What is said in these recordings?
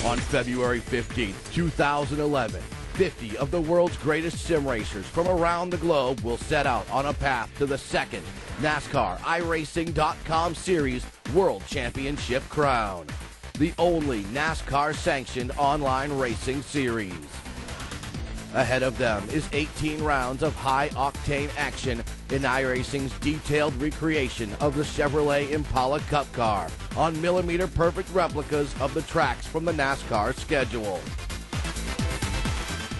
On February 15th, 2011, 50 of the world's greatest sim racers from around the globe will set out on a path to the second NASCAR iRacing.com Series World Championship crown, the only NASCAR-sanctioned online racing series. Ahead of them is 18 rounds of high-octane action in iRacing's detailed recreation of the Chevrolet Impala Cup car on millimeter-perfect replicas of the tracks from the NASCAR schedule,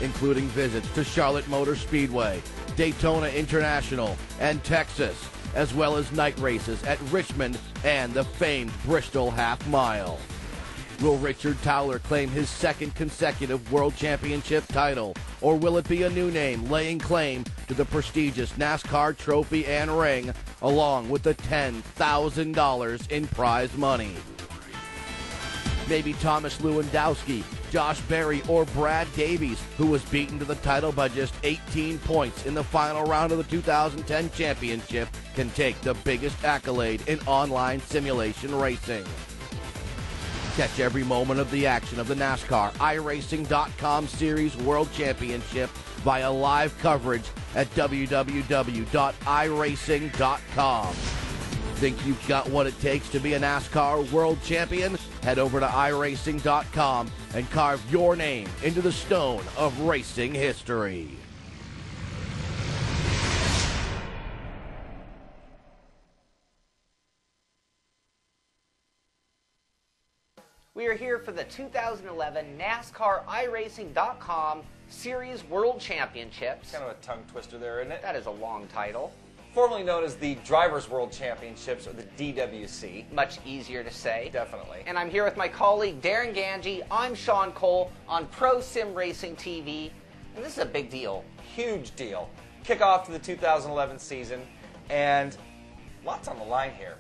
including visits to Charlotte Motor Speedway, Daytona International, and Texas, as well as night races at Richmond and the famed Bristol Half Mile. Will Richard Towler claim his second consecutive World Championship title, or will it be a new name laying claim to the prestigious NASCAR trophy and ring, along with the $10,000 in prize money? Maybe Thomas Lewandowski, Josh Berry, or Brad Davies, who was beaten to the title by just 18 points in the final round of the 2010 championship, can take the biggest accolade in online simulation racing. Catch every moment of the action of the NASCAR iRacing.com Series World Championship via live coverage at www.iracing.com. Think you've got what it takes to be a NASCAR World Champion? Head over to iracing.com and carve your name into the stone of racing history. We are here for the 2011 NASCAR iRacing.com Series World Championships. Kind of a tongue twister there, isn't it? That is a long title. Formerly known as the Drivers' World Championships, or the DWC. Much easier to say. Definitely. And I'm here with my colleague Darren Ganji. I'm Sean Cole on Pro Sim Racing TV. And this is a big deal. Huge deal. Kickoff to the 2011 season, and lots on the line here.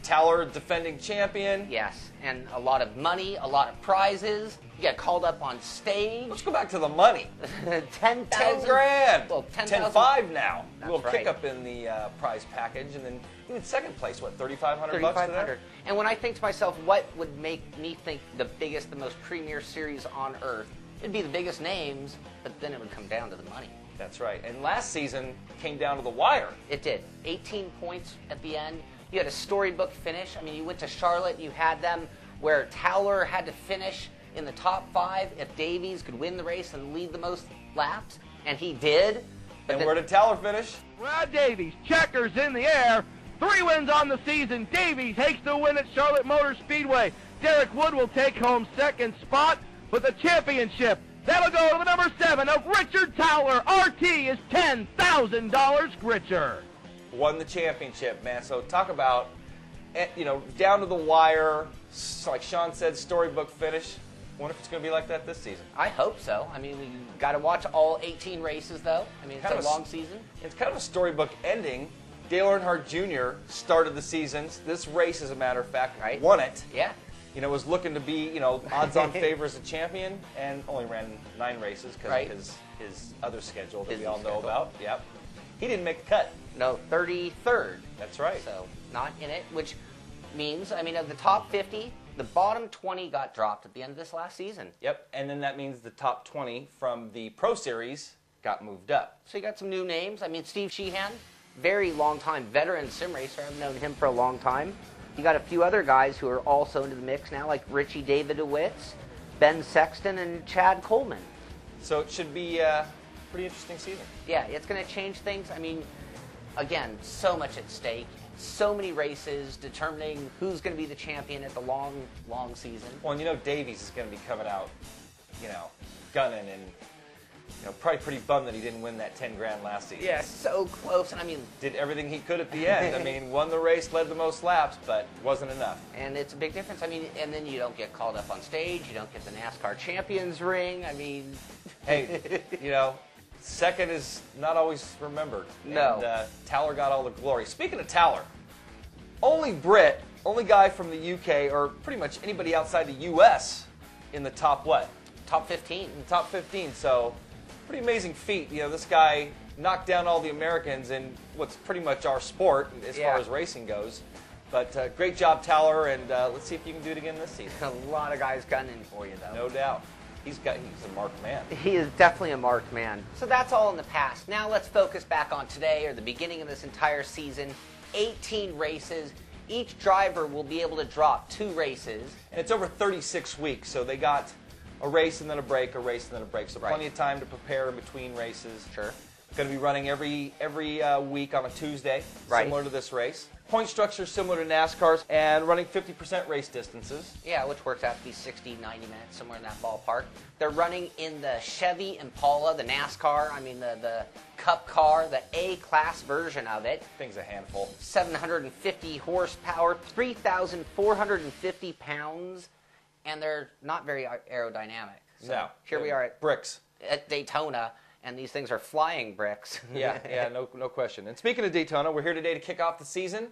Towler, defending champion. Yes, and a lot of money, a lot of prizes. You get called up on stage. Let's go back to the money. 10,000. 10 grand. Well, 10,500 now. That's a little right. kick up in the prize package, and then even second place, what, $3,500 bucks to that? And when I think to myself, what would make me think the biggest, the most premier series on earth, it'd be the biggest names, but then it would come down to the money. That's right. And last season came down to the wire. It did. 18 points at the end. You had a storybook finish. I mean, you went to Charlotte, you had them where Towler had to finish in the top 5 if Davies could win the race and lead the most laps, and he did. And where did Towler finish? Brad Davies, checkers in the air. 3 wins on the season. Davies takes the win at Charlotte Motor Speedway. Derek Wood will take home second spot, but the championship, that'll go to the number 7 of Richard Towler. RT is $10,000 richer. Won the championship, man. So talk about, down to the wire, like Sean said, storybook finish. Wonder if it's going to be like that this season. I hope so. I mean, we got to watch all 18 races, though. I mean, it's a long season. It's kind of a storybook ending. Dale Earnhardt Jr. started the season. This race, as a matter of fact, won it. Yeah. Was looking to be, odds-on favor as a champion, and only ran 9 races because of his other schedule that we all know about. Yep. He didn't make the cut. No, 33rd. That's right. So not in it, which means, I mean, of the top 50, the bottom 20 got dropped at the end of this last season. Yep, and then that means the top 20 from the Pro Series got moved up. So you got some new names. I mean, Steve Sheehan, very long-time veteran sim racer. I've known him for a long time. You got a few other guys who are also into the mix now, like Richie David DeWitts, Ben Sexton, and Chad Coleman. So it should be a pretty interesting season. Yeah, it's going to change things. I mean, again, so much at stake. So many races determining who's going to be the champion at the long, long season. Well, and Davies is going to be coming out, gunning, and probably pretty bummed that he didn't win that 10 grand last season. Yeah, so close. And I mean, did everything he could at the end. I mean, won the race, led the most laps, but wasn't enough. And it's a big difference. I mean, and then you don't get called up on stage. You don't get the NASCAR champions ring. I mean, hey, second is not always remembered. No. And Towler got all the glory. Speaking of Towler, only Brit, only guy from the UK, or pretty much anybody outside the US in the top what? Top 15. In the top 15, so pretty amazing feat. This guy knocked down all the Americans in what's pretty much our sport as far as racing goes. But great job, Towler, and let's see if you can do it again this season. A lot of guys gunning for you, though. No doubt. He's a marked man. He is definitely a marked man. So that's all in the past. Now let's focus back on today, or the beginning of this entire season. 18 races. Each driver will be able to drop 2 races. And it's over 36 weeks, so they got a race and then a break, a race and then a break. So plenty of time to prepare in between races. Sure. Going to be running every week on a Tuesday, similar to this race. Point structure similar to NASCAR's, and running 50% race distances. Yeah, which works out to be 60, 90 minutes, somewhere in that ballpark. They're running in the Chevy Impala, the NASCAR, the Cup car, the A-class version of it. Thing's a handful. 750 horsepower, 3,450 pounds, and they're not very aerodynamic. So no. Here we are at Daytona, and these things are flying bricks. yeah, no question. And speaking of Daytona, we're here today to kick off the season,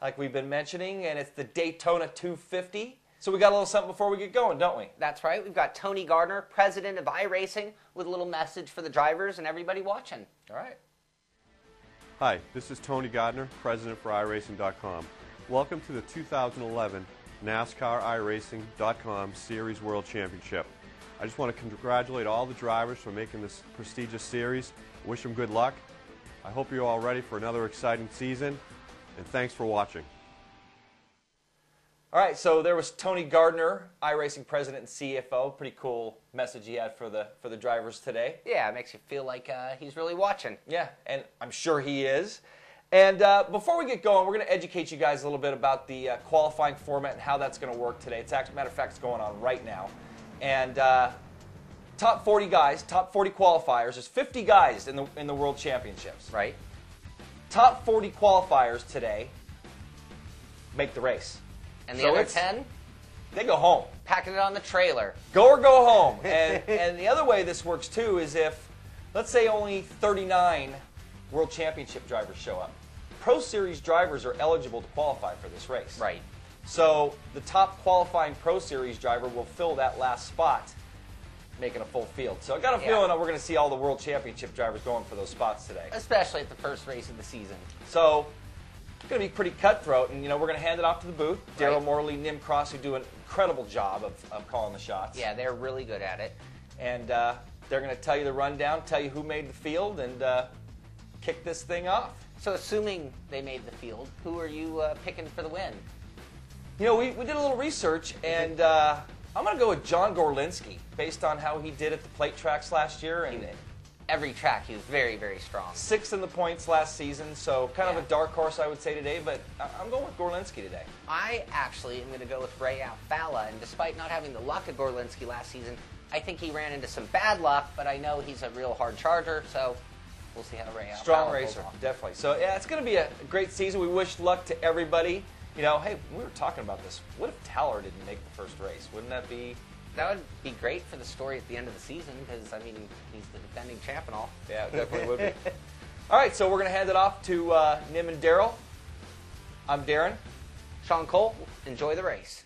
like we've been mentioning, and it's the Daytona 250. So we got a little something before we get going, don't we? That's right. We've got Tony Gardner, president of iRacing, with a little message for the drivers and everybody watching. All right. Hi, this is Tony Gardner, president for iRacing.com. Welcome to the 2011 NASCAR iRacing.com Series World Championship. I just want to congratulate all the drivers for making this prestigious series. Wish them good luck. I hope you're all ready for another exciting season, and thanks for watching. All right, so there was Tony Gardner, iRacing president and CFO. Pretty cool message he had for the drivers today. Yeah, it makes you feel like he's really watching. Yeah, and I'm sure he is. And before we get going, we're going to educate you guys a little bit about the qualifying format and how that's going to work today. It's actually, matter of fact, it's going on right now. And top 40 guys, top 40 qualifiers. There's 50 guys in the World Championships. Right. Top 40 qualifiers today make the race. And the other 10? They go home. Packing it on the trailer. Go or go home. And the other way this works, too, is if, let's say, only 39 World Championship drivers show up. Pro Series drivers are eligible to qualify for this race. Right. So the top qualifying Pro Series driver will fill that last spot, making a full field. So I got a feeling that we're going to see all the World Championship drivers going for those spots today. Especially at the first race of the season. So it's going to be pretty cutthroat, and we're going to hand it off to the booth. Right. Daryl, Morley, Nim Cross, who do an incredible job of calling the shots. Yeah, they're really good at it. And they're going to tell you the rundown, tell you who made the field, and kick this thing off. So assuming they made the field, who are you picking for the win? We did a little research, and I'm going to go with John Gorlinski, based on how he did at the plate tracks last year. And every track, he was very, very strong. 6th in the points last season, so kind of a dark horse, I would say, today, but I'm going with Gorlinski today. I actually am going to go with Ray Alfalla, and despite not having the luck of Gorlinski last season, I think he ran into some bad luck, but I know he's a real hard charger, so we'll see how Ray Alfalla Strong racer, definitely. So, yeah, it's going to be a great season. We wish luck to everybody. Hey, we were talking about this. What if Towler didn't make the first race? Wouldn't that be... That would be great for the story at the end of the season because, he's the defending champ and all. Yeah, it definitely would be. All right, so we're going to hand it off to Nim and Daryl. I'm Darren. Sean Cole, enjoy the race.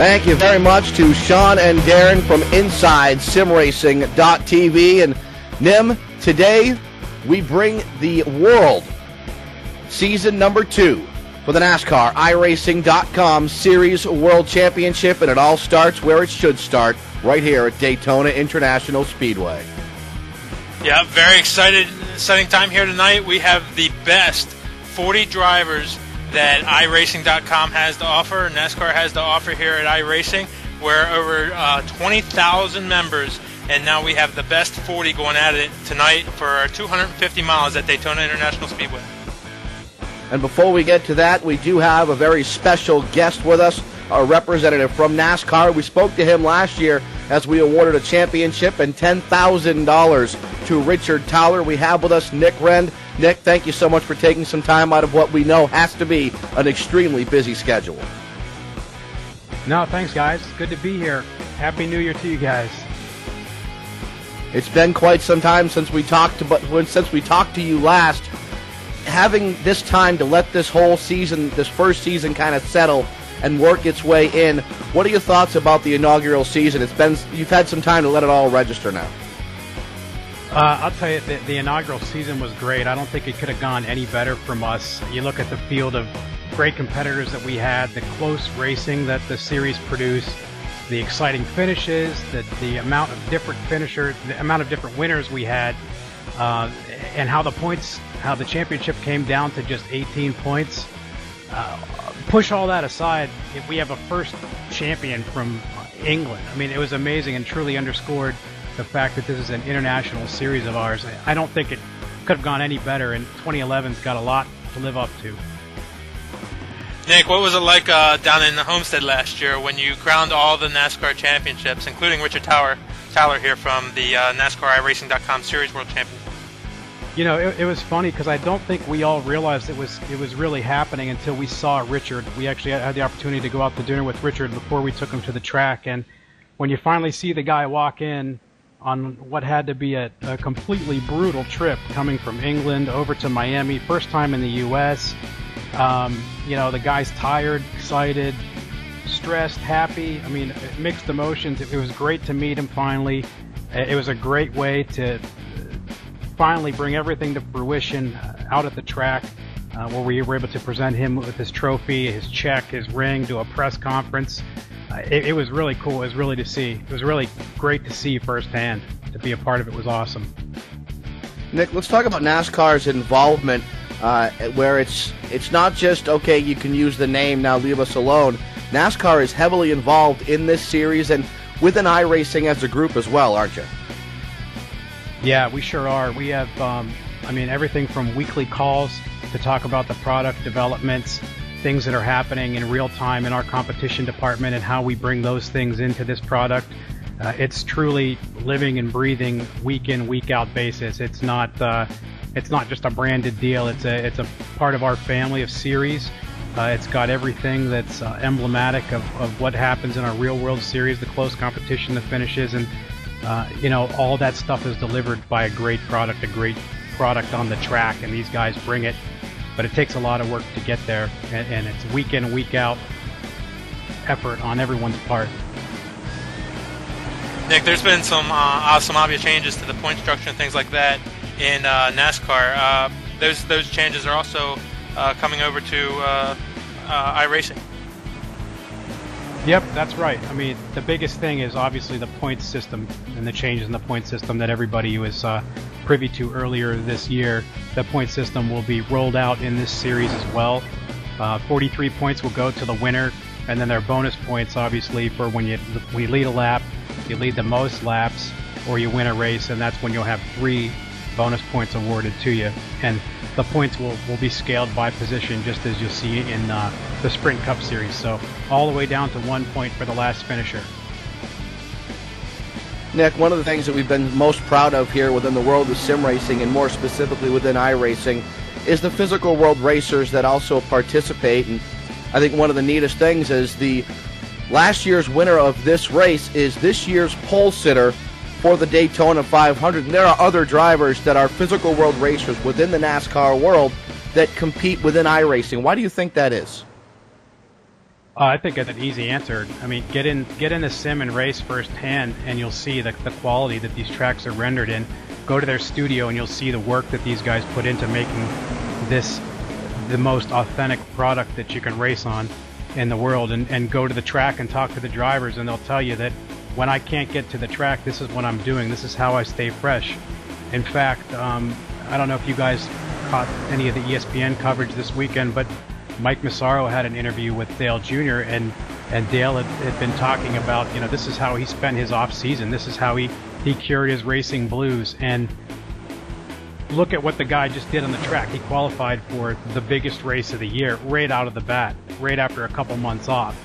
Thank you very much to Sean and Darren from InsideSimRacing.tv. And Nim, today we bring the world season number 2 for the NASCAR iRacing.com Series World Championship, and it all starts where it should start, right here at Daytona International Speedway. Yeah, very exciting time here tonight. We have the best 40 drivers that iRacing.com has to offer, NASCAR has to offer here at iRacing. We're over 20,000 members, and now we have the best 40 going at it tonight for our 250 miles at Daytona International Speedway. And before we get to that, we do have a very special guest with us, a representative from NASCAR. We spoke to him last year as we awarded a championship and $10,000 to Richard Towler. We have with us Nick Rend. Nick, thank you so much for taking some time out of what we know has to be an extremely busy schedule. No, thanks, guys. Good to be here. Happy New Year to you guys. It's been quite some time since we talked to you last. Having this time to let this whole season, this first season, kind of settle and work its way in, what are your thoughts about the inaugural season? You've had some time to let it all register now. I'll tell you, the inaugural season was great. I don't think it could have gone any better from us. You look at the field of great competitors that we had, the close racing that the series produced, the exciting finishes, the amount of different finishers, the amount of different winners we had, and how the championship came down to just 18 points. Push all that aside, we have a first champion from England. I mean, it was amazing and truly underscored the fact that this is an international series of ours. I don't think it could have gone any better, and 2011's got a lot to live up to. Nick, what was it like down in Homestead last year when you crowned all the NASCAR championships, including Richard Towler here from the NASCAR iRacing.com Series World Champion? You know, it was funny because I don't think we all realized it was really happening until we saw Richard. We actually had the opportunity to go out to dinner with Richard before we took him to the track, and when you finally see the guy walk in on what had to be a completely brutal trip coming from England over to Miami, first time in the U.S., you know, the guy's tired, excited, stressed, happy. I mean, mixed emotions. It was great to meet him finally. It was a great way to finally bring everything to fruition out at the track, where we were able to present him with his trophy, his check, his ring, do a press conference. It was really cool. It was really to see. It was really great to see firsthand. To be a part of it was awesome. Nick, let's talk about NASCAR's involvement, where it's not just, okay, you can use the name, now leave us alone. NASCAR is heavily involved in this series and within iRacing as a group as well, aren't you? Yeah, we sure are. We have, everything from weekly calls to talk about the product developments, things that are happening in real time in our competition department and how we bring those things into this product. It's truly living and breathing week in, week out basis. It's not just a branded deal. It's a part of our family of series. It's got everything that's emblematic of what happens in our real world series, the close competition, the finishes, and all that stuff is delivered by a great product on the track, and these guys bring it. But it takes a lot of work to get there, and it's week in, week out effort on everyone's part. Nick, there's been some obvious changes to the point structure and things like that in NASCAR. Those changes are also coming over to iRacing. Yep, that's right. I mean, the biggest thing is obviously the point system and the changes in the point system that everybody was privy to earlier this year. The point system will be rolled out in this series as well. 43 points will go to the winner, and then there are bonus points, obviously, for when we lead a lap, you lead the most laps, or you win a race, and that's when you'll have 3 bonus points awarded to you. And the points will be scaled by position, just as you'll see in the Sprint Cup Series. So all the way down to 1 point for the last finisher. Nick, one of the things that we've been most proud of here within the world of sim racing, and more specifically within iRacing, is the physical world racers that also participate. And I think one of the neatest things is the last year's winner of this race is this year's pole sitter for the Daytona 500. And there are other drivers that are physical world racers within the NASCAR world that compete within iRacing. Why do you think that is? I think that's an easy answer. I mean, get in the sim and race firsthand, and you'll see the quality that these tracks are rendered in. Go to their studio, and you'll see the work that these guys put into making this the most authentic product that you can race on in the world. And go to the track and talk to the drivers, and they'll tell you that when I can't get to the track, this is what I'm doing. This is how I stay fresh. In fact, I don't know if you guys caught any of the ESPN coverage this weekend, but Mike Massaro had an interview with Dale Jr. and Dale had been talking about, this is how he spent his off season. This is how he cured his racing blues. And look at what the guy just did on the track. He qualified for the biggest race of the year right out of the bat, right after a couple months off.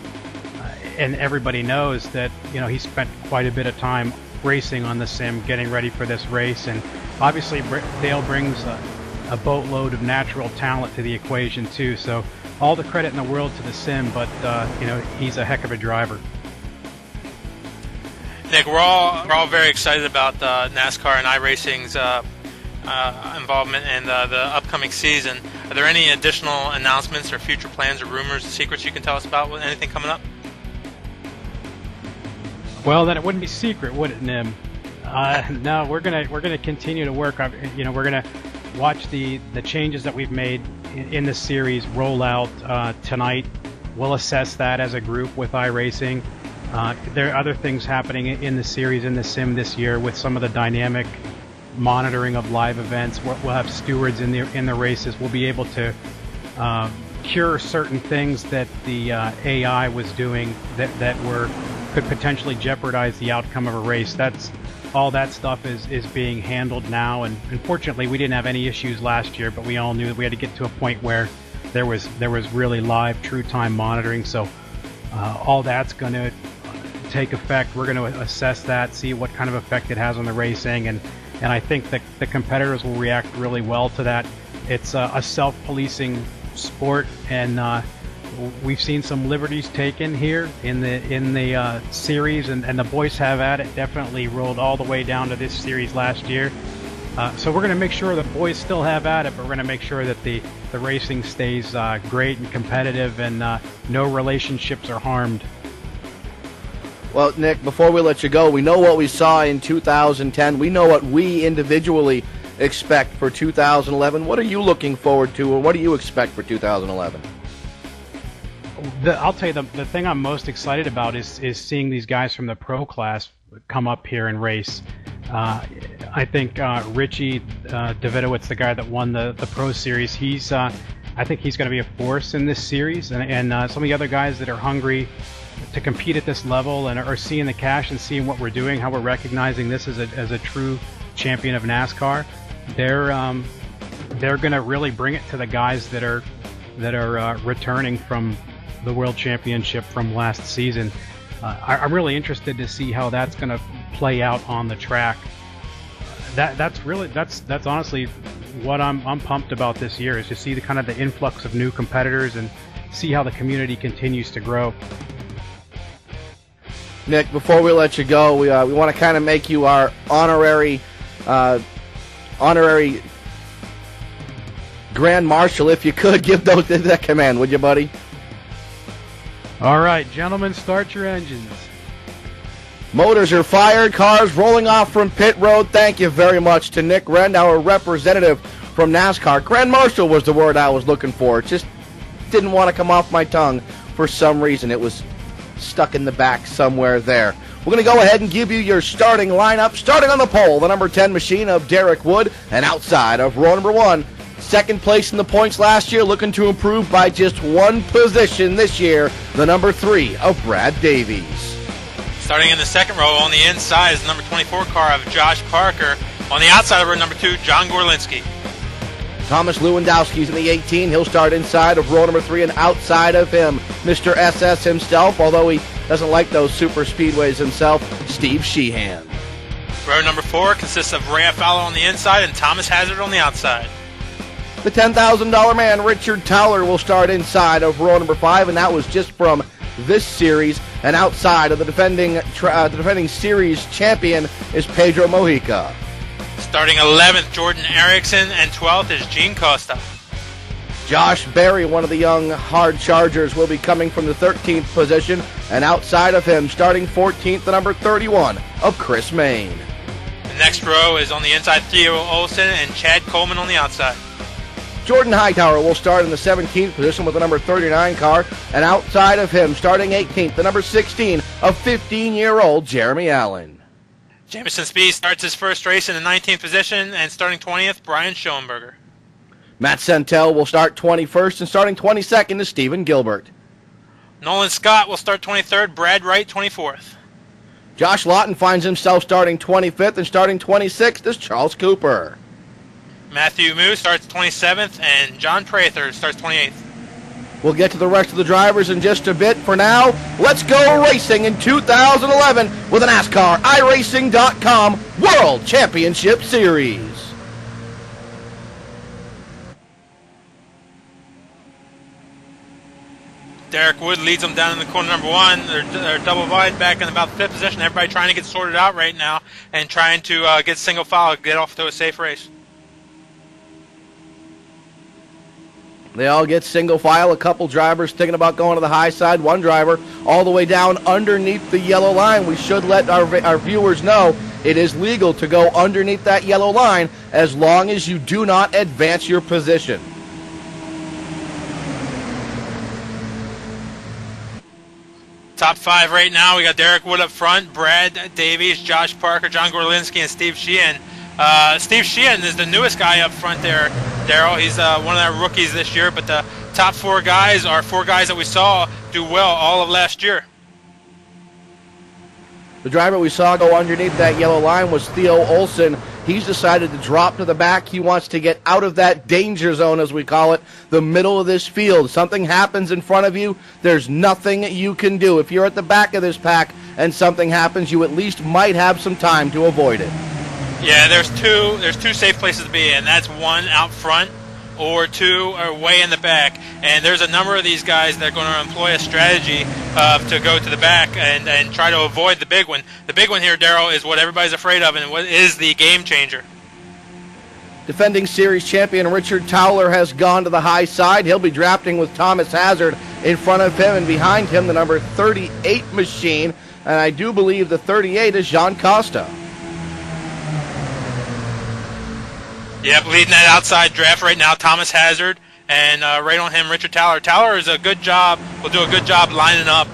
And everybody knows that, he spent quite a bit of time racing on the sim, getting ready for this race. And obviously Dale brings a boatload of natural talent to the equation too. So all the credit in the world to the sim, but he's a heck of a driver. Nick, we're all very excited about NASCAR and iRacing's involvement in the upcoming season. Are there any additional announcements or future plans or rumors, secrets you can tell us about? Anything coming up? Well, then it wouldn't be secret, would it, Nim? No, we're gonna continue to work. We're gonna watch the changes that we've made in the series roll out tonight. We'll assess that as a group with iRacing. There are other things happening in the series, in the sim this year, with some of the dynamic monitoring of live events. We'll have stewards in the races. We'll be able to cure certain things that the AI was doing that could potentially jeopardize the outcome of a race. All that stuff is being handled now, and unfortunately we didn't have any issues last year, but we all knew that we had to get to a point where there was really live, true time monitoring. So all that's going to take effect. We're going to assess that, see what kind of effect it has on the racing, and I think that the competitors will react really well to that. It's a self-policing sport, and we've seen some liberties taken here in the series, and the boys have at it. Definitely rolled all the way down to this series last year. So we're going to make sure the boys still have at it, but we're going to make sure that the racing stays great and competitive, and no relationships are harmed. Well, Nick, before we let you go, we know what we saw in 2010. We know what we individually expect for 2011. What are you looking forward to, or what do you expect for 2011? I'll tell you, the thing I'm most excited about is seeing these guys from the pro class come up here and race. I think Richie Davidowitz, the guy that won the pro series, I think he's going to be a force in this series, and some of the other guys that are hungry to compete at this level and are seeing the cash and seeing what we're doing, how we're recognizing this as a true champion of NASCAR. They're going to really bring it to the guys that are returning from the World Championship from last season. I'm really interested to see how that's going to play out on the track. That's honestly what I'm pumped about this year, is to see the kind of the influx of new competitors and see how the community continues to grow. Nick, before we let you go, we want to kind of make you our honorary Grand Marshal. If you could give that command, would you, buddy? All right, gentlemen, start your engines. Motors are fired, cars rolling off from pit road. Thank you very much to Nick Rend, our representative from NASCAR. Grand Marshal was the word I was looking for. It just didn't want to come off my tongue for some reason. It was stuck in the back somewhere there. We're going to go ahead and give you your starting lineup. Starting on the pole, the number 10 machine of Derek Wood, and outside of row number 1. Second place in the points last year, looking to improve by just one position this year, the number 3 of Brad Davies. Starting in the second row on the inside is the number 24 car of Josh Parker. On the outside of row number 2, John Gorlinski. Thomas Lewandowski's in the 18. He'll start inside of row number 3, and outside of him, Mr. SS himself, although he doesn't like those super speedways himself, Steve Sheehan. Row number 4 consists of Ray Fowler on the inside and Thomas Hazard on the outside. The $10,000 man, Richard Towler, will start inside of row number 5, and that was just from this series. And outside of the defending series champion is Pedro Mojica. Starting 11th, Jordan Erickson, and 12th is Gene Costa. Josh Berry, one of the young hard chargers, will be coming from the 13th position, and outside of him, starting 14th, the number 31 of Chris Main. The next row is on the inside, Theo Olsen and Chad Coleman on the outside. Jordan Hightower will start in the 17th position with the number 39 car, and outside of him, starting 18th, the number 16 of 15-year-old Jeremy Allen. Jamison Speed starts his first race in the 19th position, and starting 20th, Brian Schoenberger. Matt Sentel will start 21st, and starting 22nd is Stephen Gilbert. Nolan Scott will start 23rd, Brad Wright 24th. Josh Lawton finds himself starting 25th, and starting 26th is Charles Cooper. Matthew Moo starts 27th, and John Prather starts 28th. We'll get to the rest of the drivers in just a bit. For now, let's go racing in 2011 with a NASCAR iRacing.com World Championship Series. Derek Wood leads them down in the corner number 1. They're double wide back in about 5th position. Everybody trying to get sorted out right now and trying to get single file, get off to a safe race. They all get single file. A couple drivers thinking about going to the high side. One driver all the way down underneath the yellow line. We should let our viewers know it is legal to go underneath that yellow line as long as you do not advance your position. Top 5 right now, we got Derek Wood up front, Brad Davies, Josh Parker, John Gorlinski, and Steve Sheehan. Steve Sheehan is the newest guy up front there, Deryl. He's one of our rookies this year, but the top 4 guys are 4 guys that we saw do well all of last year. The driver we saw go underneath that yellow line was Theo Olsen. He's decided to drop to the back. He wants to get out of that danger zone, as we call it, the middle of this field. Something happens in front of you, there's nothing you can do. If you're at the back of this pack and something happens, you at least might have some time to avoid it. Yeah, there's two safe places to be, and that's 1 out front or 2 are way in the back. And there's a number of these guys that are going to employ a strategy to go to the back and try to avoid the big one. The big one here, Deryl, is what everybody's afraid of, and what is the game changer. Defending series champion Richard Towler has gone to the high side. He'll be drafting with Thomas Hazard in front of him, and behind him the number 38 machine, and I do believe the 38 is Jean Costa. Yep, leading that outside draft right now, Thomas Hazard, and right on him, Richard Towler. Towler is will do a good job lining up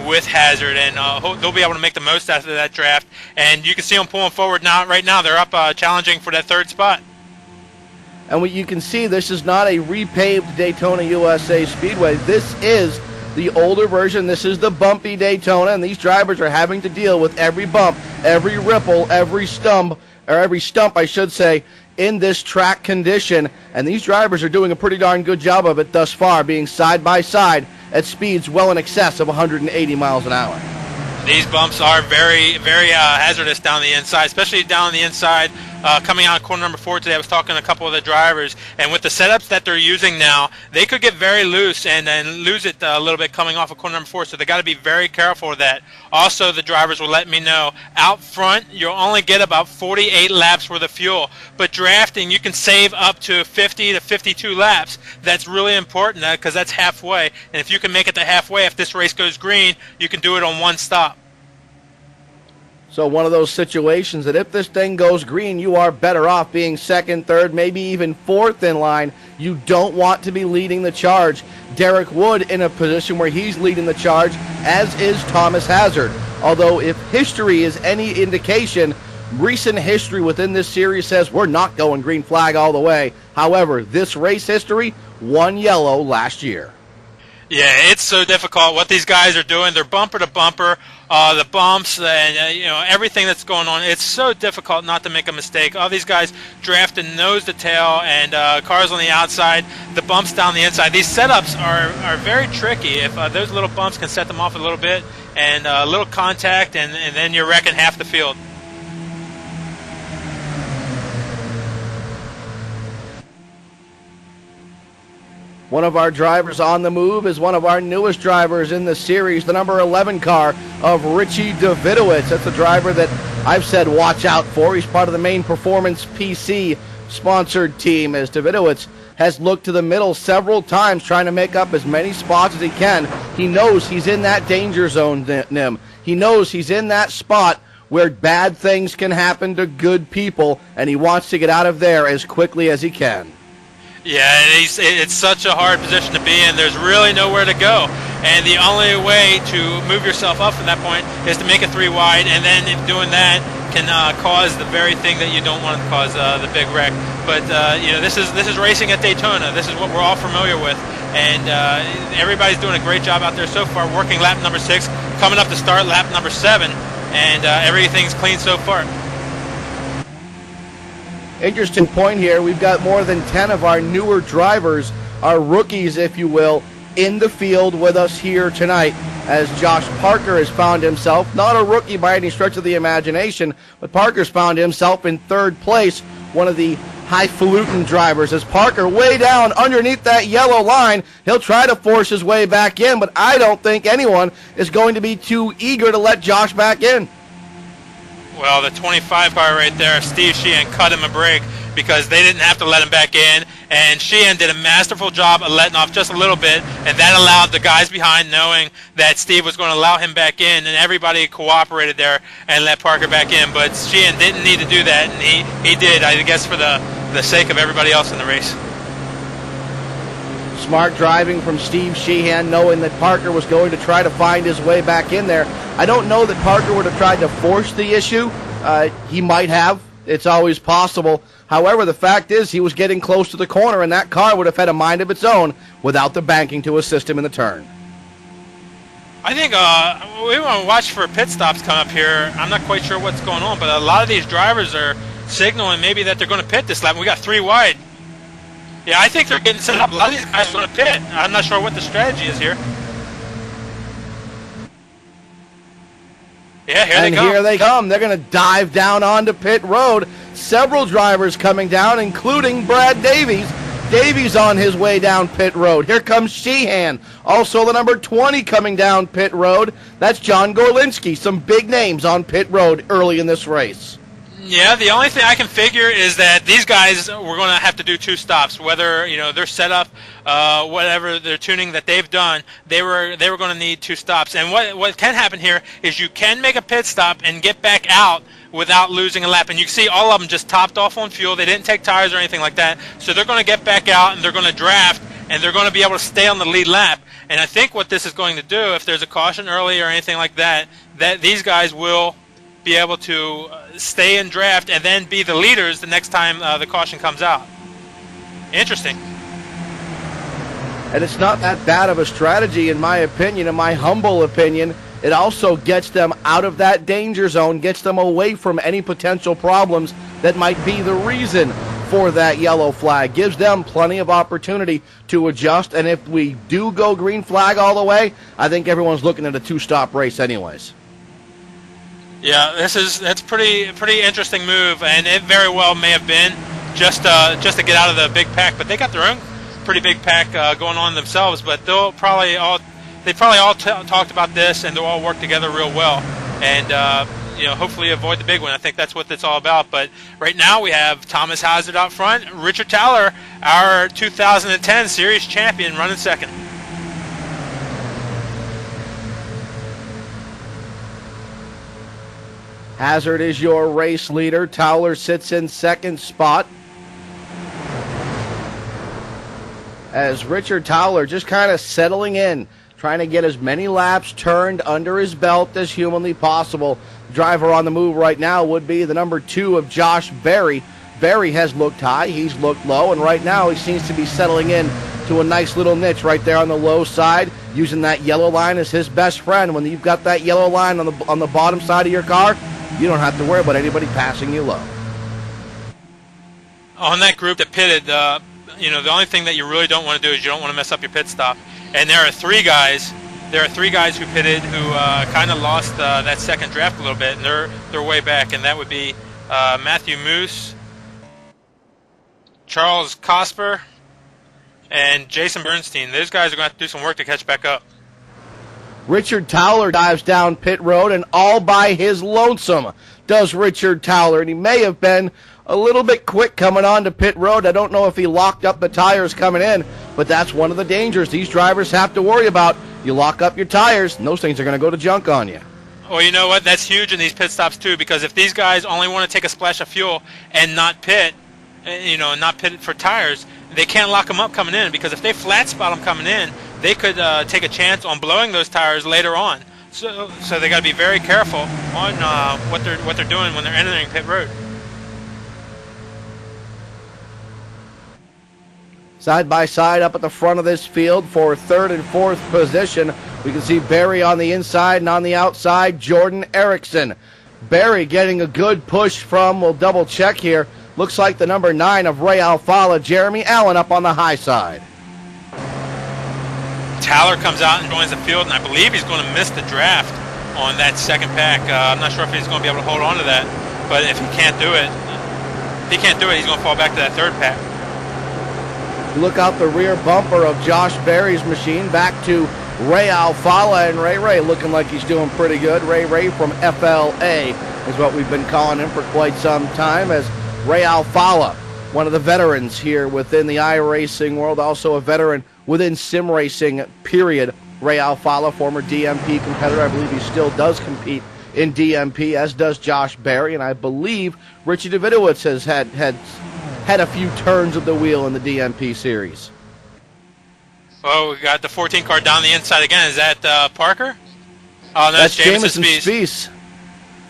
with Hazard, and they'll be able to make the most out of that draft. And you can see them pulling forward now. Right now, they're up challenging for that 3rd spot. And what you can see, this is not a repaved Daytona USA Speedway. This is the older version. This is the bumpy Daytona, and these drivers are having to deal with every bump, every ripple, every stump, I should say, in this track condition, and these drivers are doing a pretty darn good job of it thus far, being side by side at speeds well in excess of 180 miles an hour. These bumps are very, very hazardous down the inside, especially down the inside. Coming out of corner number 4 today, I was talking to a couple of the drivers, and with the setups that they're using now, they could get very loose and lose it a little bit coming off of corner number 4, so they got to be very careful of that. Also, the drivers will let me know, out front, you'll only get about 48 laps worth of fuel, but drafting, you can save up to 50 to 52 laps. That's really important because that's halfway, and if you can make it to halfway, if this race goes green, you can do it on 1 stop. So one of those situations that if this thing goes green, you are better off being 2nd, 3rd, maybe even 4th in line. You don't want to be leading the charge. Derek Wood in a position where he's leading the charge, as is Thomas Hazard. Although if history is any indication, recent history within this series says we're not going green flag all the way. However, this race history, 1 yellow last year. Yeah, it's so difficult what these guys are doing. They're bumper to bumper, the bumps, and everything that's going on. It's so difficult not to make a mistake. All these guys drafting nose to tail, and cars on the outside, the bumps down the inside. These setups are very tricky. If those little bumps can set them off a little bit, and a little contact, and then you're wrecking half the field. One of our drivers on the move is one of our newest drivers in the series, the number 11 car of Richie Davidowitz. That's a driver that I've said watch out for. He's part of the main Performance PC sponsored team, as Davidowitz has looked to the middle several times trying to make up as many spots as he can. He knows he's in that danger zone, Nim. He knows he's in that spot where bad things can happen to good people, and he wants to get out of there as quickly as he can. Yeah, and it's such a hard position to be in. There's really nowhere to go. And the only way to move yourself up from that point is to make it 3 wide, and then if doing that can cause the very thing that you don't want to cause, the big wreck. But you know, this is racing at Daytona. This is what we're all familiar with, and everybody's doing a great job out there so far, working lap number 6, coming up to start lap number 7, and everything's clean so far. Interesting point here. We've got more than 10 of our newer drivers, our rookies, if you will, in the field with us here tonight, as Josh Parker has found himself, not a rookie by any stretch of the imagination, but Parker's found himself in 3rd place, one of the highfalutin drivers, as Parker way down underneath that yellow line. He'll try to force his way back in, but I don't think anyone is going to be too eager to let Josh back in. Well, the 25 car right there, Steve Sheehan cut him a break because they didn't have to let him back in, and Sheehan did a masterful job of letting off just a little bit, and that allowed the guys behind, knowing that Steve was going to allow him back in, and everybody cooperated there and let Parker back in. But Sheehan didn't need to do that, and he did, I guess, for the sake of everybody else in the race. Smart driving from Steve Sheehan, knowing that Parker was going to try to find his way back in there. I don't know that Parker would have tried to force the issue. He might have. It's always possible. However, the fact is he was getting close to the corner, and that car would have had a mind of its own without the banking to assist him in the turn. I think we want to watch for pit stops come up here. I'm not quite sure what's going on, but a lot of these drivers are signaling maybe that they're going to pit this lap. We got 3 wide. Yeah, I think they're getting set up. A lot of these guys are going to pit. I'm not sure what the strategy is here. Yeah, here they come. They're going to dive down onto pit road. Several drivers coming down, including Brad Davies. Davies on his way down pit road. Here comes Sheehan. Also the number 20 coming down pit road. That's John Gorlinski. Some big names on pit road early in this race. Yeah, the only thing I can figure is that these guys were going to have to do 2 stops. Whether their setup, whatever their tuning that they've done, they were going to need 2 stops. And what can happen here is you can make a pit stop and get back out without losing a lap. And you can see all of them just topped off on fuel. They didn't take tires or anything like that. So they're going to get back out and they're going to draft and they're going to be able to stay on the lead lap. And I think what this is going to do, if there's a caution early or anything like that, that these guys will be able to stay in draft and then be the leaders the next time the caution comes out. Interesting. And it's not that bad of a strategy, in my opinion, in my humble opinion. It also gets them out of that danger zone, gets them away from any potential problems that might be the reason for that yellow flag. Gives them plenty of opportunity to adjust, and if we do go green flag all the way, I think everyone's looking at a 2-stop race anyways. Yeah, that's pretty interesting move, and it very well may have been just to get out of the big pack. But they got their own pretty big pack going on themselves. But they probably all talked about this, and they'll all work together real well, and hopefully avoid the big one. I think that's what it's all about. But right now we have Thomas Hazard out front, Richard Towler, our 2010 Series champion, running second. Hazard is your race leader. Towler sits in 2nd spot. As Richard Towler just kind of settling in, trying to get as many laps turned under his belt as humanly possible. Driver on the move right now would be the number 2 of Josh Berry. Berry has looked high, he's looked low, and right now he seems to be settling in to a nice little niche right there on the low side, using that yellow line as his best friend. When you've got that yellow line on the bottom side of your car, you don't have to worry about anybody passing you low. On that group that pitted, the only thing that you really don't want to do is you don't want to mess up your pit stop. And there are 3 guys. There are 3 guys who pitted who kind of lost that second draft a little bit, and they're way back. And that would be Matthew Moose, Charles Cosper, and Jason Bernstein. Those guys are going to have to do some work to catch back up. Richard Towler dives down pit road, and all by his lonesome does Richard Towler. And he may have been a little bit quick coming on to pit road. I don't know if he locked up the tires coming in, but that's one of the dangers these drivers have to worry about. You lock up your tires, and those things are going to go to junk on you. Well, you know what? That's huge in these pit stops, too, because if these guys only want to take a splash of fuel and not pit, not pit for tires, they can't lock them up coming in, because if they flat spot them coming in, they could take a chance on blowing those tires later on. So they got to be very careful on what they're doing when they're entering pit road. Side by side up at the front of this field for third and fourth position, we can see Barry on the inside, and on the outside, Jordan Erickson. Barry getting a good push from, we'll double check here, looks like the number 9 of Ray Alfala, Jeremy Allen, up on the high side. Towler comes out and joins the field, and I believe he's going to miss the draft on that second pack. I'm not sure if he's going to be able to hold on to that, but if he can't do it, he's going to fall back to that third pack. Look out the rear bumper of Josh Berry's machine, back to Ray Alfala, and Ray looking like he's doing pretty good. Ray from FLA is what we've been calling him for quite some time, as Ray Alfala, one of the veterans here within the iRacing world, also a veteran within sim racing, period. Ray Alfala, former DMP competitor. I believe he still does compete in DMP, as does Josh Berry, and I believe Richie Davidowitz has had a few turns of the wheel in the DMP series. Oh, we got the 14 car down the inside again. Is that Parker? Oh, no, that's Jamison Spieth.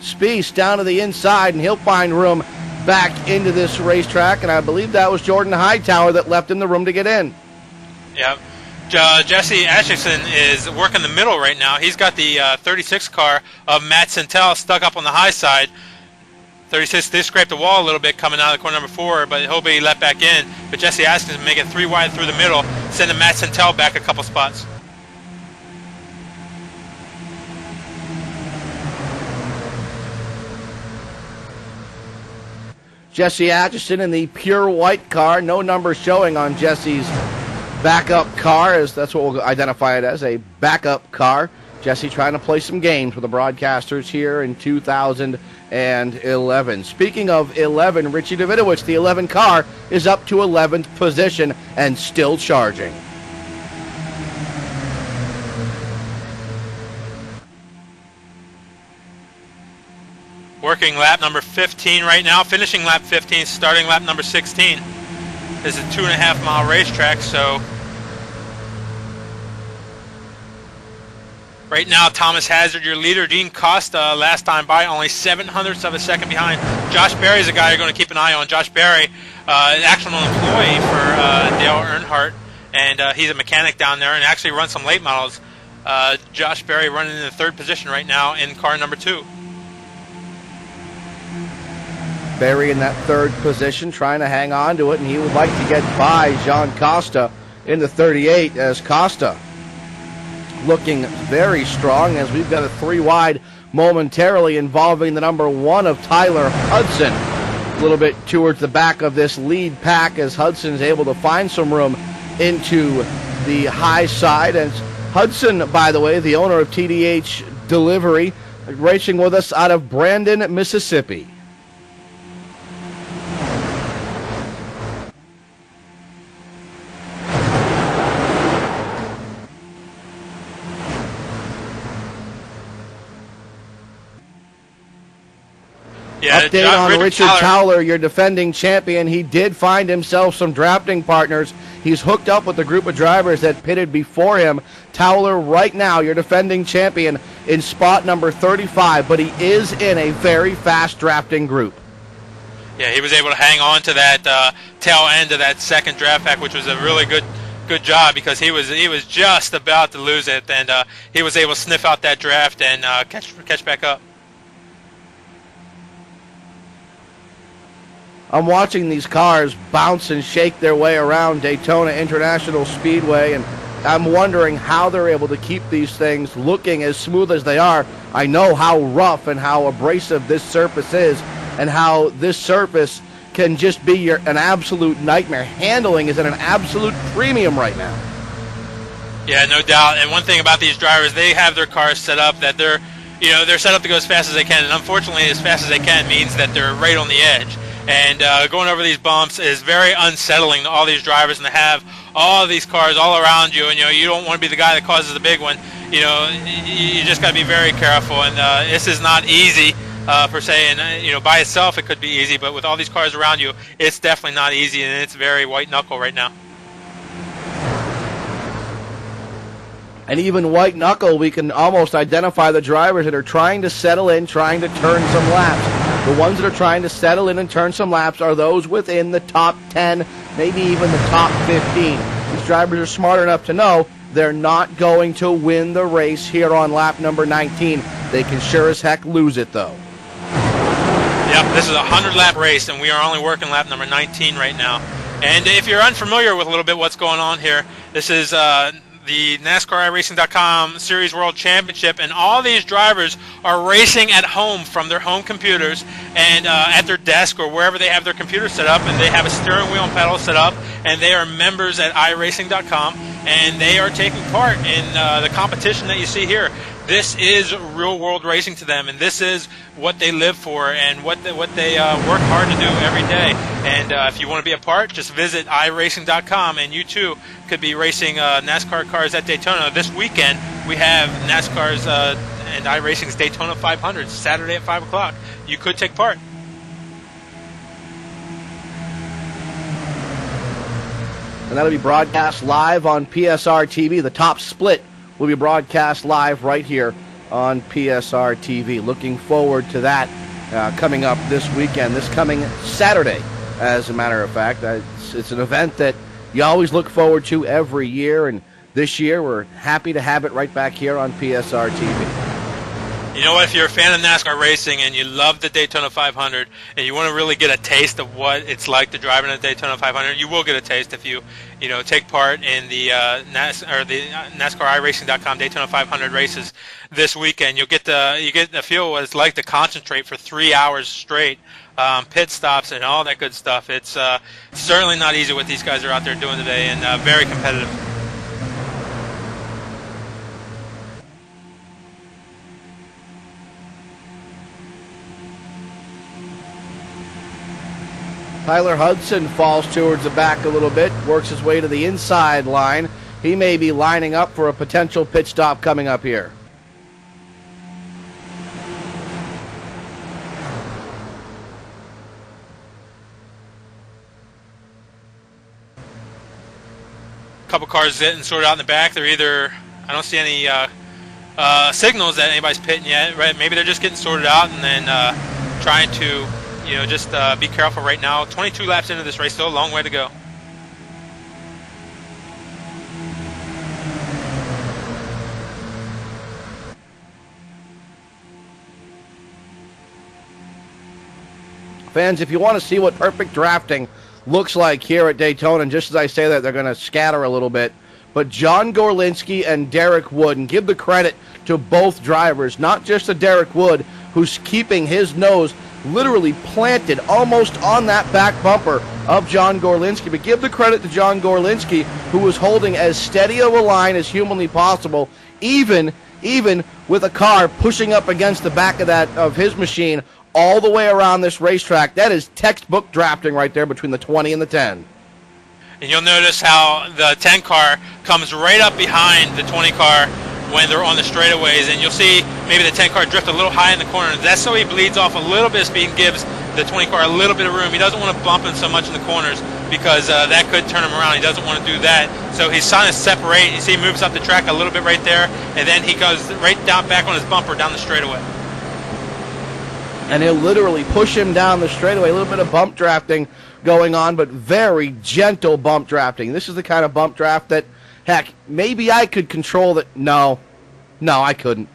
Spieth down to the inside, and he'll find room back into this racetrack, and I believe that was Jordan Hightower that left him the room to get in. Yep. Jesse Atchison is working the middle right now. He's got the 36 car of Matt Santel stuck up on the high side. 36 did scrape the wall a little bit coming out of the corner number 4, but he'll be let back in. But Jesse Atchison make it 3 wide through the middle, sending Matt Santel back a couple spots. Jesse Atchison in the pure white car, no number showing on Jesse's backup car, as that's what we'll identify it as, a backup car. Jesse trying to play some games with the broadcasters here in 2011. Speaking of 11, Richie Davidowitz, the 11 car, is up to 11th position and still charging. Working lap number 15 right now, finishing lap 15, starting lap number 16. This is a 2.5 mile racetrack, so right now Thomas Hazard, your leader. Dean Costa, last time by, only 0.07 of a second behind. Josh Berry is a guy you're going to keep an eye on. Josh Berry, an actual employee for Dale Earnhardt, and he's a mechanic down there and actually runs some late models. Josh Berry running in the 3rd position right now in car number 2. Berry in that 3rd position, trying to hang on to it, and he would like to get by Jean Costa in the 38, as Costa looking very strong, as we've got a 3 wide momentarily involving the number 1 of Tyler Hudson. A little bit towards the back of this lead pack, as Hudson's able to find some room into the high side. And Hudson, by the way, the owner of TDH Delivery, racing with us out of Brandon, Mississippi. Yeah, update on Richard Towler, your defending champion. He did find himself some drafting partners. He's hooked up with the group of drivers that pitted before him. Towler, right now, your defending champion, in spot number 35, but he is in a very fast drafting group. Yeah, he was able to hang on to that tail end of that second draft pack, which was a really good job, because he was just about to lose it, and he was able to sniff out that draft and catch back up. I'm watching these cars bounce and shake their way around Daytona International Speedway, and I'm wondering how they're able to keep these things looking as smooth as they are. I know how rough and how abrasive this surface is, and how this surface can just be an absolute nightmare. Handling is at an absolute premium right now. Yeah, no doubt. And one thing about these drivers, they have their cars set up that they're set up to go as fast as they can. And unfortunately, as fast as they can means that they're right on the edge. And going over these bumps is very unsettling to all these drivers, and to have all these cars all around you, and you don't want to be the guy that causes the big one. You just got to be very careful. And this is not easy per se. And by itself it could be easy, but with all these cars around you, it's definitely not easy, and it's very white knuckle right now. And even white knuckle, we can almost identify the drivers that are trying to settle in, trying to turn some laps. The ones that are trying to settle in and turn some laps are those within the top 10, maybe even the top 15. These drivers are smart enough to know they're not going to win the race here on lap number 19. They can sure as heck lose it, though. Yep, this is a 100-lap race, and we are only working lap number 19 right now. And if you're unfamiliar with a little bit what's going on here, this is the NASCAR iRacing.com Series World Championship, and all these drivers are racing at home from their home computers and at their desk or wherever they have their computer set up, and they have a steering wheel and pedal set up, and they are members at iRacing.com, and they are taking part in the competition that you see here. This is real world racing to them, and this is what they live for and what they work hard to do every day. And if you want to be a part, just visit iRacing.com, and you too could be racing NASCAR cars at Daytona. This weekend we have NASCAR's and iRacing's Daytona 500, Saturday at 5 o'clock. You could take part. And that'll be broadcast live on PSR TV. The top split will be broadcast live right here on PSR TV. Looking forward to that coming up this weekend, this coming Saturday, as a matter of fact. It's an event that you always look forward to every year, and this year we're happy to have it right back here on PSR TV. You know what, if you're a fan of NASCAR racing and you love the Daytona 500 and you want to really get a taste of what it's like to drive in a Daytona 500, you will get a taste if you take part in the NASCAR iRacing.com Daytona 500 races this weekend. You get the feel what it's like to concentrate for 3 hours straight, pit stops and all that good stuff. It's certainly not easy what these guys are out there doing today, and very competitive. Tyler Hudson falls towards the back a little bit, works his way to the inside line. He may be lining up for a potential pit stop coming up here. A couple cars getting sorted out in the back. They're either, I don't see any signals that anybody's pitting yet, right? Maybe they're just getting sorted out and then trying to just be careful right now. 22 laps into this race, still a long way to go. Fans, if you want to see what perfect drafting looks like here at Daytona, and just as I say that, they're going to scatter a little bit, but John Gorlinski and Derek Wood, and give the credit to both drivers, not just to Derek Wood, who's keeping his nose literally planted almost on that back bumper of John Gorlinski. But give the credit to John Gorlinski, who was holding as steady of a line as humanly possible, even with a car pushing up against the back of his machine all the way around this racetrack. That is textbook drafting right there between the 20 and the 10. And you'll notice how the 10 car comes right up behind the 20 car when they're on the straightaways, and you'll see maybe the 10 car drift a little high in the corner. That's so he bleeds off a little bit of speed and gives the 20 car a little bit of room. He doesn't want to bump him so much in the corners because that could turn him around. He doesn't want to do that. So he's trying to separate. You see he moves up the track a little bit right there, and then he goes right down back on his bumper down the straightaway. And he'll literally push him down the straightaway. A little bit of bump drafting going on, but very gentle bump drafting. This is the kind of bump draft that, heck, maybe I could control that. No, I couldn't.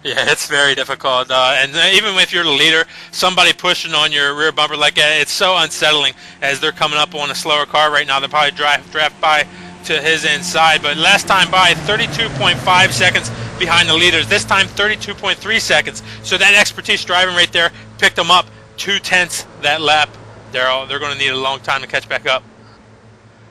Yeah, it's very difficult. And even if you're the leader, somebody pushing on your rear bumper like that, it's so unsettling as they're coming up on a slower car right now. They'll probably draft by to his inside. But last time by, 32.5 seconds behind the leaders. This time, 32.3 seconds. So that expertise driving right there picked them up 0.2 that lap. Deryl, they're going to need a long time to catch back up.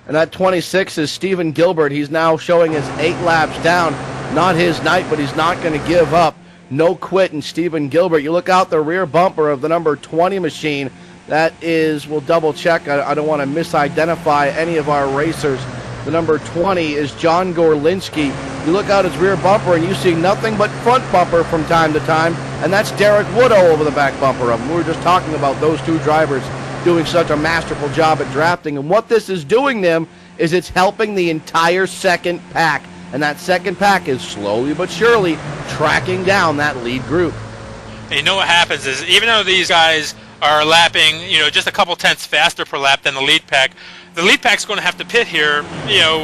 And that 26 is Stephen Gilbert. He's now showing us 8 laps down. Not his night, but he's not going to give up. No quit in Stephen Gilbert. You look out the rear bumper of the number 20 machine. That is, we'll double check. I don't want to misidentify any of our racers. The number 20 is John Gorlinski. You look out his rear bumper and you see nothing but front bumper from time to time, and that's Derek Woodall over the back bumper of him. We were just talking about those two drivers doing such a masterful job at drafting, and what this is doing them is it's helping the entire second pack, and that second pack is slowly but surely tracking down that lead group. And you know what happens is, even though these guys are lapping, just a couple tenths faster per lap than the lead pack, the lead pack's going to have to pit here,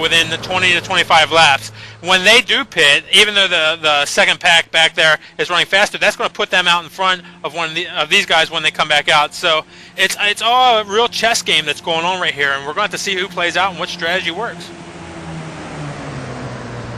within the 20 to 25 laps. When they do pit, even though the second pack back there is running faster, that's going to put them out in front of one of these guys when they come back out. So it's all a real chess game that's going on right here, and we're going to have to see who plays out and what strategy works.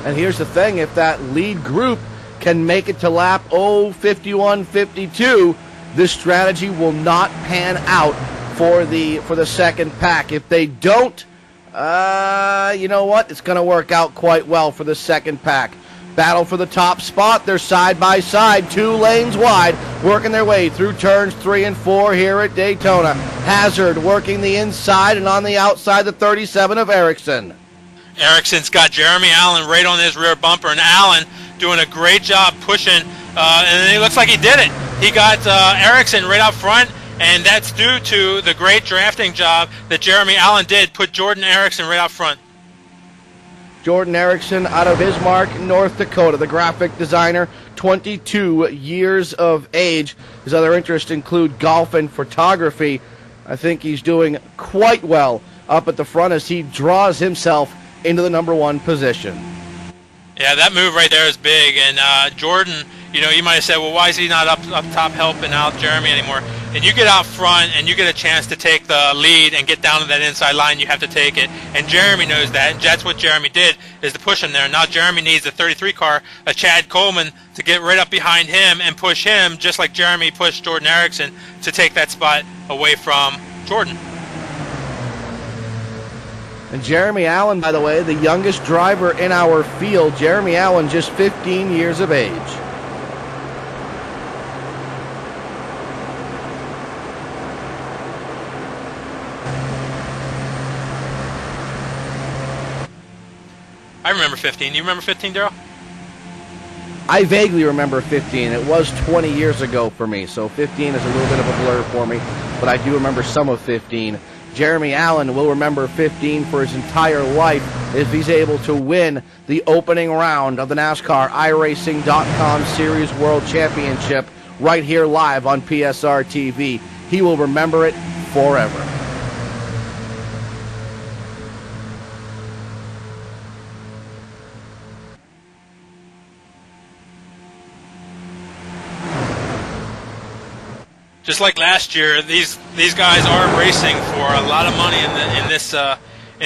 And here's the thing, if that lead group can make it to lap 51, 52, this strategy will not pan out for the second pack. If they don't, you know what? It's going to work out quite well for the second pack. Battle for the top spot. They're side by side, 2 lanes wide, working their way through turns 3 and 4 here at Daytona. Hazard working the inside, and on the outside, the 37 of Ericsson. Ericsson's got Jeremy Allen right on his rear bumper, and Allen doing a great job pushing, and it looks like he did it. He got Ericsson right up front, and that's due to the great drafting job that Jeremy Allen did, put Jordan Ericsson right up front. Jordan Ericsson out of Bismarck, North Dakota, the graphic designer, 22 years of age. His other interests include golf and photography. I think he's doing quite well up at the front as he draws himself into the number 1 position. Yeah, that move right there is big, and Jordan, you might have said, well, why is he not up top helping out Jeremy anymore? And you get out front and you get a chance to take the lead and get down to that inside line, you have to take it. And Jeremy knows that, and that's what Jeremy did, is to push him there. Now Jeremy needs the 33 car, a Chad Coleman, to get right up behind him and push him, just like Jeremy pushed Jordan Ericsson, to take that spot away from Jordan. And Jeremy Allen, by the way, the youngest driver in our field. Jeremy Allen, just 15 years of age. I remember 15. You remember 15, Deryl? I vaguely remember 15. It was 20 years ago for me, so 15 is a little bit of a blur for me, but I do remember some of 15. Jeremy Allen will remember 15 for his entire life if he's able to win the opening round of the NASCAR iRacing.com Series World Championship right here live on PSR TV. He will remember it forever. Just like last year, these guys are racing for a lot of money in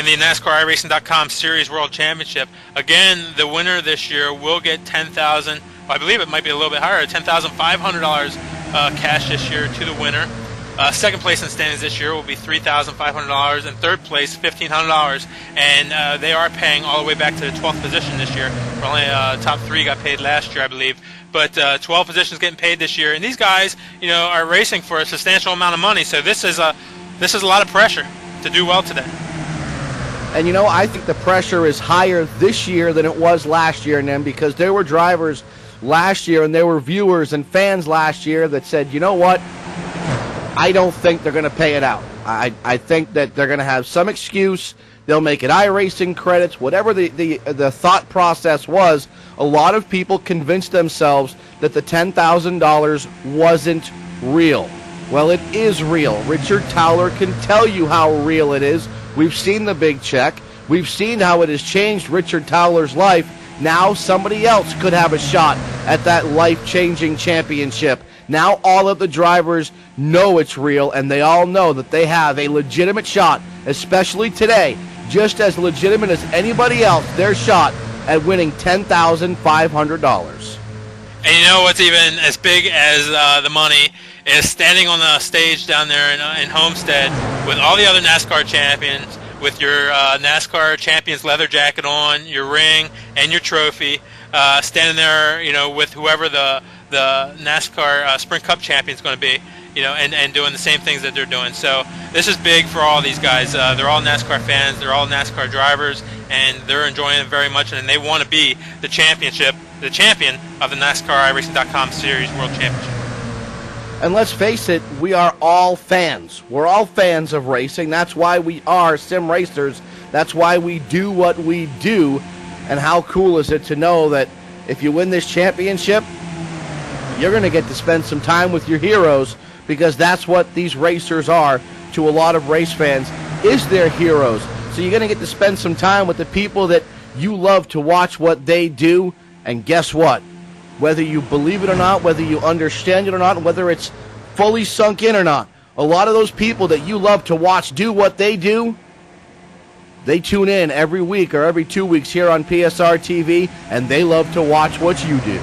the NASCAR iRacing.com Series World Championship. Again, the winner this year will get $10,000. I believe it might be a little bit higher, $10,500 cash this year to the winner. Second place in standings this year will be $3,500, and third place $1,500. And they are paying all the way back to the 12th position this year. Only top 3 got paid last year, I believe. But 12 positions getting paid this year, and these guys, are racing for a substantial amount of money. So this is a lot of pressure to do well today. And I think the pressure is higher this year than it was last year, Nim, because there were drivers last year and there were viewers and fans last year that said, you know what, I don't think they're going to pay it out. I think that they're going to have some excuse. They'll make it iRacing credits, whatever the thought process was. A lot of people convinced themselves that the $10,000 wasn't real. Well, it is real. Richard Towler can tell you how real it is. We've seen the big check. We've seen how it has changed Richard Towler's life. Now somebody else could have a shot at that life-changing championship. Now all of the drivers know it's real, and they all know that they have a legitimate shot, especially today, just as legitimate as anybody else, their shot at winning $10,500. And what's even as big as the money is standing on the stage down there in Homestead with all the other NASCAR champions, with your NASCAR Champions leather jacket on, your ring, and your trophy, standing there, with whoever the NASCAR Sprint Cup champion is going to be, and doing the same things that they're doing. So this is big for all these guys. They're all NASCAR fans. They're all NASCAR drivers, and they're enjoying it very much, and they want to be the champion of the NASCAR iRacing.com Series World Championship. And let's face it, we are all fans. We're all fans of racing. That's why we are sim racers. That's why we do what we do. And how cool is it to know that if you win this championship, you're going to get to spend some time with your heroes, because that's what these racers are to a lot of race fans, is their heroes. So you're going to get to spend some time with the people that you love to watch what they do. And guess what? Whether you believe it or not, whether you understand it or not, whether it's fully sunk in or not, a lot of those people that you love to watch do what they do, they tune in every week or every 2 weeks here on PSR TV, and they love to watch what you do.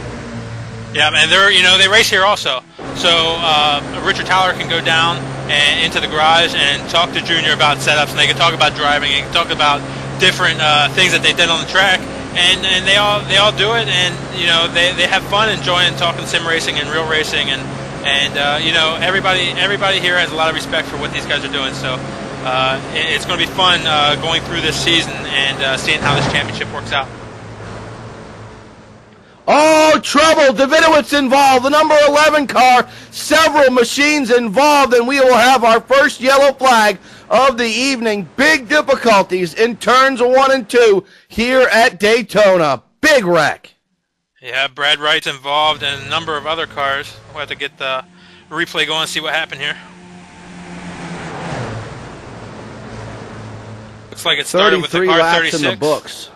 Yeah, and they race here also. So Richard Towler can go down and into the garage and talk to Junior about setups, and they can talk about driving, and can talk about different things that they did on the track. And they all do it, and they have fun enjoying talking sim racing and real racing, and everybody here has a lot of respect for what these guys are doing. So it's going to be fun going through this season and seeing how this championship works out. Oh, trouble! Davidowitz involved, the number 11 car, several machines involved, and we will have our first yellow flag of the evening. Big difficulties in turns 1 and 2 here at Daytona. Big wreck. Yeah, Brad Wright's involved and a number of other cars. We'll have to get the replay going and see what happened here. Looks like it started with the car 36. In the books.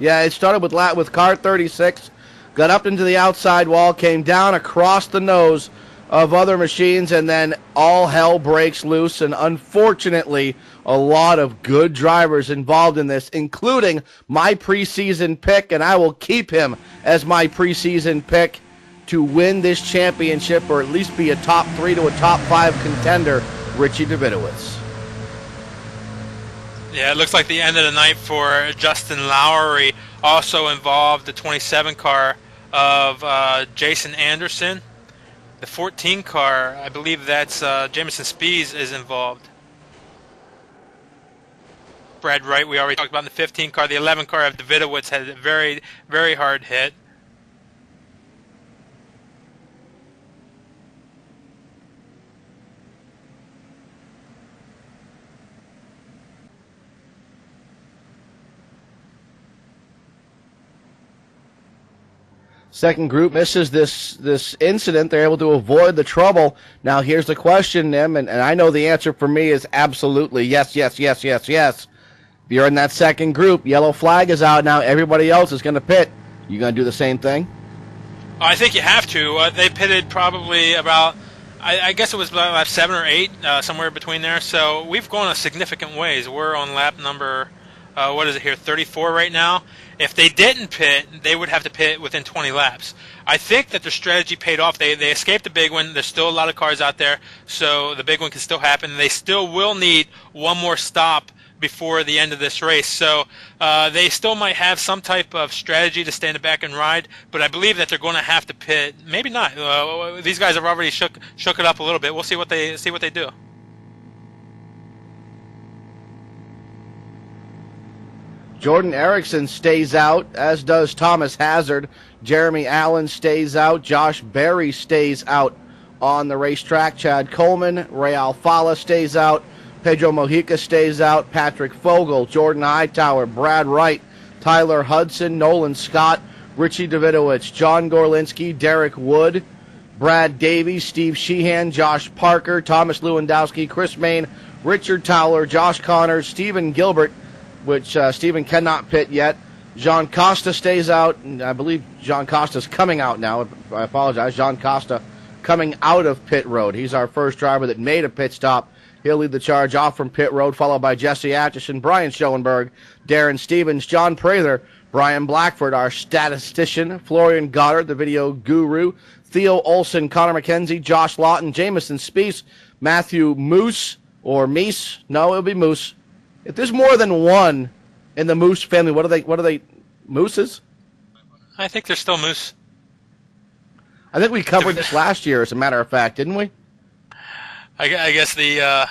Yeah, it started with car 36. Got up into the outside wall, came down across the nose of other machines, and then all hell breaks loose. And unfortunately, a lot of good drivers involved in this, including my preseason pick, and I will keep him as my preseason pick to win this championship, or at least be a top 3 to a top 5 contender, Richie Davidowitz. Yeah, it looks like the end of the night for Justin Lowry. Also involved the 27 car of Jason Anderson. The 14 car, I believe that's Jamison Spies is involved. Brad Wright, we already talked about in the 15 car. The 11 car of Davidowitz had a very, very hard hit. Second group misses this incident. They're able to avoid the trouble. Now here's the question, Nim, and I know the answer for me is absolutely yes, yes, yes, yes, yes. If you're in that second group, yellow flag is out now. Everybody else is going to pit. You going to do the same thing? I think you have to. They pitted probably about, I guess it was about lap 7 or 8, somewhere between there. So we've gone a significant ways. We're on lap number, 34 right now. If they didn't pit, they would have to pit within 20 laps. I think that their strategy paid off. They escaped the big one. There's still a lot of cars out there, so the big one can still happen. They still will need one more stop before the end of this race. So they still might have some type of strategy to stay in the back and ride, but I believe that they're going to have to pit. Maybe not. These guys have already shook it up a little bit. We'll see what they do. Jordan Erickson stays out, as does Thomas Hazard. Jeremy Allen stays out. Josh Berry stays out on the racetrack. Chad Coleman, Ray Alfala stays out. Pedro Mojica stays out. Patrick Fogel, Jordan Hightower, Brad Wright, Tyler Hudson, Nolan Scott, Richie Davidowitz, John Gorlinski, Derek Wood, Brad Davies, Steve Sheehan, Josh Parker, Thomas Lewandowski, Chris Main, Richard Towler, Josh Connors, Stephen Gilbert, which Stephen cannot pit yet. Jean Costa stays out, and I believe Jean Costa's coming out now. I apologize. Jean Costa coming out of pit road. He's our first driver that made a pit stop. He'll lead the charge off from pit road, followed by Jesse Atchison, Brian Schoenberg, Darren Stevens, John Prather, Brian Blackford, our statistician, Florian Goddard, the video guru, Theo Olson, Connor McKenzie, Josh Lawton, Jamison Spies, Matthew Moose, or Meese. No, it'll be Moose. If there's more than one in the Moose family, what are they? What are they? Mooses? I think they're still moose. I think we covered this last year, as a matter of fact, didn't we? I guess I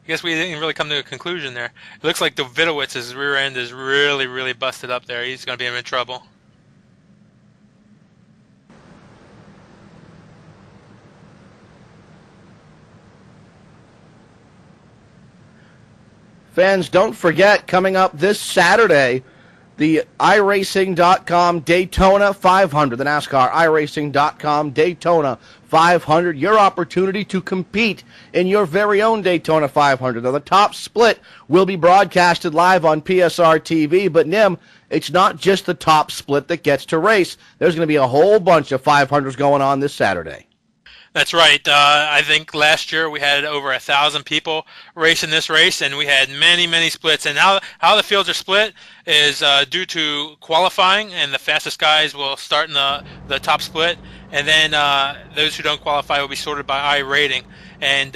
guess we didn't really come to a conclusion there. It looks like Davidowitz's rear end is really, really busted up there. He's going to be in trouble. Fans, don't forget, coming up this Saturday, the iRacing.com Daytona 500, the NASCAR iRacing.com Daytona 500, your opportunity to compete in your very own Daytona 500. Now, the top split will be broadcasted live on PSR TV, but Nim, it's not just the top split that gets to race. There's going to be a whole bunch of 500s going on this Saturday. That's right. I think last year we had over 1,000 people racing this race, and we had many, many splits. And how the fields are split is due to qualifying, and the fastest guys will start in the top split, and then those who don't qualify will be sorted by I rating. And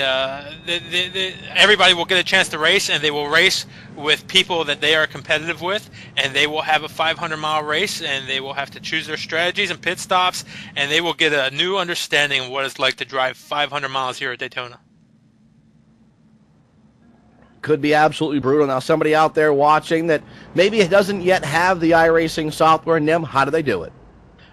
everybody will get a chance to race, and they will race with people that they are competitive with, and they will have a 500-mile race, and they will have to choose their strategies and pit stops, and they will get a new understanding of what it's like to drive 500 miles here at Daytona. Could be absolutely brutal. Now, somebody out there watching that maybe doesn't yet have the iRacing software, Nim, how do they do it?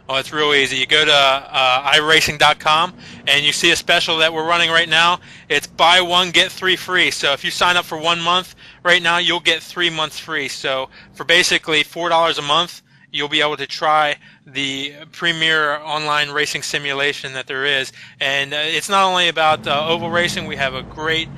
Oh, it's real easy. You go to iRacing.com, and you see a special that we're running right now. It's buy one, get 3 free. So if you sign up for 1 month right now, you'll get 3 months free. So for basically $4 a month, you'll be able to try the premier online racing simulation that there is. And it's not only about oval racing. We have a great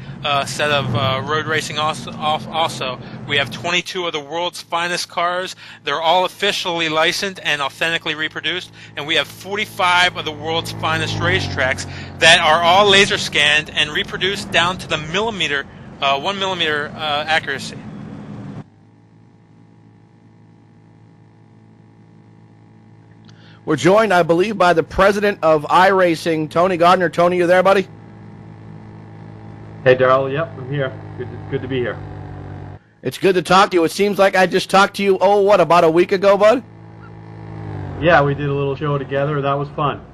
set of road racing also. We have 22 of the world's finest cars. They're all officially licensed and authentically reproduced. And we have 45 of the world's finest racetracks that are all laser scanned and reproduced down to the millimeter, 1 millimeter accuracy. We're joined, I believe, by the president of iRacing, Tony Gardner. Tony, you there, buddy? Hey, Deryl. Yep, I'm here. Good to be here. It's good to talk to you. It seems like I just talked to you, about a week ago, bud? Yeah, we did a little show together. That was fun.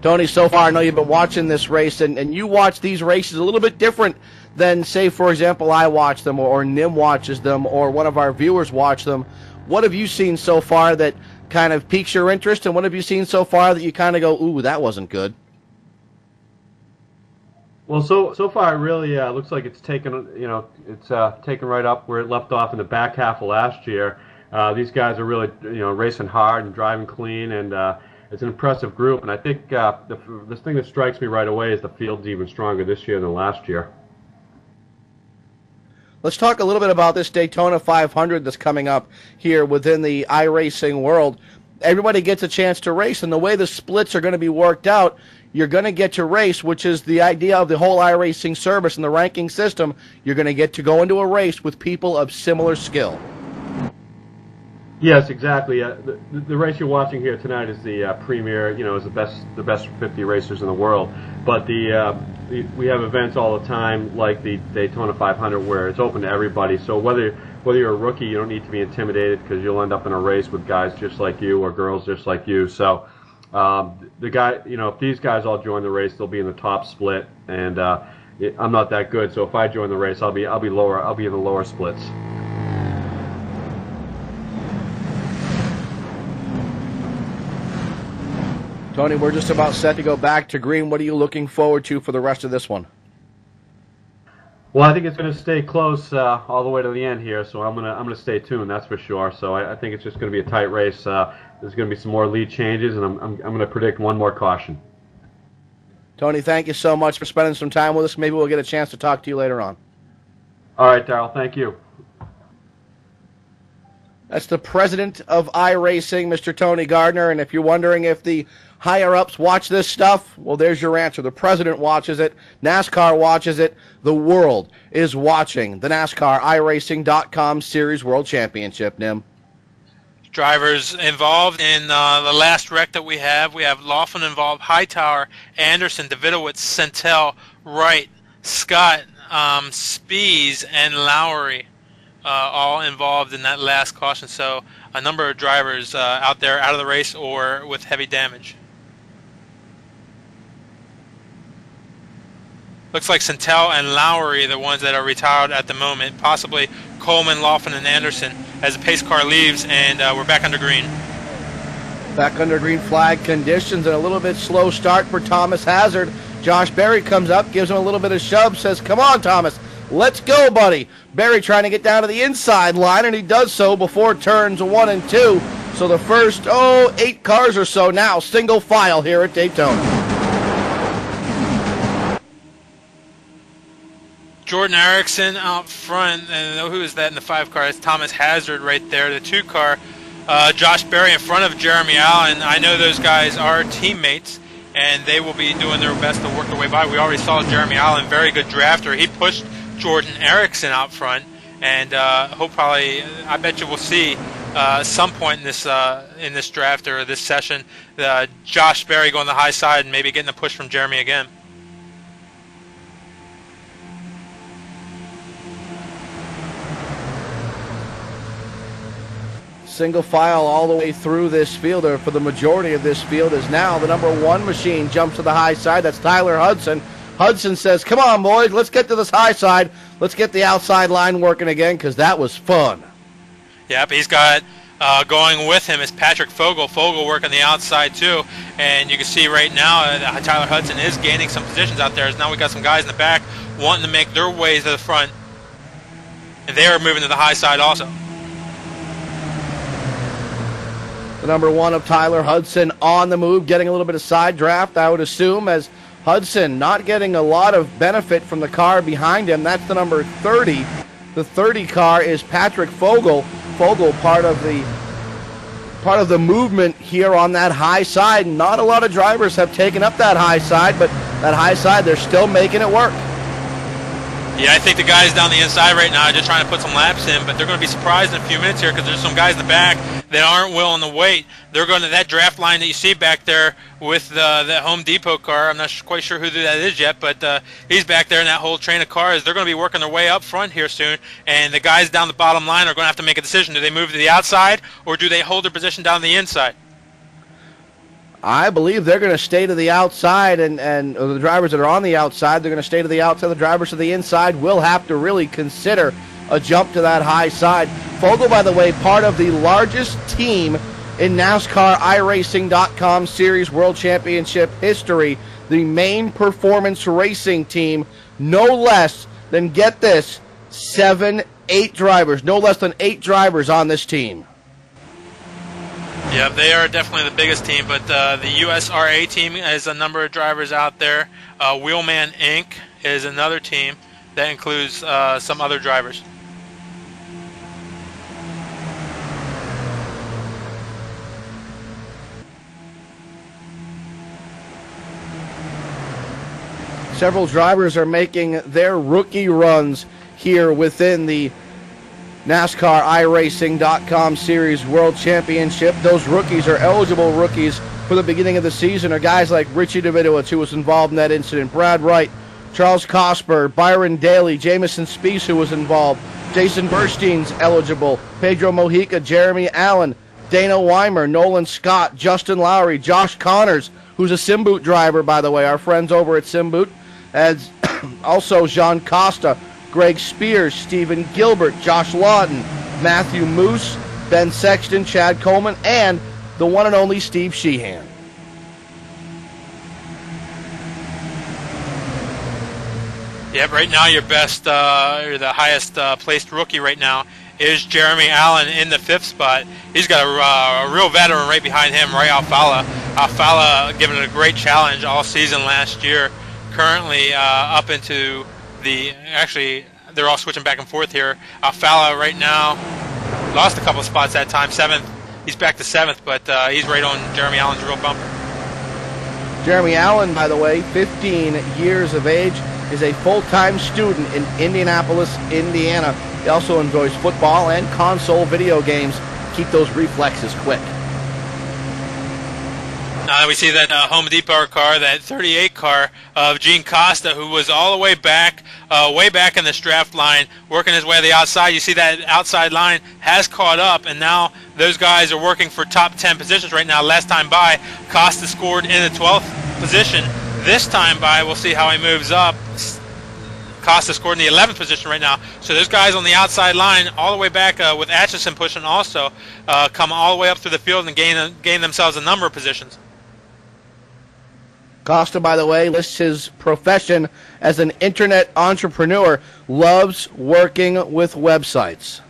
Tony, so far I know you've been watching this race, and you watch these races a little bit different than, say, for example, I watch them, or Nim watches them, or one of our viewers watch them. What have you seen so far that kind of piques your interest, and what have you seen so far that you kind of go, ooh, that wasn't good? Well, so far it really looks like it's taken, taken right up where it left off in the back half of last year. These guys are really, racing hard and driving clean, and it's an impressive group. And I think the thing that strikes me right away is the field's even stronger this year than last year. Let's talk a little bit about this Daytona 500 that's coming up here within the iRacing world. Everybody gets a chance to race, and the way the splits are going to be worked out, you're going to get to race, which is the idea of the whole iRacing service and the ranking system. You're going to get to go into a race with people of similar skill. Yes, exactly. The race you're watching here tonight is the premier, is the best 50 racers in the world. But we have events all the time like the Daytona 500 where it's open to everybody. So whether you're a rookie, you don't need to be intimidated because you'll end up in a race with guys just like you or girls just like you. So if these guys all join the race, they'll be in the top split. And I'm not that good, so if I join the race, I'll be lower. I'll be in the lower splits. Tony, we're just about set to go back to green. What are you looking forward to for the rest of this one? Well, I think it's going to stay close all the way to the end here, so I'm gonna stay tuned. That's for sure. So I think it's just going to be a tight race. There's going to be some more lead changes, and I'm going to predict one more caution. Tony, thank you so much for spending some time with us. Maybe we'll get a chance to talk to you later on. All right, Daryl. Thank you. That's the president of iRacing, Mr. Tony Gardner. And if you're wondering if the higher-ups watch this stuff, well, there's your answer. The president watches it. NASCAR watches it. The world is watching the NASCAR iRacing.com Series World Championship, Nim. Drivers involved in the last wreck that we have Laughlin involved, Hightower, Anderson, Davidowitz, Centel, Wright, Scott, Spies, and Lowry all involved in that last caution. So a number of drivers out there out of the race or with heavy damage. Looks like Santel and Lowry are the ones that are retired at the moment. Possibly Coleman, Laughlin, and Anderson as the pace car leaves, and we're back under green. Back under green flag conditions and a little bit slow start for Thomas Hazard. Josh Berry comes up, gives him a little bit of shove, says, "Come on, Thomas, let's go, buddy." Berry trying to get down to the inside line, and he does so before turns 1 and 2. So the first, 8 cars or so now, single file here at Daytona. Jordan Erickson out front, and who is that in the 5 car? It's Thomas Hazard right there. The 2 car, Josh Berry in front of Jeremy Allen. I know those guys are teammates, and they will be doing their best to work their way by. We already saw Jeremy Allen, very good drafter. He pushed Jordan Erickson out front, and I bet you we'll see some point in this draft or this session, Josh Berry going the high side and maybe getting a push from Jeremy again. Single file all the way through this field, or for the majority of this field, is now the number 1 machine jumps to the high side. That's Tyler Hudson. Hudson says, "Come on, boys, let's get to this high side. Let's get the outside line working again, because that was fun." Yep, he's got going with him is Patrick Fogel. Fogel working the outside too, and you can see right now Tyler Hudson is gaining some positions out there. Now we got some guys in the back wanting to make their way to the front, and they are moving to the high side also. The number 1 of Tyler Hudson on the move, getting a little bit of side draft, I would assume, as Hudson not getting a lot of benefit from the car behind him. That's the number 30. The 30 car is Patrick Fogel. Fogel, part of the movement here on that high side. Not a lot of drivers have taken up that high side, but that high side, they're still making it work. Yeah, I think the guys down the inside right now are just trying to put some laps in, but they're going to be surprised in a few minutes here because there's some guys in the back that aren't willing to wait. They're going to that draft line that you see back there with the Home Depot car. I'm not quite sure who that is yet, but he's back there in that whole train of cars. They're going to be working their way up front here soon, and the guys down the bottom line are going to have to make a decision. Do they move to the outside, or do they hold their position down the inside? I believe they're going to stay to the outside, and the drivers that are on the outside, they're going to stay to the outside. The drivers to the inside will have to really consider a jump to that high side. Fogel, by the way, part of the largest team in NASCAR iRacing.com Series World Championship history, the main performance racing team, no less than, get this, 8 drivers, no less than 8 drivers on this team. Yeah, they are definitely the biggest team, but the USRA team has a number of drivers out there. Wheelman Inc. is another team that includes some other drivers. Several drivers are making their rookie runs here within the NASCAR iRacing.com Series World Championship. Those rookies are eligible rookies for the beginning of the season are guys like Richie Davidowitz, who was involved in that incident, Brad Wright, Charles Cosper, Byron Daly, Jamison Spieth, who was involved, Jason Burstein's eligible, Pedro Mojica, Jeremy Allen, Dana Weimer, Nolan Scott, Justin Lowry, Josh Connors, who's a Simboot driver, by the way, our friends over at Simboot, as also Jean Costa, Greg Spears, Stephen Gilbert, Josh Lawton, Matthew Moose, Ben Sexton, Chad Coleman, and the one and only Steve Sheehan. Yep, right now your best, or the highest placed rookie right now is Jeremy Allen in the 5th spot. He's got a real veteran right behind him, Ray Alfala. Alfala giving it a great challenge all season last year. Currently up into actually they're all switching back and forth here. Alfala right now lost a couple of spots that time, 7th. He's back to 7th, but he's right on Jeremy Allen's real bumper. Jeremy Allen, by the way, 15 years of age, is a full-time student in Indianapolis, Indiana. He also enjoys football and console video games. Keep those reflexes quick. We see that Home Depot car, that 38 car of Gene Costa, who was all the way back in this draft line, working his way to the outside. You see that outside line has caught up, and now those guys are working for top 10 positions right now. Last time by, Costa scored in the 12th position. This time by, we'll see how he moves up. Costa scored in the 11th position right now. So those guys on the outside line, all the way back with Atchison pushing also, come all the way up through the field and gain themselves a number of positions. Costa, by the way, lists his profession as an internet entrepreneur, loves working with websites.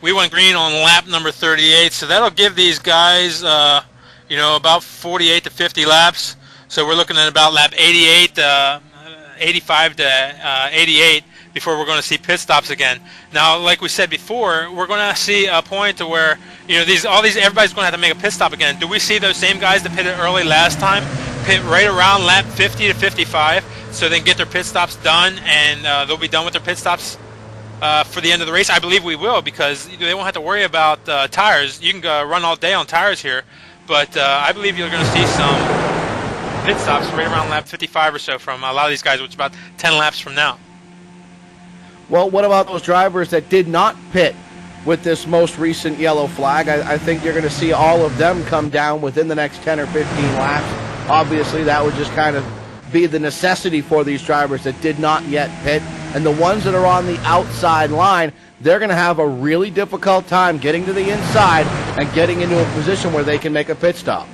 We went green on lap number 38, so that'll give these guys, about 48 to 50 laps. So we're looking at about lap 88, 85 to 88 before we're going to see pit stops again. Now, like we said before, we're going to see a point to where everybody's going to have to make a pit stop again. Do we see those same guys that pitted early last time pit right around lap 50 to 55, so they can get their pit stops done, and they'll be done with their pit stops for the end of the race? I believe we will, because they won't have to worry about tires. You can run all day on tires here, but I believe you're going to see some pit stops right around lap 55 or so from a lot of these guys, which is about 10 laps from now. Well, what about those drivers that did not pit with this most recent yellow flag? I think you're going to see all of them come down within the next 10 or 15 laps. Obviously, that would just kind of be the necessity for these drivers that did not yet pit. And the ones that are on the outside line, they're going to have a really difficult time getting to the inside and getting into a position where they can make a pit stop.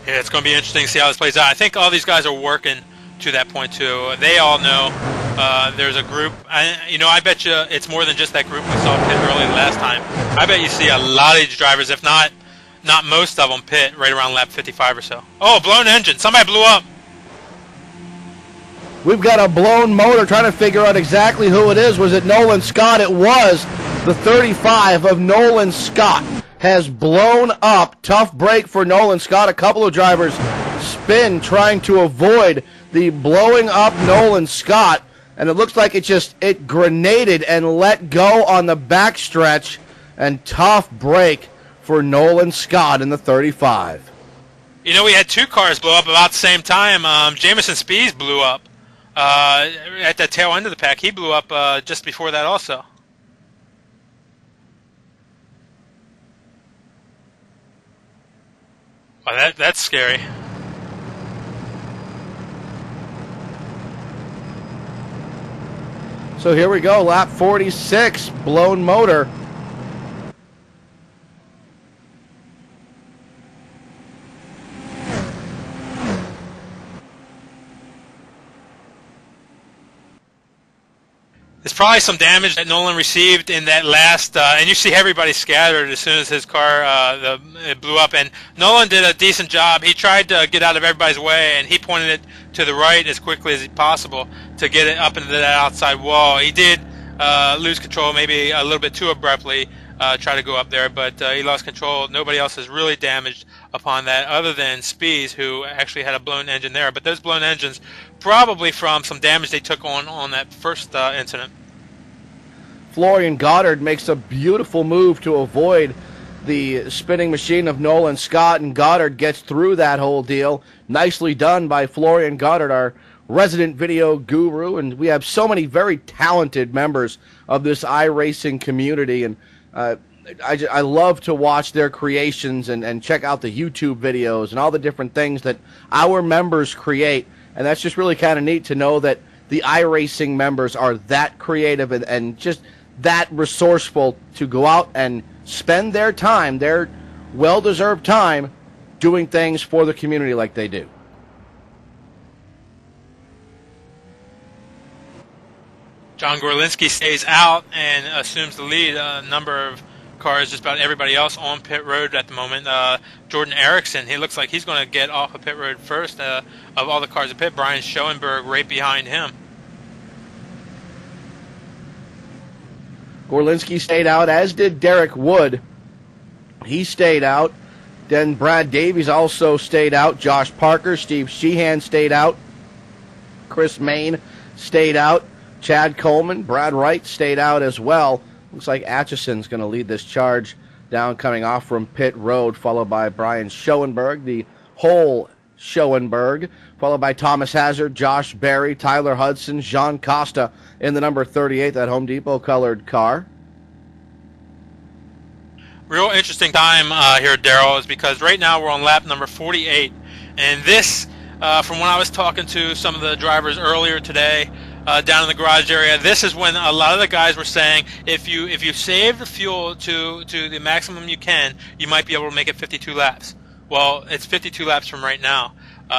Yeah, it's going to be interesting to see how this plays out. I think all these guys are working to that point, too. They all know there's a group. I bet you it's more than just that group we saw pit early last time. I bet you see a lot of these drivers, if not most of them, pit right around lap 55 or so. Oh, blown engine. Somebody blew up. We've got a blown motor, trying to figure out exactly who it is. Was it Nolan Scott? It was. The 35 of Nolan Scott has blown up. Tough break for Nolan Scott. A couple of drivers spin trying to avoid the blowing up Nolan Scott, and it looks like it grenaded and let go on the backstretch, and tough break for Nolan Scott in the 35. We had two cars blow up about the same time. Jamison Spies blew up at the tail end of the pack. He blew up just before that also. Wow, that's scary. So here we go, lap 46, blown motor. There's probably some damage that Nolan received in that last, and you see everybody scattered as soon as his car it blew up. And Nolan did a decent job. He tried to get out of everybody's way, and he pointed it to the right as quickly as possible to get it up into that outside wall. He did lose control maybe a little bit too abruptly, try to go up there, but he lost control. Nobody else is really damaged upon that other than Spies, who actually had a blown engine there. But those blown engines probably from some damage they took on that first incident. Florian Goddard makes a beautiful move to avoid the spinning machine of Nolan Scott, and Goddard gets through that whole deal. Nicely done by Florian Goddard, our resident video guru, and we have so many very talented members of this iRacing community, and I love to watch their creations and check out the YouTube videos and all the different things that our members create, and that's just really kind of neat to know that the iRacing members are that creative and just that resourceful to go out and spend their time, their well-deserved time, doing things for the community like they do. John Gorlinski stays out and assumes the lead. A number of cars, just about everybody else on pit road at the moment. Jordan Erickson, he looks like he's going to get off of pit road first of all the cars at pit. Brian Schoenberg right behind him. Gorlinski stayed out, as did Derek Wood. He stayed out. Then Brad Davies also stayed out. Josh Parker, Steve Sheehan stayed out. Chris Main stayed out. Chad Coleman, Brad Wright stayed out as well. Looks like Atchison's going to lead this charge down coming off from pit road, followed by Brian Schoenberg, the whole Schoenberg, followed by Thomas Hazard, Josh Berry, Tyler Hudson, Jean Costa in the number 38, that Home Depot colored car. Real interesting time here, Daryl, is because right now we're on lap number 48, and this, from when I was talking to some of the drivers earlier today, down in the garage area, this is when a lot of the guys were saying if you save the fuel to the maximum you can, you might be able to make it 52 laps. Well, it's 52 laps from right now,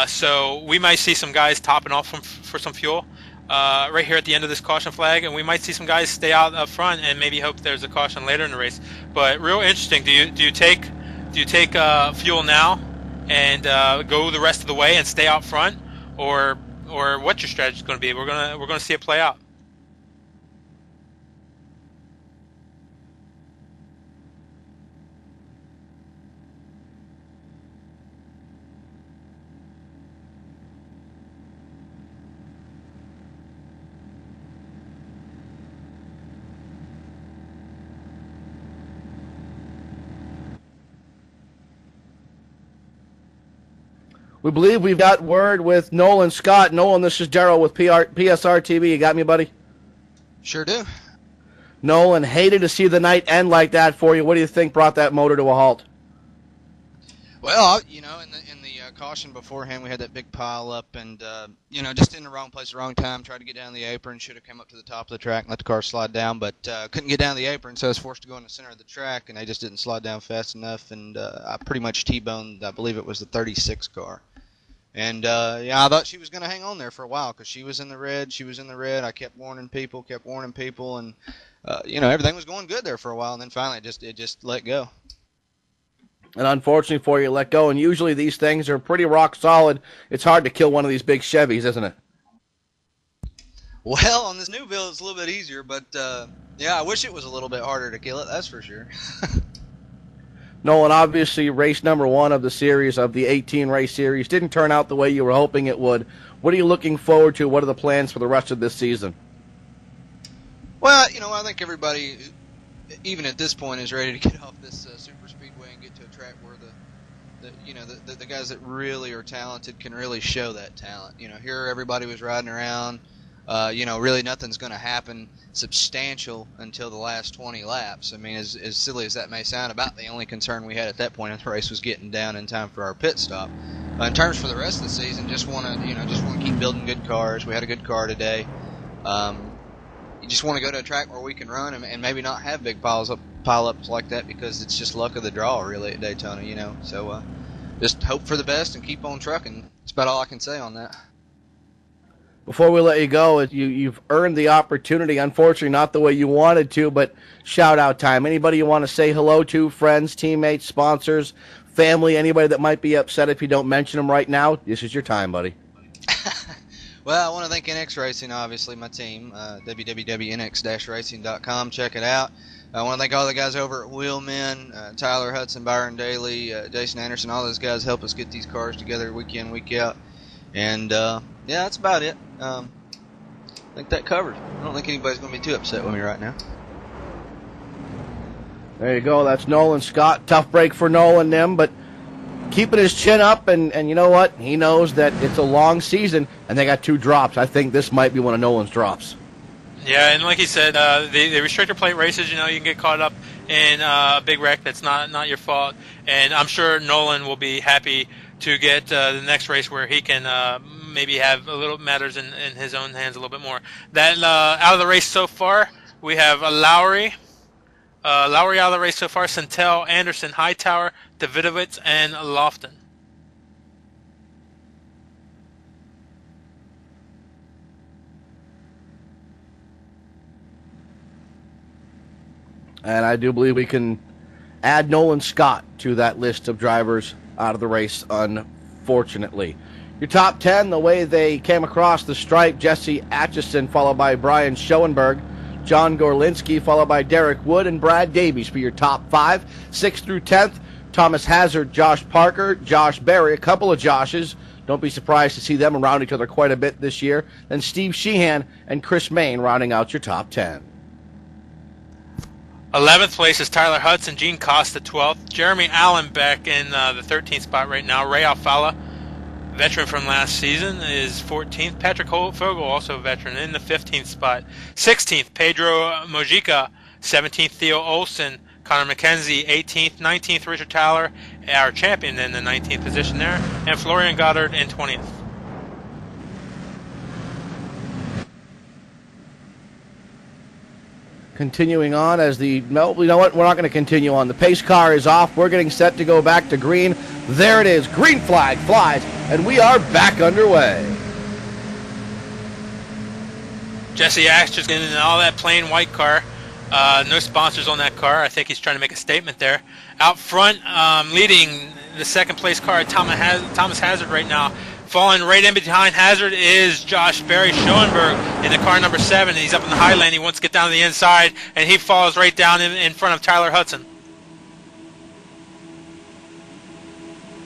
so we might see some guys topping off for some fuel right here at the end of this caution flag, and we might see some guys stay out up front and maybe hope there's a caution later in the race. But real interesting. Do you take fuel now and go the rest of the way and stay out front, or what's your strategy going to be? We're gonna see it play out. We believe we've got word with Nolan Scott. Nolan, this is Deryl with PSR TV. You got me, buddy? Sure do. Nolan, hated to see the night end like that for you. What do you think brought that motor to a halt? Well, in the caution beforehand, we had that big pile up, and just in the wrong place, the wrong time. Tried to get down the apron, should have come up to the top of the track and let the car slide down, but couldn't get down the apron, so I was forced to go in the center of the track, and they just didn't slide down fast enough, and I pretty much T-boned. I believe it was the 36 car. And, I thought she was going to hang on there for a while because she was in the red. I kept warning people, and, everything was going good there for a while, and then finally it just let go. And unfortunately for you, let go. And usually these things are pretty rock solid. It's hard to kill one of these big Chevys, isn't it? Well, on this new build, it's a little bit easier, but, I wish it was a little bit harder to kill it, that's for sure. Nolan, obviously race number 1 of the series, of the 18-race series, didn't turn out the way you were hoping it would. What are you looking forward to? What are the plans for the rest of this season? Well, I think everybody, even at this point, is ready to get off this super speedway and get to a track where the guys that really are talented can really show that talent. Here everybody was riding around. Really nothing's going to happen substantial until the last 20 laps. I mean, as silly as that may sound, about the only concern we had at that point in the race was getting down in time for our pit stop. In terms for the rest of the season, just want to keep building good cars. We had a good car today. You just want to go to a track where we can run and maybe not have big pile-ups like that, because it's just luck of the draw really at Daytona, So just hope for the best and keep on trucking. That's about all I can say on that. Before we let you go, you've earned the opportunity, unfortunately not the way you wanted to, but shout-out time. Anybody you want to say hello to, friends, teammates, sponsors, family, anybody that might be upset if you don't mention them right now, this is your time, buddy. Well, I want to thank NX Racing, obviously, my team, www.nx-racing.com. Check it out. I want to thank all the guys over at Wheelmen, Tyler Hudson, Byron Daly, Jason Anderson. All those guys help us get these cars together week in, week out. And, that's about it. I think that covered. I don't think anybody's going to be too upset with me right now. There you go. That's Nolan Scott. Tough break for Nolan them, but keeping his chin up, and you know what? He knows that it's a long season, and they got 2 drops. I think this might be one of Nolan's drops. Yeah, and like he said, the restrictor plate races, you can get caught up in a big wreck that's not your fault. And I'm sure Nolan will be happy to get the next race where he can maybe have a little matters in his own hands a little bit more. That out of the race so far, we have Lowry out of the race so far, Santel, Anderson, Hightower, Davidovitz, and Lofton. And I do believe we can add Nolan Scott to that list of drivers out of the race, unfortunately. Your top 10, the way they came across the stripe: Jesse Atchison, followed by Brian Schoenberg, John Gorlinski, followed by Derek Wood and Brad Davies for your top 5. 6th through 10th, Thomas Hazard, Josh Parker, Josh Berry, a couple of Joshes, Don't be surprised to see them around each other quite a bit this year. Then Steve Sheehan and Chris Main rounding out your top 10. 11th place is Tyler Hudson, Gene Costa 12th, Jeremy Allen back in the 13th spot right now. Ray Alfala, veteran from last season, is 14th. Patrick Fogel, also a veteran, in the 15th spot. 16th, Pedro Mojica. 17th, Theo Olson. Connor McKenzie, 18th. 19th, Richard Tyler, our champion, in the 19th position there. And Florian Goddard in 20th. Continuing on as no, you know what? We're not going to continue on. The pace car is off. We're getting set to go back to green. There it is. Green flag flies, and we are back underway. Jesse Ash in all that plain white car. No sponsors on that car. I think he's trying to make a statement there. Out front, leading the second place car, Thomas Hazard right now. Falling right in behind Hazard is Josh Berry Schoenberg in the car number 7. He's up in the high lane. He wants to get down to the inside, and he falls right down in front of Tyler Hudson.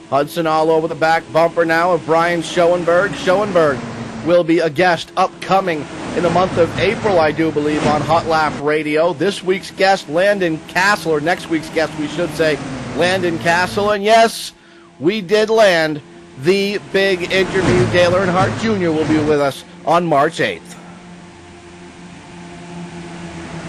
Hudson all over the back bumper now of Brian Schoenberg. Schoenberg will be a guest upcoming in the month of April, I do believe, on Hot Lap Radio. This week's guest, Landon Castle, or next week's guest, we should say, Landon Castle. And yes, we did land the big interview. Dale Earnhardt Jr. will be with us on March 8th.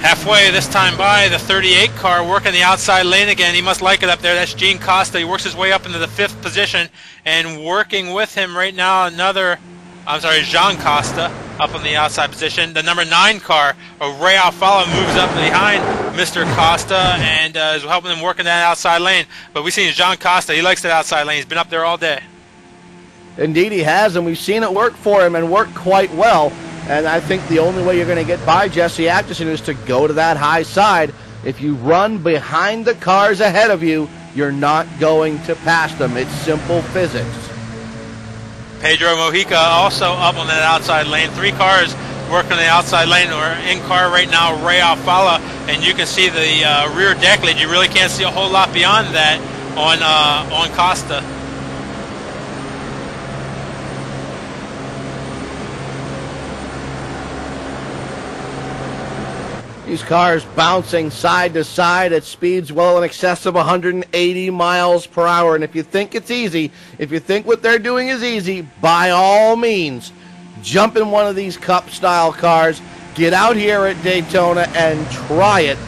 Halfway this time by, the 38 car working the outside lane again. He must like it up there. That's Gene Costa. He works his way up into the 5th position, and working with him right now Jean Costa up on the outside position. The number 9 car, Ray Alfala, moves up behind Mr. Costa and is helping him work in that outside lane. But we've seen Jean Costa. He likes that outside lane. He's been up there all day. Indeed he has, and we've seen it work for him and work quite well. And I think the only way you're going to get by Jesse Atchison is to go to that high side. If you run behind the cars ahead of you, you're not going to pass them. It's simple physics. Pedro Mojica also up on that outside lane. 3 cars working the outside lane. We're in car right now, Ray Alfala, and you can see the rear deck lid. You really can't see a whole lot beyond that on Costa. These cars bouncing side to side at speeds well in excess of 180 miles per hour. And if you think it's easy, if you think what they're doing is easy, by all means, jump in one of these Cup-style cars, get out here at Daytona and try it.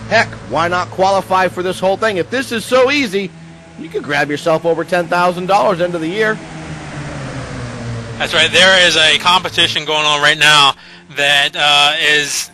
Heck, why not qualify for this whole thing? If this is so easy, you could grab yourself over $10,000 end of the year. That's right. There is a competition going on right now that is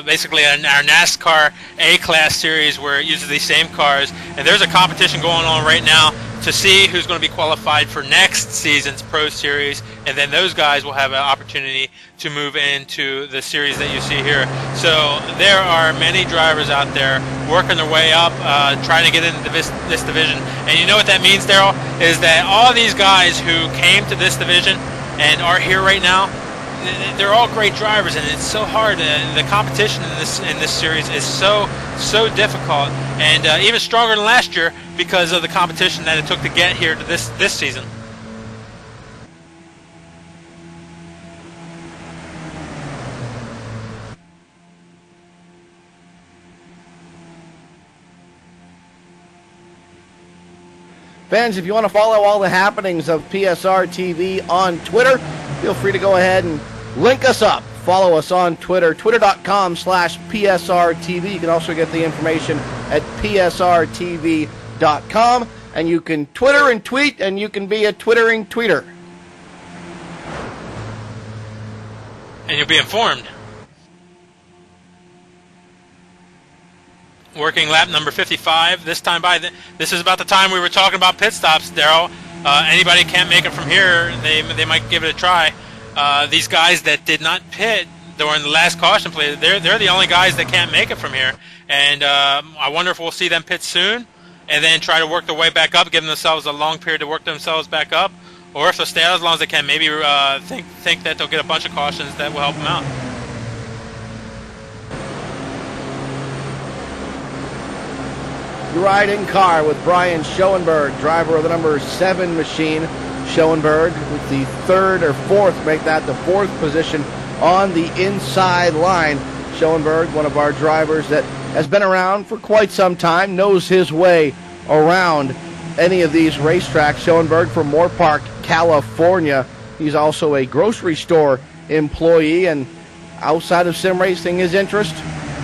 basically our NASCAR A-Class series where it uses these same cars. And there's a competition going on right now to see who's going to be qualified for next season's Pro Series. And then those guys will have an opportunity to move into the series that you see here. So there are many drivers out there working their way up, trying to get into this division. And you know what that means, Daryl, is that all these guys who came to this division and are here right now, they're all great drivers, and it's so hard. The competition in this series is so difficult, and even stronger than last year because of the competition that it took to get here to this season. Fans, if you want to follow all the happenings of PSR TV on Twitter, feel free to go ahead and link us up. Follow us on Twitter, twitter.com/PSRTV. You can also get the information at PSRTV.com. And you can Twitter and tweet, and you can be a Twittering tweeter. And you'll be informed. Working lap number 55. This time by, this is about the time we were talking about pit stops, Daryl. Anybody can't make it from here, they might give it a try. These guys that did not pit during the last caution play, they're the only guys that can't make it from here. And I wonder if we'll see them pit soon and then try to work their way back up, giving themselves a long period to work themselves back up, or if they'll stay out as long as they can, maybe think that they'll get a bunch of cautions that will help them out. You ride in car with Brian Schoenberg, driver of the number 7 machine. Schoenberg with the third or fourth, make that the fourth position on the inside line. Schoenberg, one of our drivers that has been around for quite some time, knows his way around any of these racetracks. Schoenberg from Moore Park, California. He's also a grocery store employee, and outside of sim racing, his interest,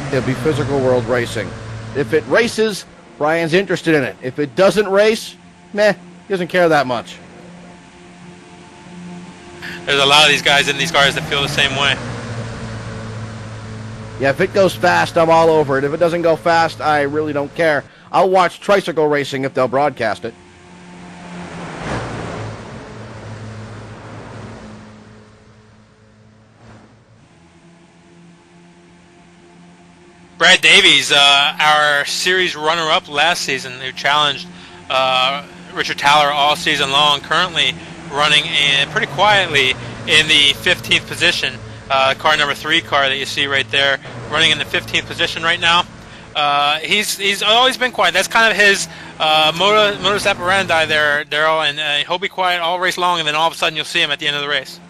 it'll be physical world racing. If it races, Brian's interested in it. If it doesn't race, meh, he doesn't care that much. There's a lot of these guys in these cars that feel the same way. Yeah, if it goes fast, I'm all over it. If it doesn't go fast, I really don't care. I'll watch tricycle racing if they'll broadcast it. Brad Davies, our series runner-up last season, who challenged Richard Thaler all season long, currently running pretty quietly in the 15th position. Car number 3 car that you see right there, running in the 15th position right now. He's always been quiet. That's kind of his modus operandi there, Deryl, and he'll be quiet all race long, and then all of a sudden you'll see him at the end of the race.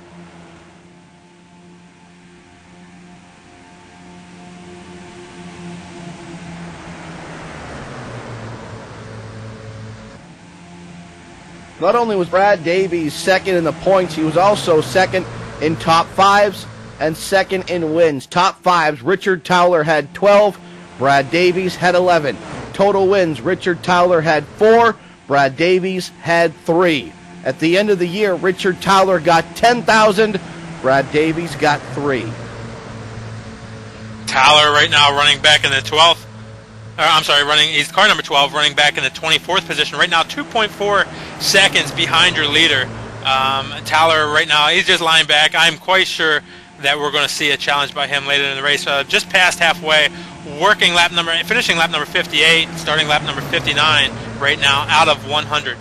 Not only was Brad Davies second in the points, he was also second in top fives and second in wins. Top fives, Richard Thaler had 12, Brad Davies had 11. Total wins, Richard Thaler had 4, Brad Davies had 3. At the end of the year, Richard Thaler got 10,000, Brad Davies got 3. Thaler right now running back in the 12th. He's car number 12, running back in the 24th position. Right now, 2.4 seconds behind your leader. Thaler right now, he's just lying back. I'm quite sure that we're going to see a challenge by him later in the race. Just past halfway, finishing lap number 58, starting lap number 59 right now, out of 100.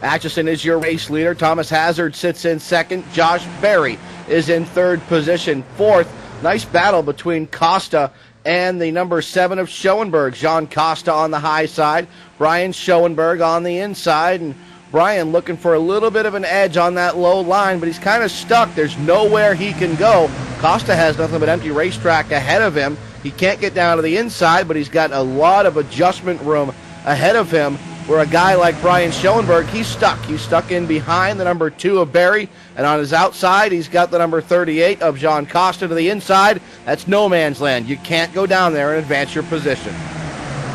Atchison is your race leader. Thomas Hazard sits in second. Josh Berry is in third position. Fourth, nice battle between Costa and the number 7 of Schoenberg. Jean Costa on the high side, Brian Schoenberg on the inside, and Brian looking for a little bit of an edge on that low line, but he's kind of stuck. There's nowhere he can go. Costa has nothing but empty racetrack ahead of him. He can't get down to the inside, but he's got a lot of adjustment room ahead of him, where a guy like Brian Schoenberg, he's stuck. He's stuck in behind the number 2 of Berry, and on his outside, he's got the number 38 of Jean Costa to the inside. That's no man's land. You can't go down there and advance your position.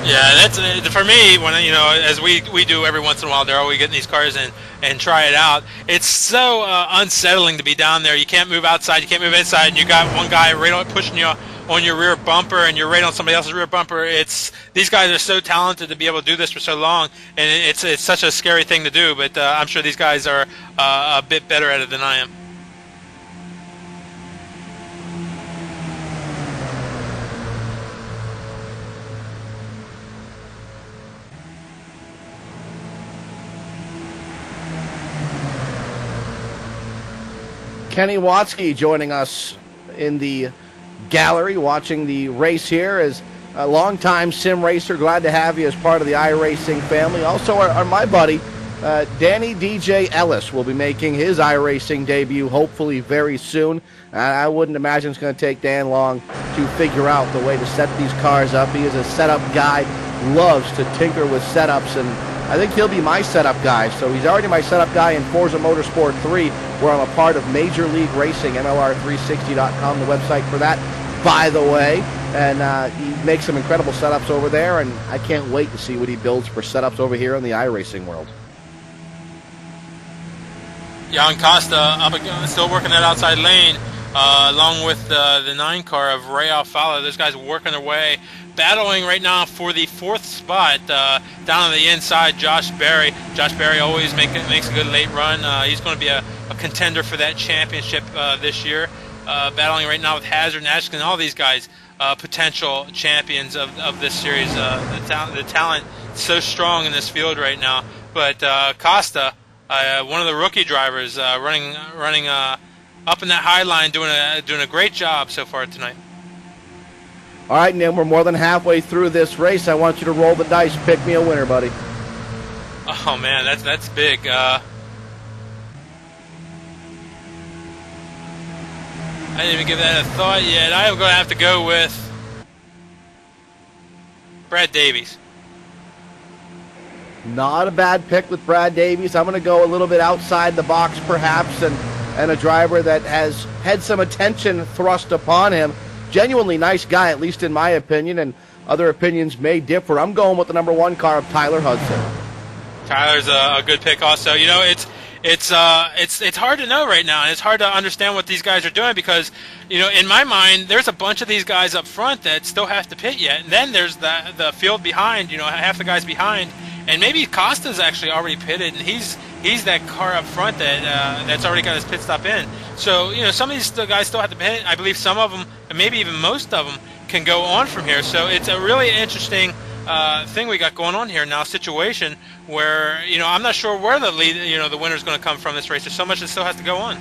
Yeah, that's for me. When as we do every once in a while, Daryl, we get in these cars and try it out. It's so unsettling to be down there. You can't move outside, you can't move inside, and you got one guy right on pushing you on your rear bumper, and you're right on somebody else's rear bumper. These guys are so talented to be able to do this for so long, and it's such a scary thing to do. But I'm sure these guys are a bit better at it than I am. Kenny Watsky joining us in the gallery watching the race here as a longtime sim racer. Glad to have you as part of the iRacing family. Also, my buddy, Danny DJ Ellis, will be making his iRacing debut hopefully very soon. I wouldn't imagine it's going to take Dan long to figure out the way to set these cars up. He is a setup guy, loves to tinker with setups, and I think he'll be my setup guy. So he's already my setup guy in Forza Motorsport 3, where I'm a part of Major League Racing, MLR360.com, the website for that, by the way. And he makes some incredible setups over there, and I can't wait to see what he builds for setups over here in the iRacing world. Jan Costa still working that outside lane, along with the 9 car of Ray Alfalo. Those guys working their way, battling right now for the 4th spot. Down on the inside, Josh Berry. Josh Berry always makes a good late run. He's going to be a contender for that championship this year. Battling right now with Hazard and Ashkin, all these guys, potential champions of this series. The talent is so strong in this field right now. But Costa, one of the rookie drivers, running up in that high line, doing a great job so far tonight. All right, Neil, we're more than halfway through this race. I want you to roll the dice. Pick me a winner, buddy. Oh man, that's big. I didn't even give that a thought yet. I'm going to have to go with Brad Davies. Not a bad pick with Brad Davies. I'm going to go a little bit outside the box perhaps, and a driver that has had some attention thrust upon him. Genuinely nice guy, at least in my opinion, and other opinions may differ. I'm going with the number 1 car of Tyler Hudson. Tyler's a good pick also. You know, it's hard to know right now, and it's hard to understand what these guys are doing because, you know, in my mind, there's a bunch of these guys up front that still have to pit yet, and then there's the field behind, you know, half the guys behind, and maybe Costa's actually already pitted, and he's that car up front that's already got his pit stop in. So, you know, some of these guys still have to pit. I believe some of them, and maybe even most of them, can go on from here. So it's a really interesting thing we got going on here now, situation where, you know, I'm not sure where the lead, you know, the winner's going to come from this race. There's so much that still has to go on.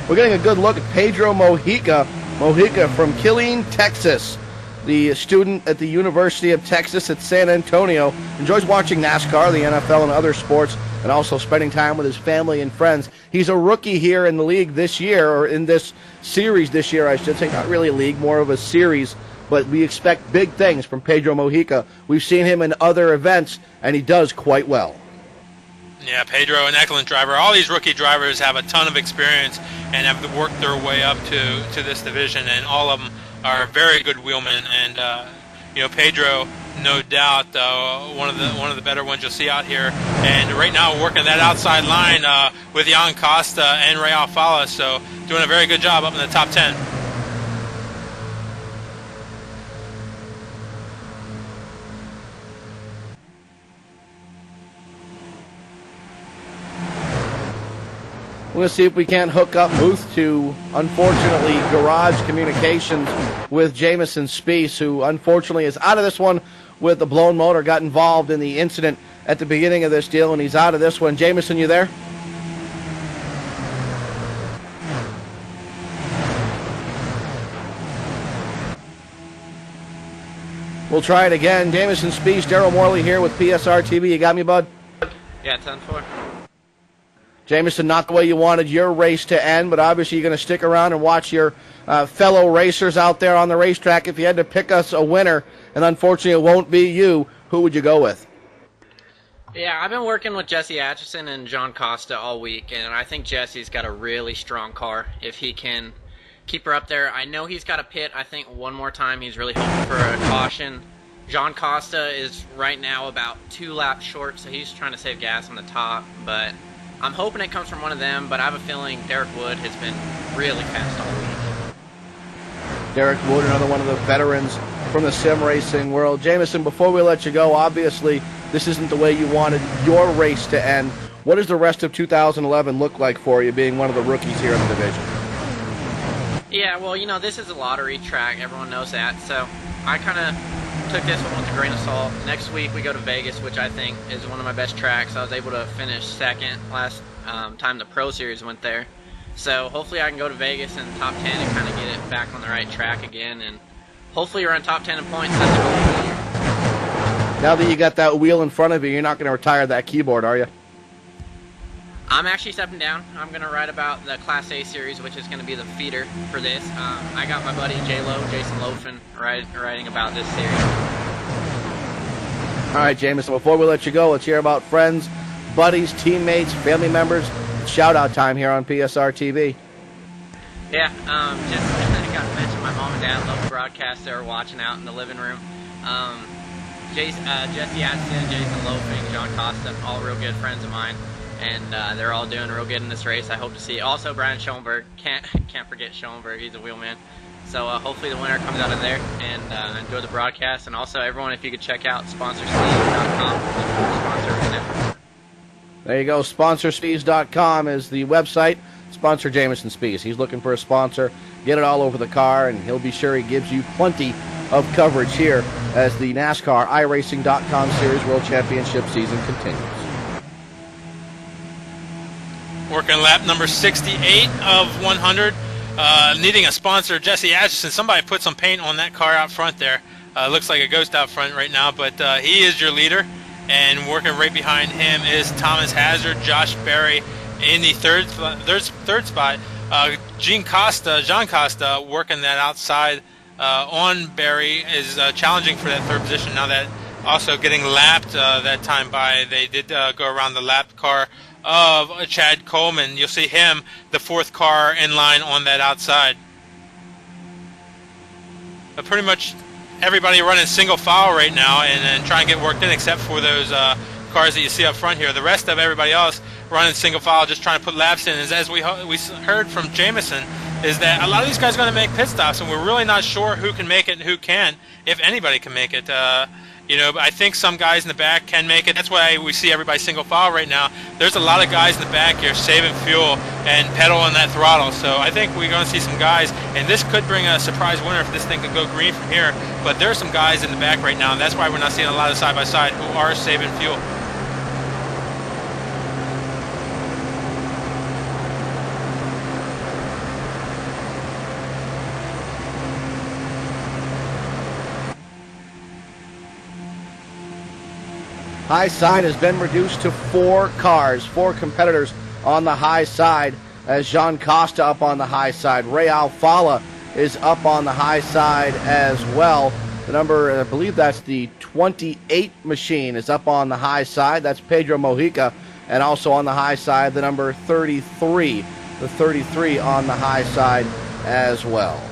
We're getting a good look at Pedro Mojica from Killeen, Texas. The student at the University of Texas at San Antonio, enjoys watching NASCAR, the NFL, and other sports, and also spending time with his family and friends. He's a rookie here in the league this year, or in this series this year, I should say. Not really a league, more of a series, but we expect big things from Pedro Mojica. We've seen him in other events, and he does quite well. Yeah, Pedro, an excellent driver. All these rookie drivers have a ton of experience and have worked their way up to this division, and all of them are very good wheelmen. And you know, Pedro, no doubt, one of the better ones you'll see out here. And right now, working that outside line with Jan Costa and Ray Alfala, so doing a very good job up in the top 10. We're going to see if we can't hook up Booth to, unfortunately, garage communications with Jamison Spieth, who unfortunately is out of this one with the blown motor, got involved in the incident at the beginning of this deal, and he's out of this one. Jamison, you there? We'll try it again. Jamison Spieth, Daryl Morley here with PSR TV. You got me, bud? Yeah, 10-4. Jamison, not the way you wanted your race to end, but obviously you're going to stick around and watch your fellow racers out there on the racetrack. If you had to pick us a winner, and unfortunately it won't be you, who would you go with? Yeah, I've been working with Jesse Atchison and John Costa all week, and I think Jesse's got a really strong car. If he can keep her up there, I know he's got a pit. I think one more time he's really hoping for a caution. John Costa is right now about 2 laps short, so he's trying to save gas on the top, but I'm hoping it comes from one of them, but I have a feeling Derek Wood has been really fast all week. Derek Wood, another one of the veterans from the sim racing world. Jamison, before we let you go, obviously this isn't the way you wanted your race to end. What does the rest of 2011 look like for you, being one of the rookies here in the division? Yeah, well, you know, this is a lottery track. Everyone knows that, so I kind of took this one with a grain of salt. Next week we go to Vegas, which I think is one of my best tracks. I was able to finish second last time the Pro Series went there. So hopefully I can go to Vegas in the top 10 and kind of get it back on the right track again, and hopefully run top 10 in points. That's the goal for the year. Now that you got that wheel in front of you, you're not going to retire that keyboard, are you? I'm actually stepping down. I'm going to write about the Class A Series, which is going to be the feeder for this. I got my buddy Jason Lofen writing about this series. All right, Jamison, before we let you go, let's hear about friends, buddies, teammates, family members. Shout-out time here on PSR TV. Yeah, just got to mention my mom and dad love the broadcast. They were watching out in the living room. Jesse Addison, Jason Lofen, John Costa, all real good friends of mine. And they're all doing real good in this race. I hope to see. Also, Brian Schoenberg. Can't forget Schoenberg. He's a wheelman. So hopefully the winner comes out of there, and enjoy the broadcast. And also, everyone, if you could check out sponsorspeed.com. Sponsor right now. There you go. Sponsorspeeds.com is the website. Sponsor Jamison Spieth. He's looking for a sponsor. Get it all over the car, and he'll be sure he gives you plenty of coverage here as the NASCAR iRacing.com Series World Championship season continues. Working lap number 68 of 100. Needing a sponsor, Jesse Atchison. Somebody put some paint on that car out front there. Looks like a ghost out front right now, but he is your leader. and working right behind him is Thomas Hazard, Josh Berry in the third spot. John Costa working that outside on Berry is challenging for that third position. Now that also getting lapped that time by, they did go around the lapped car of Chad Coleman. You'll see him, the fourth car in line on that outside. But pretty much everybody running single file right now and trying to get worked in, except for those cars that you see up front here. The rest of everybody else running single file, just trying to put laps in. As we heard from Jamison, is that a lot of these guys are going to make pit stops, and we're really not sure who can make it and who can, if anybody can make it. I think some guys in the back can make it. That's why we see everybody single file right now. There's a lot of guys in the back here saving fuel and pedaling that throttle. So I think we're going to see some guys, and this could bring a surprise winner if this thing could go green from here. But there are some guys in the back right now, and that's why we're not seeing a lot of side-by-side who are saving fuel. High side has been reduced to 4 cars, 4 competitors on the high side, as John Costa up on the high side. Ray Alfala is up on the high side as well. The number, I believe that's the 28 machine, is up on the high side. That's Pedro Mojica. And also on the high side, the number 33. The 33 on the high side as well.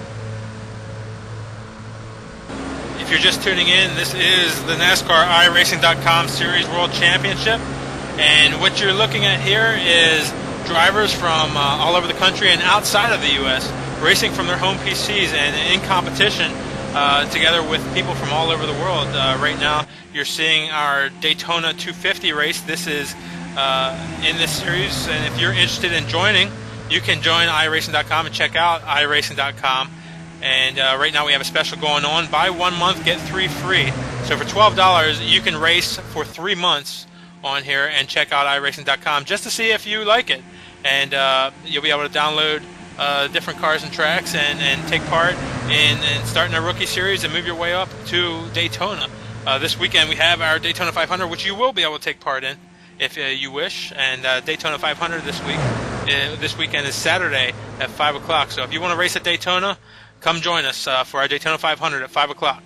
If you're just tuning in, this is the NASCAR iRacing.com Series World Championship, and what you're looking at here is drivers from all over the country and outside of the U.S. racing from their home PCs and in competition together with people from all over the world. Right now, you're seeing our Daytona 250 race. This is in this series, and if you're interested in joining, you can join iRacing.com and check out iRacing.com. And right now we have a special going on. Buy 1 month, get 3 free. So for $12, you can race for 3 months on here and check out iRacing.com just to see if you like it. And you'll be able to download different cars and tracks and take part in starting a rookie series and move your way up to Daytona. This weekend we have our Daytona 500, which you will be able to take part in if you wish. And Daytona 500 this weekend is Saturday at 5 o'clock. So if you want to race at Daytona, come join us for our Daytona 500 at 5 o'clock.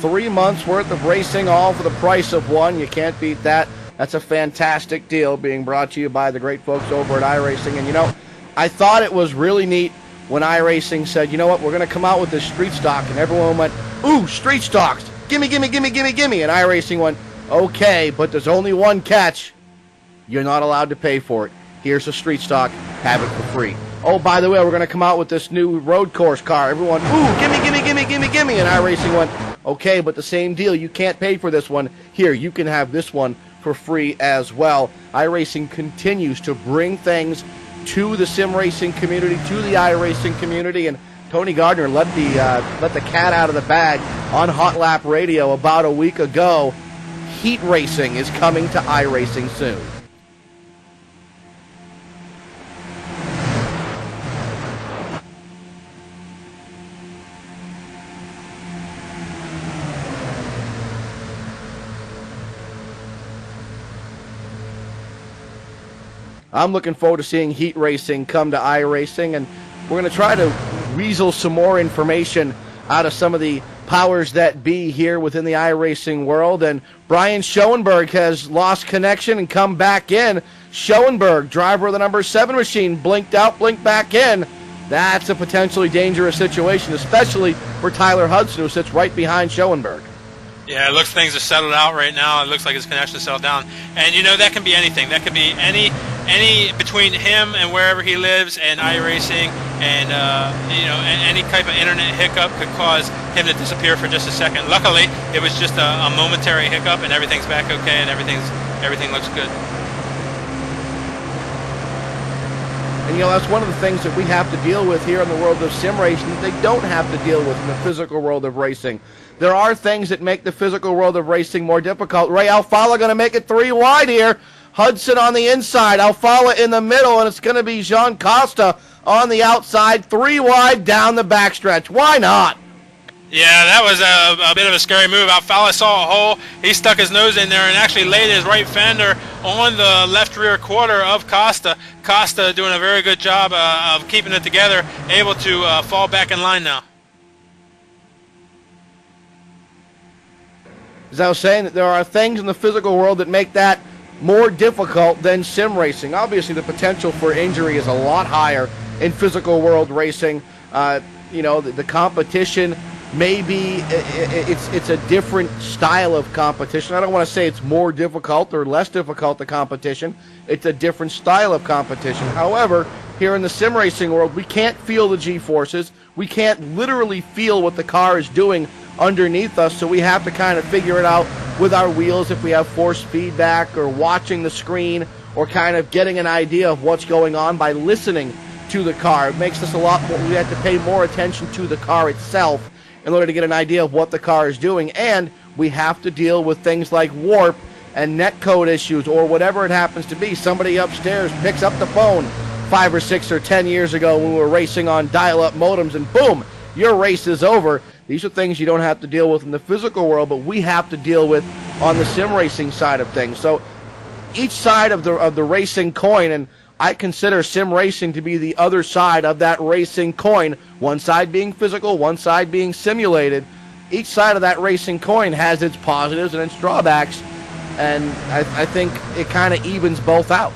$3 months worth of racing, all for the price of one. You can't beat that. That's a fantastic deal being brought to you by the great folks over at iRacing. And, you know, I thought it was really neat when iRacing said, you know what, we're going to come out with this street stock, and everyone went, ooh, street stocks, gimme, gimme, gimme, gimme, gimme. And iRacing went, okay, but there's only one catch. You're not allowed to pay for it. Here's a street stock, have it for free. Oh, by the way, we're going to come out with this new road course car. Everyone, ooh, gimme, gimme, gimme, gimme, gimme. And iRacing went, okay, but the same deal. You can't pay for this one. Here, you can have this one for free as well. iRacing continues to bring things to the sim racing community, to the iRacing community, and Tony Gardner let the cat out of the bag on Hot Lap Radio about a week ago. Heat racing is coming to iRacing soon. I'm looking forward to seeing heat racing come to iRacing, and we're going to try to weasel some more information out of some of the powers that be here within the iRacing world. And Brian Schoenberg has lost connection and come back in. Schoenberg, driver of the number 7 machine, blinked out, blinked back in. That's a potentially dangerous situation, especially for Tyler Hudson, who sits right behind Schoenberg. Yeah, it looks things are settled out right now. It looks like his connection is settled down. And, you know, that can be anything. That could be any between him and wherever he lives and iRacing, and, you know, any type of internet hiccup could cause him to disappear for just a second. Luckily, it was just a momentary hiccup, and everything's back okay, and everything looks good. And, you know, that's one of the things that we have to deal with here in the world of sim racing that they don't have to deal with in the physical world of racing. There are things that make the physical world of racing more difficult. Ray Alfala going to make it 3 wide here. Hudson on the inside, Alfala in the middle, and it's going to be Jean Costa on the outside, 3 wide down the backstretch. Why not? Yeah, that was a bit of a scary move. Alfala saw a hole. He stuck his nose in there and actually laid his right fender on the left rear quarter of Costa. Costa doing a very good job of keeping it together, able to fall back in line now. As I was saying, that there are things in the physical world that make that more difficult than sim racing. Obviously, the potential for injury is a lot higher in physical world racing. You know, the competition maybe it's a different style of competition. I don't want to say it's more difficult or less difficult, the competition. It's a different style of competition. However, here in the sim racing world, we can't feel the G-forces. We can't literally feel what the car is doing underneath us, so we have to kind of figure it out with our wheels if we have force feedback or watching the screen or kind of getting an idea of what's going on by listening to the car. It makes us a lot more, we have to pay more attention to the car itself in order to get an idea of what the car is doing, and we have to deal with things like warp and netcode issues or whatever it happens to be. Somebody upstairs picks up the phone 5 or 6 or 10 years ago when we were racing on dial-up modems, and boom, your race is over. These are things you don't have to deal with in the physical world, but we have to deal with on the sim racing side of things. So each side of the racing coin, and I consider sim racing to be the other side of that racing coin, one side being physical, one side being simulated. Each side of that racing coin has its positives and its drawbacks, and I think it kind of evens both out.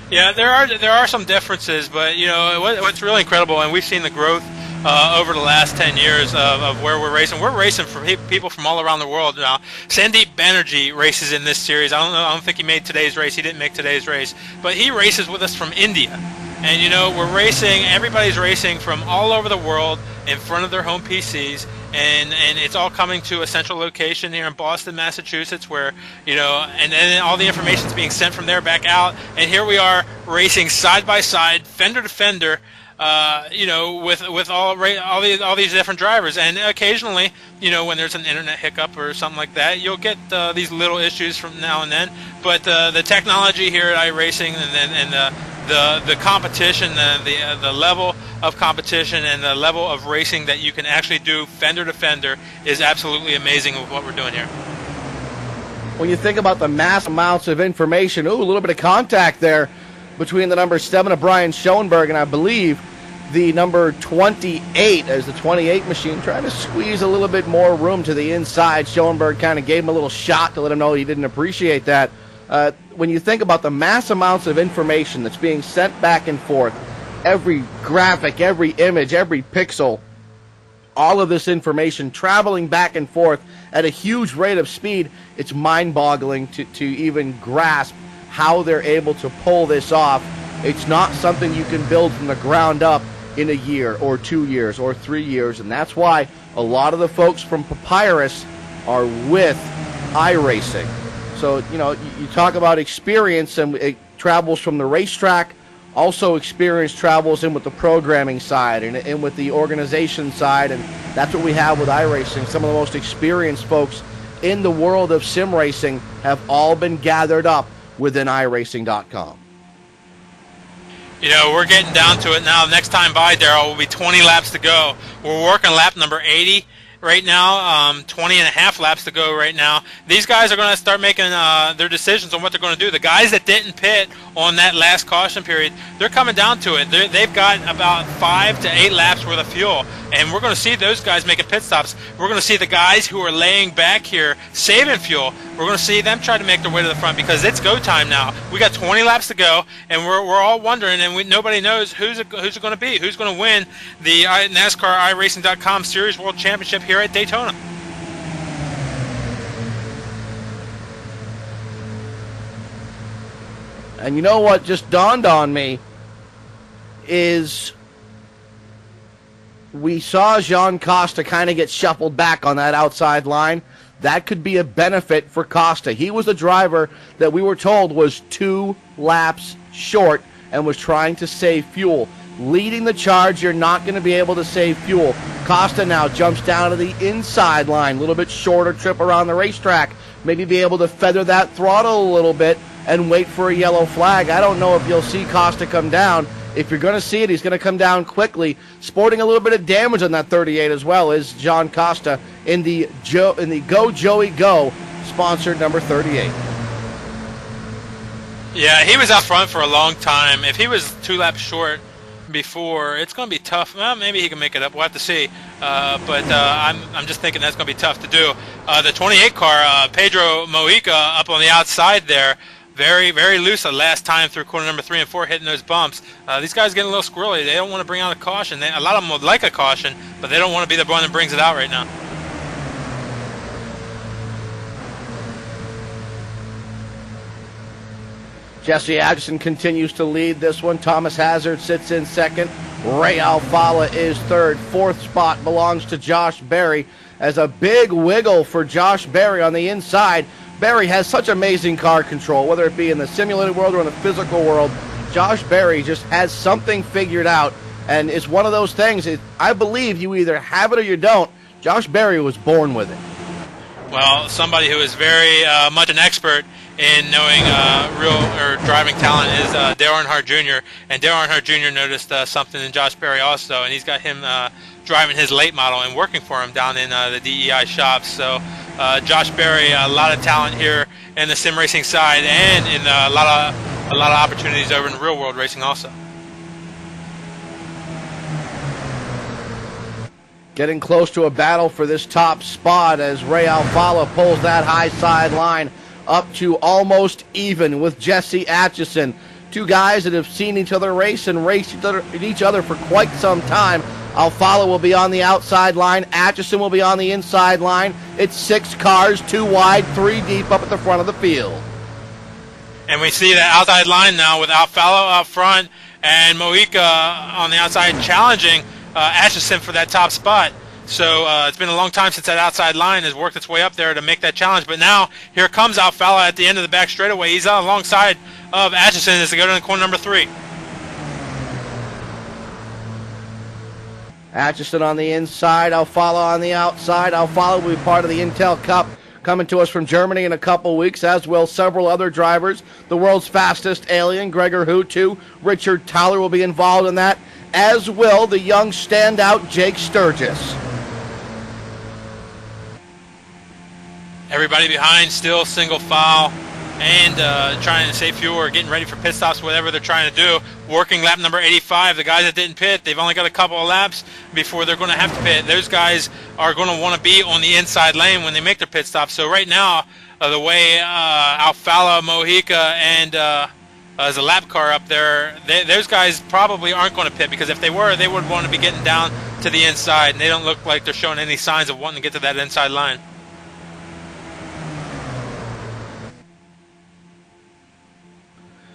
Yeah, there are some differences, but you know what's really incredible, and we've seen the growth over the last 10 years of where we're racing. We're racing for people from all around the world now. Sandeep Banerjee races in this series. I don't think he made today's race. He didn't make today's race, but he races with us from India. And you know, we're racing. Everybody's racing from all over the world in front of their home PCs, and it's all coming to a central location here in Boston, Massachusetts, where you know, and then all the information's being sent from there back out. And here we are racing side by side, fender to fender. You know, with all these different drivers, and occasionally, you know, when there's an internet hiccup or something like that, you'll get these little issues from now and then. But the technology here at iRacing and the competition, the level of competition and the level of racing that you can actually do fender to fender is absolutely amazing with what we're doing here. When you think about the mass amounts of information, ooh, a little bit of contact there between the number 7 of Brian Schoenberg and I believe the number 28 as the 28 machine trying to squeeze a little bit more room to the inside. Schoenberg kind of gave him a little shot to let him know he didn't appreciate that. When you think about the mass amounts of information that's being sent back and forth, every graphic, every image, every pixel, all of this information traveling back and forth at a huge rate of speed, it's mind-boggling to even grasp how they're able to pull this off. It's not something you can build from the ground up in a year or 2 years or 3 years, and that's why a lot of the folks from Papyrus are with iRacing. So, you know, you talk about experience, and it travels from the racetrack. Also, experience travels in with the programming side and in with the organization side, and that's what we have with iRacing. Some of the most experienced folks in the world of sim racing have all been gathered up within iRacing.com. You know, we're getting down to it now. Next time by, Deryl, will be 20 laps to go. We're working lap number 80 right now, 20 and a half laps to go right now. These guys are going to start making their decisions on what they're going to do. The guys that didn't pit on that last caution period, they're coming down to it. They've got about 5 to 8 laps worth of fuel, and we're going to see those guys making pit stops. We're going to see the guys who are laying back here saving fuel. We're going to see them try to make their way to the front because it's go time now. We got 20 laps to go, and we're all wondering, and nobody knows who's it going to be, who's going to win the NASCAR iRacing.com Series World Championship here at Daytona. And you know what just dawned on me is we saw Jean Costa kind of get shuffled back on that outside line. That could be a benefit for Costa. He was a driver that we were told was 2 laps short and was trying to save fuel. Leading the charge, you're not going to be able to save fuel. Costa now jumps down to the inside line, a little bit shorter trip around the racetrack. Maybe be able to feather that throttle a little bit and wait for a yellow flag. I don't know if you'll see Costa come down. If you're going to see it, he's going to come down quickly. Sporting a little bit of damage on that 38 as well is John Costa in the Go Joey Go sponsored number 38. Yeah, he was out front for a long time. If he was 2 laps short before, it's going to be tough. Well, maybe he can make it up. We'll have to see. But I'm just thinking that's going to be tough to do. The 28 car, Pedro Mojica, up on the outside there. Very, very loose the last time through corner number 3 and 4, hitting those bumps. These guys getting a little squirrely. They don't want to bring out a caution. A lot of them would like a caution, but they don't want to be the one that brings it out right now. Jesse Atchison continues to lead this one. Thomas Hazard sits in second. Ray Alfala is third. Fourth spot belongs to Josh Berry, as a big wiggle for Josh Berry on the inside. Berry has such amazing car control, whether it be in the simulated world or in the physical world. Josh Berry just has something figured out, and it's one of those things. I believe you either have it or you don't. Josh Berry was born with it. Well, somebody who is very much an expert in knowing driving talent is Dale Earnhardt Jr. And Dale Earnhardt Jr. noticed something in Josh Berry also, and he's got him driving his late model and working for him down in the DEI shops. So Josh Berry, a lot of talent here in the sim racing side, and in a lot of opportunities over in real world racing also. Getting close to a battle for this top spot as Ray Alfala pulls that high side line up to almost even with Jesse Atchison. Two guys that have seen each other race and raced each other for quite some time. Alfala will be on the outside line. Atchison will be on the inside line. It's 6 cars, 2 wide, 3 deep up at the front of the field. And we see the outside line now with Alfala up front and Mojica on the outside challenging Atchison for that top spot. So it's been a long time since that outside line has worked its way up there to make that challenge. But now here comes Alfala at the end of the back straightaway. He's out alongside of Atchison as they go to corner number 3. Atchison on the inside, Alfala on the outside. Alfala will be part of the Intel Cup coming to us from Germany in a couple weeks, as will several other drivers. The world's fastest alien, Gregor Hutu, Richard Towler will be involved in that, as will the young standout Jake Sturgis. Everybody behind still single file and trying to save fuel or getting ready for pit stops, whatever they're trying to do. Working lap number 85. The guys that didn't pit, they've only got a couple of laps before they're going to have to pit. Those guys are going to want to be on the inside lane when they make their pit stop. So right now, the way Alfala, Mojica, and as a lap car up there, those guys probably aren't going to pit, because if they were, they would want to be getting down to the inside, and they don't look like they're showing any signs of wanting to get to that inside line.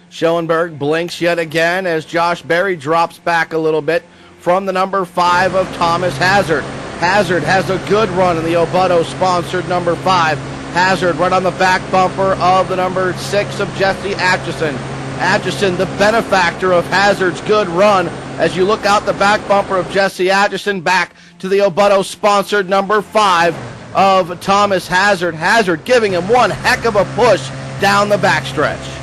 Schoenberg blinks yet again as Josh Berry drops back a little bit from the number 5 of Thomas Hazard. Hazard has a good run in the Obuto-sponsored number 5. Hazard right on the back bumper of the number 6 of Jesse Atchison. Atchison, the benefactor of Hazard's good run, as you look out the back bumper of Jesse Atchison back to the Obuto-sponsored number 5 of Thomas Hazard. Hazard giving him one heck of a push down the backstretch.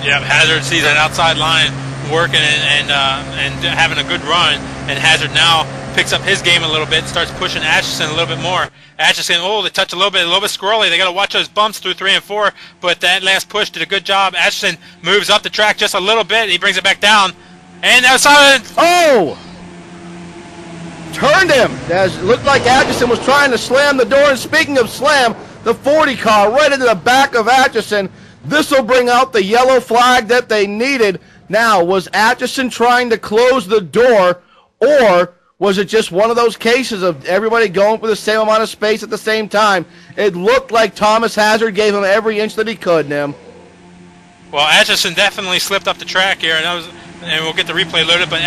Yeah, Hazard sees that outside line working and having a good run, and Hazard now picks up his game a little bit and starts pushing Atchison a little bit more. Atchison, they touch a little bit squirrely. They got to watch those bumps through 3 and 4, but that last push did a good job. Atchison moves up the track just a little bit. He brings it back down, and outside. Oh! Turned him. As it looked like Atchison was trying to slam the door. And speaking of slam, the 40 car right into the back of Atchison. This will bring out the yellow flag that they needed. Now, was Atchison trying to close the door, or was it just one of those cases of everybody going for the same amount of space at the same time? It looked like Thomas Hazard gave him every inch that he could, Nim. Well, Atchison definitely slipped up the track here, and we'll get the replay loaded, but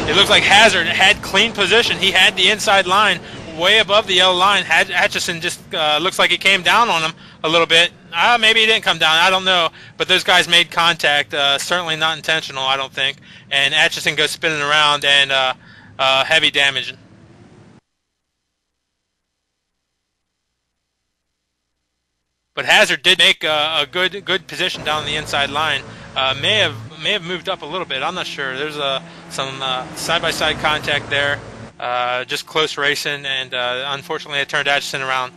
it looks like Hazard had clean position. He had the inside line way above the yellow line. Hutchison just looks like he came down on him a little bit. Maybe he didn't come down. I don't know. But those guys made contact. Certainly not intentional, I don't think. And Hutchison goes spinning around and heavy damage. But Hazard did make a good position down the inside line. May have moved up a little bit. I'm not sure. There's some side-by-side contact there. Just close racing, and unfortunately it turned Hutchison around.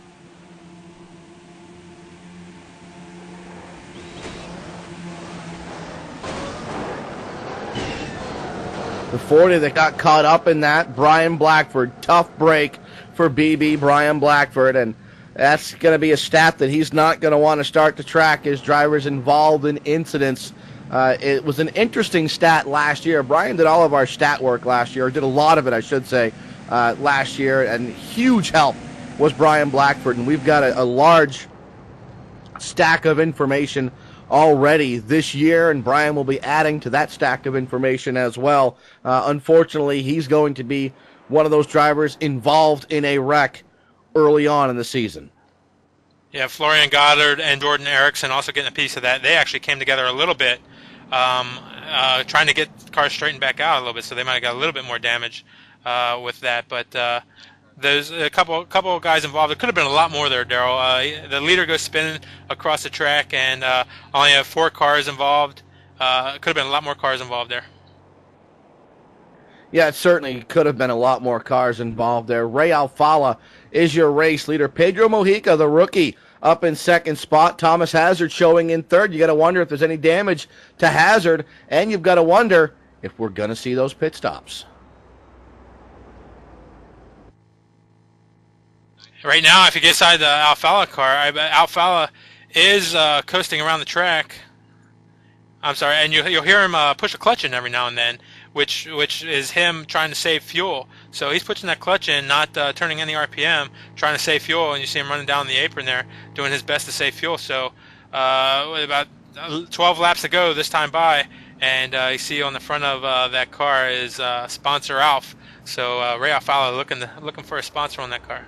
The 40 that got caught up in that, Brian Blackford. Tough break for BB Brian Blackford, and that's going to be a stat that he's not going to want to start to track his drivers involved in incidents. It was an interesting stat last year. Brian did all of our stat work last year, or did a lot of it, I should say, last year, and huge help was Brian Blackford, and we've got a large stack of information already this year, and Brian will be adding to that stack of information as well. Unfortunately, he's going to be one of those drivers involved in a wreck early on in the season. Yeah, Florian Goddard and Jordan Erickson also getting a piece of that. They actually came together a little bit, trying to get cars straightened back out a little bit, so they might have got a little bit more damage with that. But there's a couple of guys involved. There could have been a lot more there, Daryl. The leader goes spinning across the track, and only have 4 cars involved. Could have been a lot more cars involved there. Yeah, it certainly could have been a lot more cars involved there. Ray Alfala is your race leader. Pedro Mojica, the rookie, up in second spot. Thomas Hazard showing in third. You got to wonder if there's any damage to Hazard, and you've got to wonder if we're going to see those pit stops. Right now, if you get inside the Alfala car, Alfala is coasting around the track. I'm sorry, and you'll hear him push a clutch in every now and then, which is him trying to save fuel. So he's pushing that clutch in, not turning any RPM, trying to save fuel, and you see him running down the apron there, doing his best to save fuel. So with about 12 laps to go this time by, and you see on the front of that car is sponsor Alf. So Ray Alfala looking for a sponsor on that car.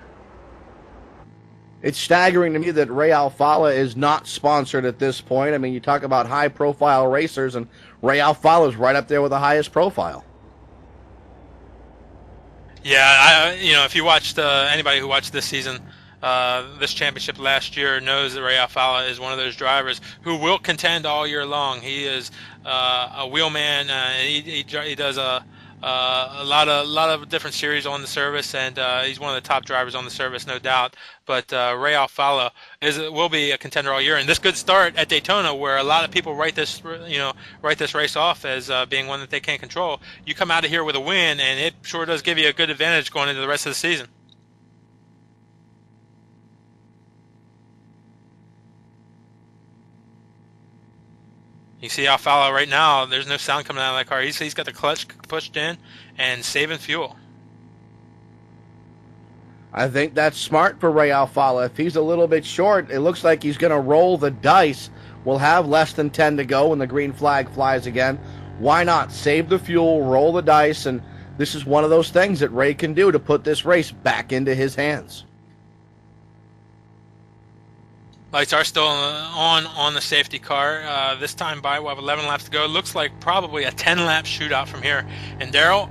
It's staggering to me that Ray Alfala is not sponsored at this point. I mean, you talk about high-profile racers, and Ray Alfala is right up there with the highest profile. Yeah, if you watched anybody who watched this season, this championship last year knows that Ray Alfala is one of those drivers who will contend all year long. He is a wheelman. He does a lot of different series on the service, and he's one of the top drivers on the service, no doubt. But Ray Alfala will be a contender all year, and this good start at Daytona, where a lot of people write this race off as being one that they can't control. You come out of here with a win, and it sure does give you a good advantage going into the rest of the season. You see Alfala right now, there's no sound coming out of that car. He's got the clutch pushed in and saving fuel. I think that's smart for Ray Alfala. If he's a little bit short, it looks like he's going to roll the dice. We'll have less than 10 to go when the green flag flies again. Why not? Save the fuel, roll the dice, and this is one of those things that Ray can do to put this race back into his hands. Lights are still on the safety car. This time by, we'll have 11 laps to go. It looks like probably a 10-lap shootout from here. And Daryl,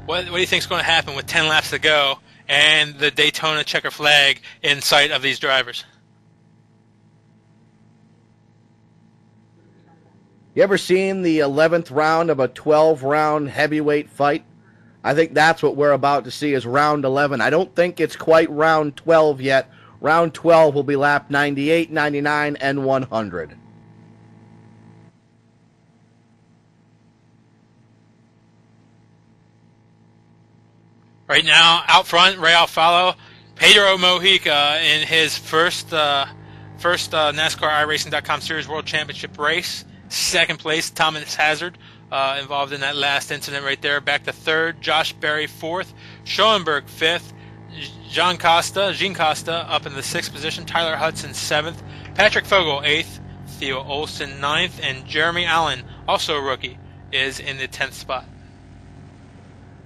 what do you think is going to happen with 10 laps to go and the Daytona checker flag in sight of these drivers? You ever seen the 11th round of a 12-round heavyweight fight? I think that's what we're about to see is round 11. I don't think it's quite round 12 yet. Round 12 will be lap 98, 99, and 100. Right now, out front, Ray Alfala, Pedro Mojica in his first NASCAR iRacing.com Series World Championship race. Second place, Thomas Hazard, involved in that last incident right there. Back to third, Josh Berry fourth, Schoenberg fifth, Jean Costa up in the sixth position, Tyler Hudson seventh, Patrick Fogel eighth, Theo Olson ninth, and Jeremy Allen, also a rookie, is in the 10th spot.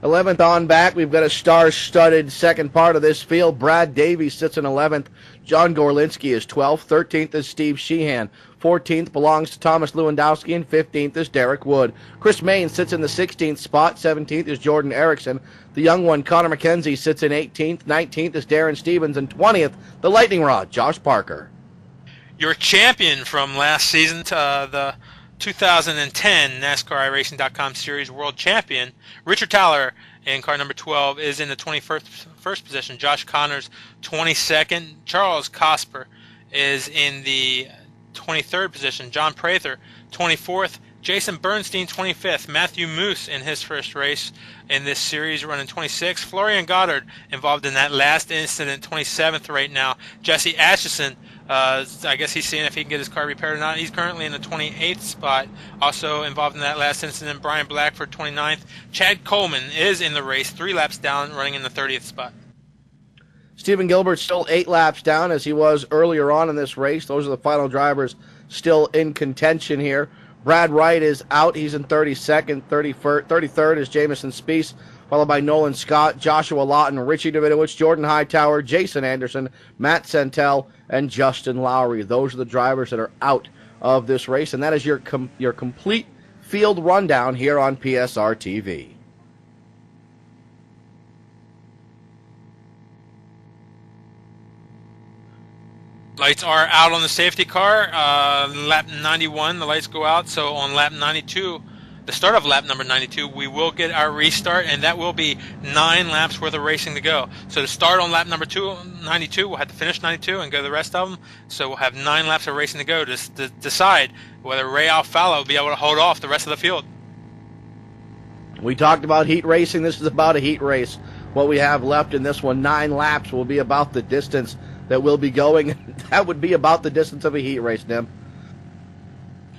11th on back, we've got a star-studded second part of this field. Brad Davies sits in 11th. John Gorlinski is 12th. 13th is Steve Sheehan. 14th belongs to Thomas Lewandowski, and 15th is Derek Wood. Chris Main sits in the 16th spot. 17th is Jordan Erickson. The young one, Connor McKenzie, sits in 18th. 19th is Darren Stevens, and 20th, the Lightning Rod, Josh Parker. Your champion from last season, the 2010 NASCAR iRacing.com Series World Champion, Richard Thaler, in car number 12, is in the 21st position. Josh Connors, 22nd. Charles Cosper is in the 23rd position. John Prather, 24th. Jason Bernstein, 25th. Matthew Moose in his first race in this series, running 26th. Florian Goddard involved in that last incident, 27th right now. Jesse Atchison, I guess he's seeing if he can get his car repaired or not. He's currently in the 28th spot. Also involved in that last incident, Brian Blackford, 29th. Chad Coleman is in the race, 3 laps down, running in the 30th spot. Stephen Gilbert still 8 laps down as he was earlier on in this race. Those are the final drivers still in contention here. Brad Wright is out. He's in 32nd. 33rd is Jamison Spieth, followed by Nolan Scott, Joshua Lawton, Richie Davidowicz, Jordan Hightower, Jason Anderson, Matt Santel, and Justin Lowry. Those are the drivers that are out of this race, and that is your complete field rundown here on PSR TV. Lights are out on the safety car. Lap 91, the lights go out. So on lap 92, the start of lap number 92, we will get our restart, and that will be 9 laps worth of racing to go. So to start on lap number 92, we'll have to finish 92 and go the rest of them. So we'll have 9 laps of racing to go to decide whether Ray Alfalo will be able to hold off the rest of the field. We talked about heat racing. This is about a heat race. What we have left in this one, 9 laps, will be about the distance that we'll be going. That would be about the distance of a heat race, Nim.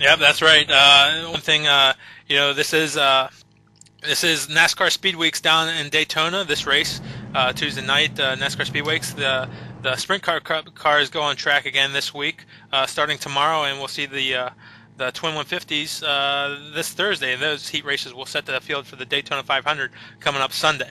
Yep, that's right. One thing, this is NASCAR Speed Weeks down in Daytona. This race, Tuesday night, NASCAR Speed Weeks. The sprint car cars go on track again this week, starting tomorrow, and we'll see the Twin 150s this Thursday. Those heat races will set the field for the Daytona 500 coming up Sunday.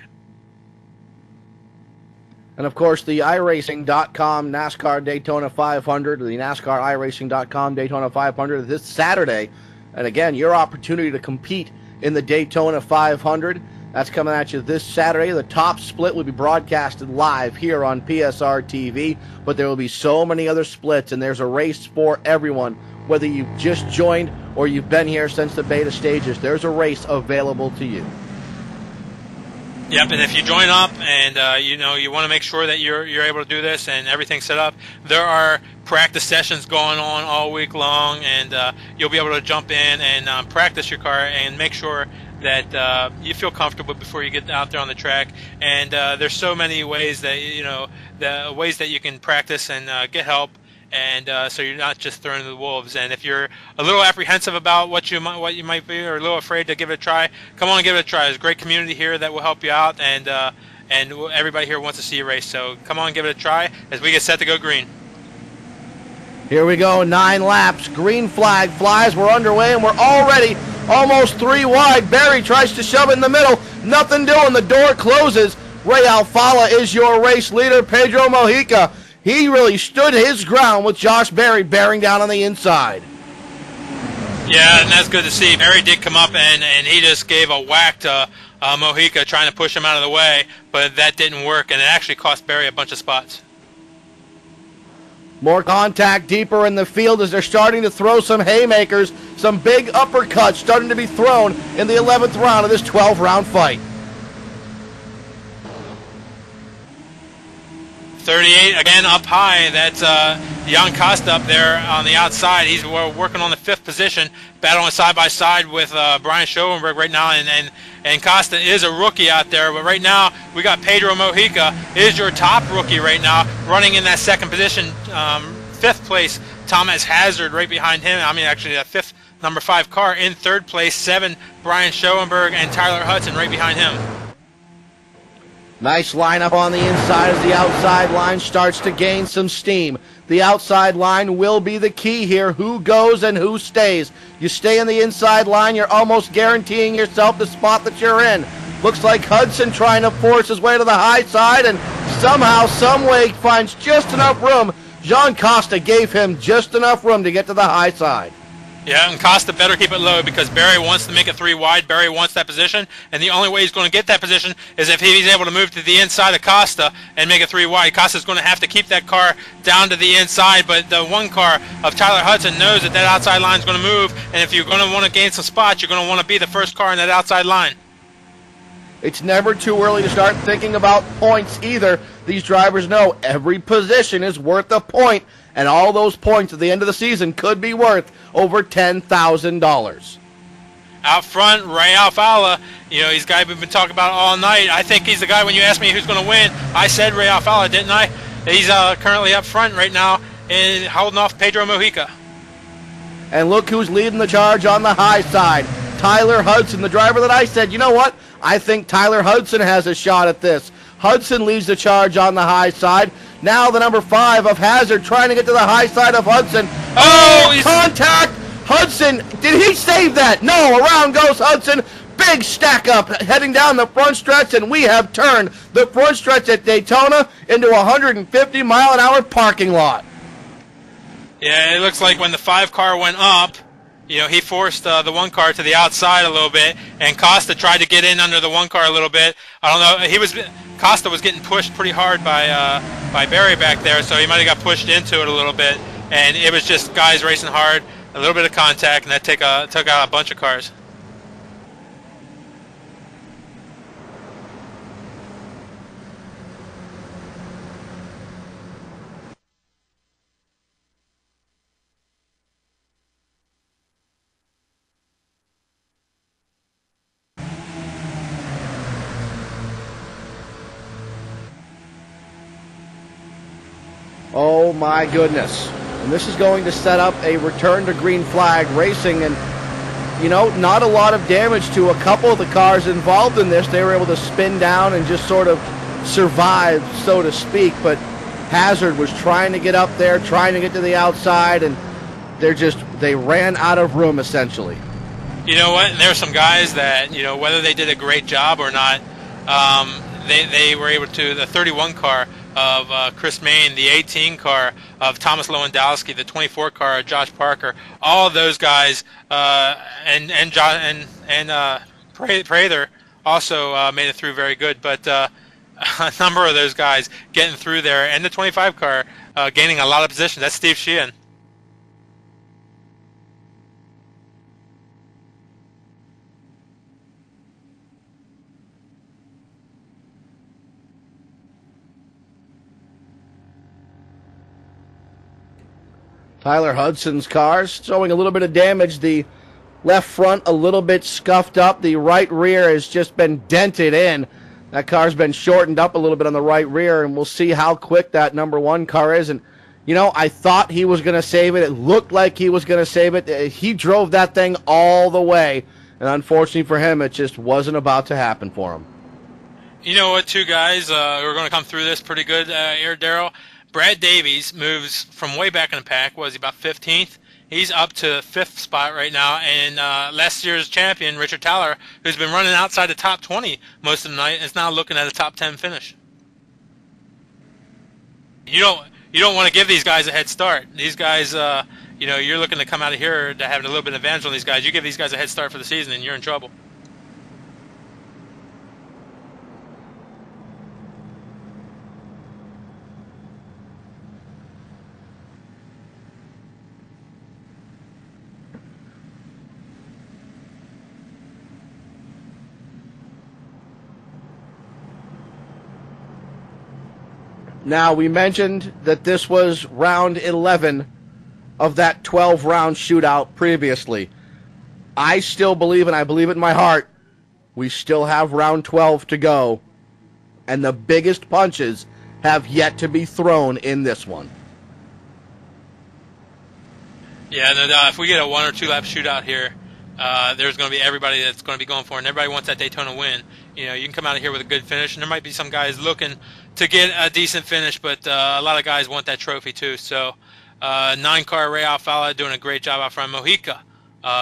And, of course, the iRacing.com NASCAR Daytona 500, the NASCAR iRacing.com Daytona 500 this Saturday. And, again, your opportunity to compete in the Daytona 500. That's coming at you this Saturday. The top split will be broadcasted live here on PSR TV. But there will be so many other splits, and there's a race for everyone. Whether you've just joined or you've been here since the beta stages, there's a race available to you. Yep, and if you join up and you want to make sure that you're able to do this and everything's set up, there are practice sessions going on all week long, and you'll be able to jump in and practice your car and make sure that you feel comfortable before you get out there on the track. And there's so many ways that the ways that you can practice and get help. And so you're not just thrown to the wolves. And if you're a little apprehensive about what you might be, or a little afraid to give it a try, come on and give it a try. There's a great community here that will help you out, and everybody here wants to see you race. So come on and give it a try as we get set to go green. Here we go, 9 laps. Green flag flies. We're underway, and we're already almost 3 wide. Barry tries to shove it in the middle. Nothing doing. The door closes. Ray Alfala is your race leader. Pedro Mojica, he really stood his ground with Josh Berry bearing down on the inside. Yeah, and that's good to see. Berry did come up, and he just gave a whack to Mojica, trying to push him out of the way, but that didn't work, and it actually cost Berry a bunch of spots. More contact deeper in the field as they're starting to throw some haymakers. Some big uppercuts starting to be thrown in the 11th round of this 12-round fight. 38 again up high. That's Jan Costa up there on the outside. He's working on the 5th position, battling side by side with Brian Schoenberg right now, and Costa is a rookie out there. But right now we got Pedro Mojica is your top rookie right now, running in that 2nd position, 5th place. Thomas Hazard right behind him. I mean, actually that 5th number 5 car in 3rd place. 7 Brian Schoenberg and Tyler Hudson right behind him. Nice lineup on the inside as the outside line starts to gain some steam. The outside line will be the key here. Who goes and who stays? You stay in the inside line, you're almost guaranteeing yourself the spot that you're in. Looks like Hudson trying to force his way to the high side, and somehow, someway finds just enough room. John Costa gave him just enough room to get to the high side. Yeah, and Costa better keep it low because Barry wants to make it 3 wide. Barry wants that position, and the only way he's going to get that position is if he's able to move to the inside of Costa and make it 3 wide. Costa's going to have to keep that car down to the inside, but the one car of Tyler Hudson knows that that outside line is going to move, and if you're going to want to gain some spots, you're going to want to be the first car in that outside line. It's never too early to start thinking about points either. These drivers know every position is worth a point, and all those points at the end of the season could be worth over $10,000. Out front, Ray Alfala, you know, he's the guy we've been talking about all night. I think he's the guy when you asked me who's going to win, I said Ray Alfala, didn't I? He's currently up front right now and holding off Pedro Mojica. And look who's leading the charge on the high side. Tyler Hudson, the driver that I said, you know what? I think Tyler Hudson has a shot at this. Hudson leads the charge on the high side. Now the number 5 of Hazard trying to get to the high side of Hudson. Oh, contact! Hudson, did he save that? No, around goes Hudson. Big stack up heading down the front stretch, and we have turned the front stretch at Daytona into a 150-mile-an-hour parking lot. Yeah, it looks like when the 5 car went up, you know, he forced the 1 car to the outside a little bit, and Costa tried to get in under the 1 car a little bit. I don't know. Costa was getting pushed pretty hard by Barry back there, so he might have got pushed into it a little bit. And it was just guys racing hard, a little bit of contact, and that took out a bunch of cars. Oh my goodness. And this is going to set up a return to green flag racing, and you know, not a lot of damage to a couple of the cars involved in this. They were able to spin down and just sort of survive, so to speak, but Hazard was trying to get up there, trying to get to the outside, and they ran out of room essentially. You know what? There are some guys that, you know, whether they did a great job or not, they were able to, the 31 car of Chris Main, the 18 car of Thomas Lewandowski, the 24 car of Josh Parker, all of those guys, and Prather also made it through very good, but a number of those guys getting through there, and the 25 car gaining a lot of position. That's Steve Sheehan. Tyler Hudson's cars showing a little bit of damage. The left front a little bit scuffed up. The right rear has just been dented in. That car's been shortened up a little bit on the right rear, and we'll see how quick that number 1 car is. And, you know, I thought he was going to save it. It looked like he was going to save it. He drove that thing all the way, and unfortunately for him, it just wasn't about to happen for him. You know what, 2 guys who are going to come through this pretty good here, Daryl. Brad Davies moves from way back in the pack. Was he about 15th? He's up to 5th spot right now. And last year's champion, Richard Thaler, who's been running outside the top 20 most of the night, is now looking at a top 10 finish. You don't want to give these guys a head start. These guys, you know, you're looking to come out of here to have a little bit of advantage on these guys. You give these guys a head start for the season, and you're in trouble. Now, we mentioned that this was round 11 of that 12-round shootout previously. I still believe, and I believe it in my heart, we still have round 12 to go, and the biggest punches have yet to be thrown in this one. Yeah, no, if we get a 1 or 2 lap shootout here, there's going to be everybody that's going to be going for it, and everybody wants that Daytona win. You know, you can come out of here with a good finish, and there might be some guys looking to get a decent finish, but a lot of guys want that trophy too. So 9-car Ray Alfala doing a great job out front. Mojica,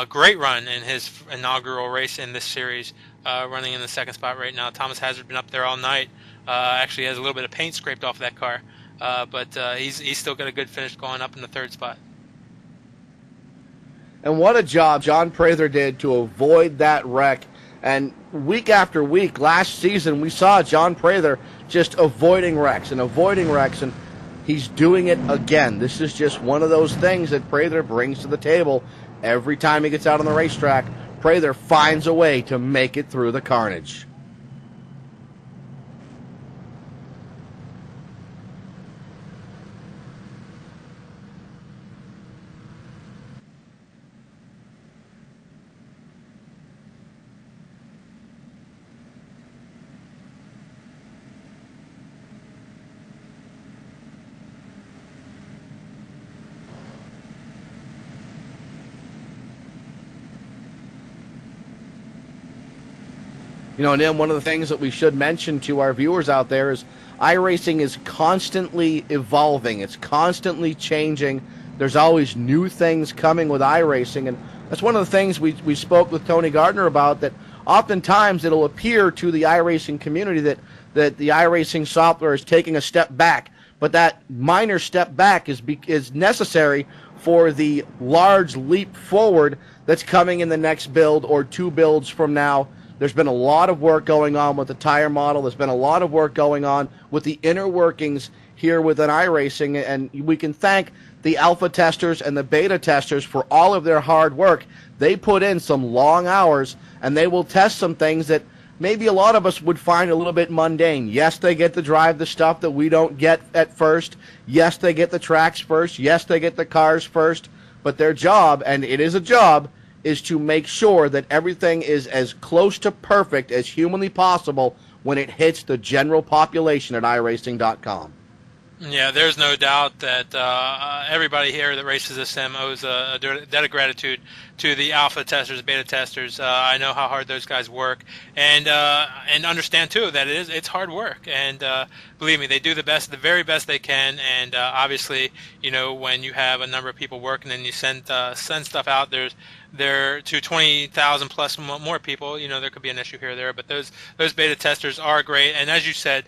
great run in his inaugural race in this series. running in the second spot right now. Thomas Hazard been up there all night. Actually has a little bit of paint scraped off of that car, but he's still got a good finish going up in the third spot. And what a job John Prather did to avoid that wreck. And week after week, last season, we saw John Prather just avoiding wrecks, and he's doing it again. This is just one of those things that Prather brings to the table. Every time he gets out on the racetrack, Prather finds a way to make it through the carnage. You know, Nim, one of the things that we should mention to our viewers out there is iRacing is constantly evolving. It's constantly changing. There's always new things coming with iRacing, and that's one of the things we spoke with Tony Gardner about, that oftentimes it'll appear to the iRacing community that the iRacing software is taking a step back, but that minor step back is necessary for the large leap forward that's coming in the next build or two builds from now. There's been a lot of work going on with the tire model. There's been a lot of work going on with the inner workings here within iRacing, and we can thank the alpha testers and the beta testers for all of their hard work. They put in some long hours, and they will test some things that maybe a lot of us would find a little bit mundane. Yes, they get to drive the stuff that we don't get at first. Yes, they get the tracks first. Yes, they get the cars first. But their job, and it is a job, is to make sure that everything is as close to perfect as humanly possible when it hits the general population at iRacing.com. Yeah, there's no doubt that everybody here that races this sim owes a debt of gratitude to the alpha testers, beta testers. I know how hard those guys work, and understand too that it's hard work. And believe me, they do the very best they can. And obviously, you know, when you have a number of people working and you send stuff out, there to 20,000 plus more people, you know, there could be an issue here or there, but those beta testers are great. And as you said,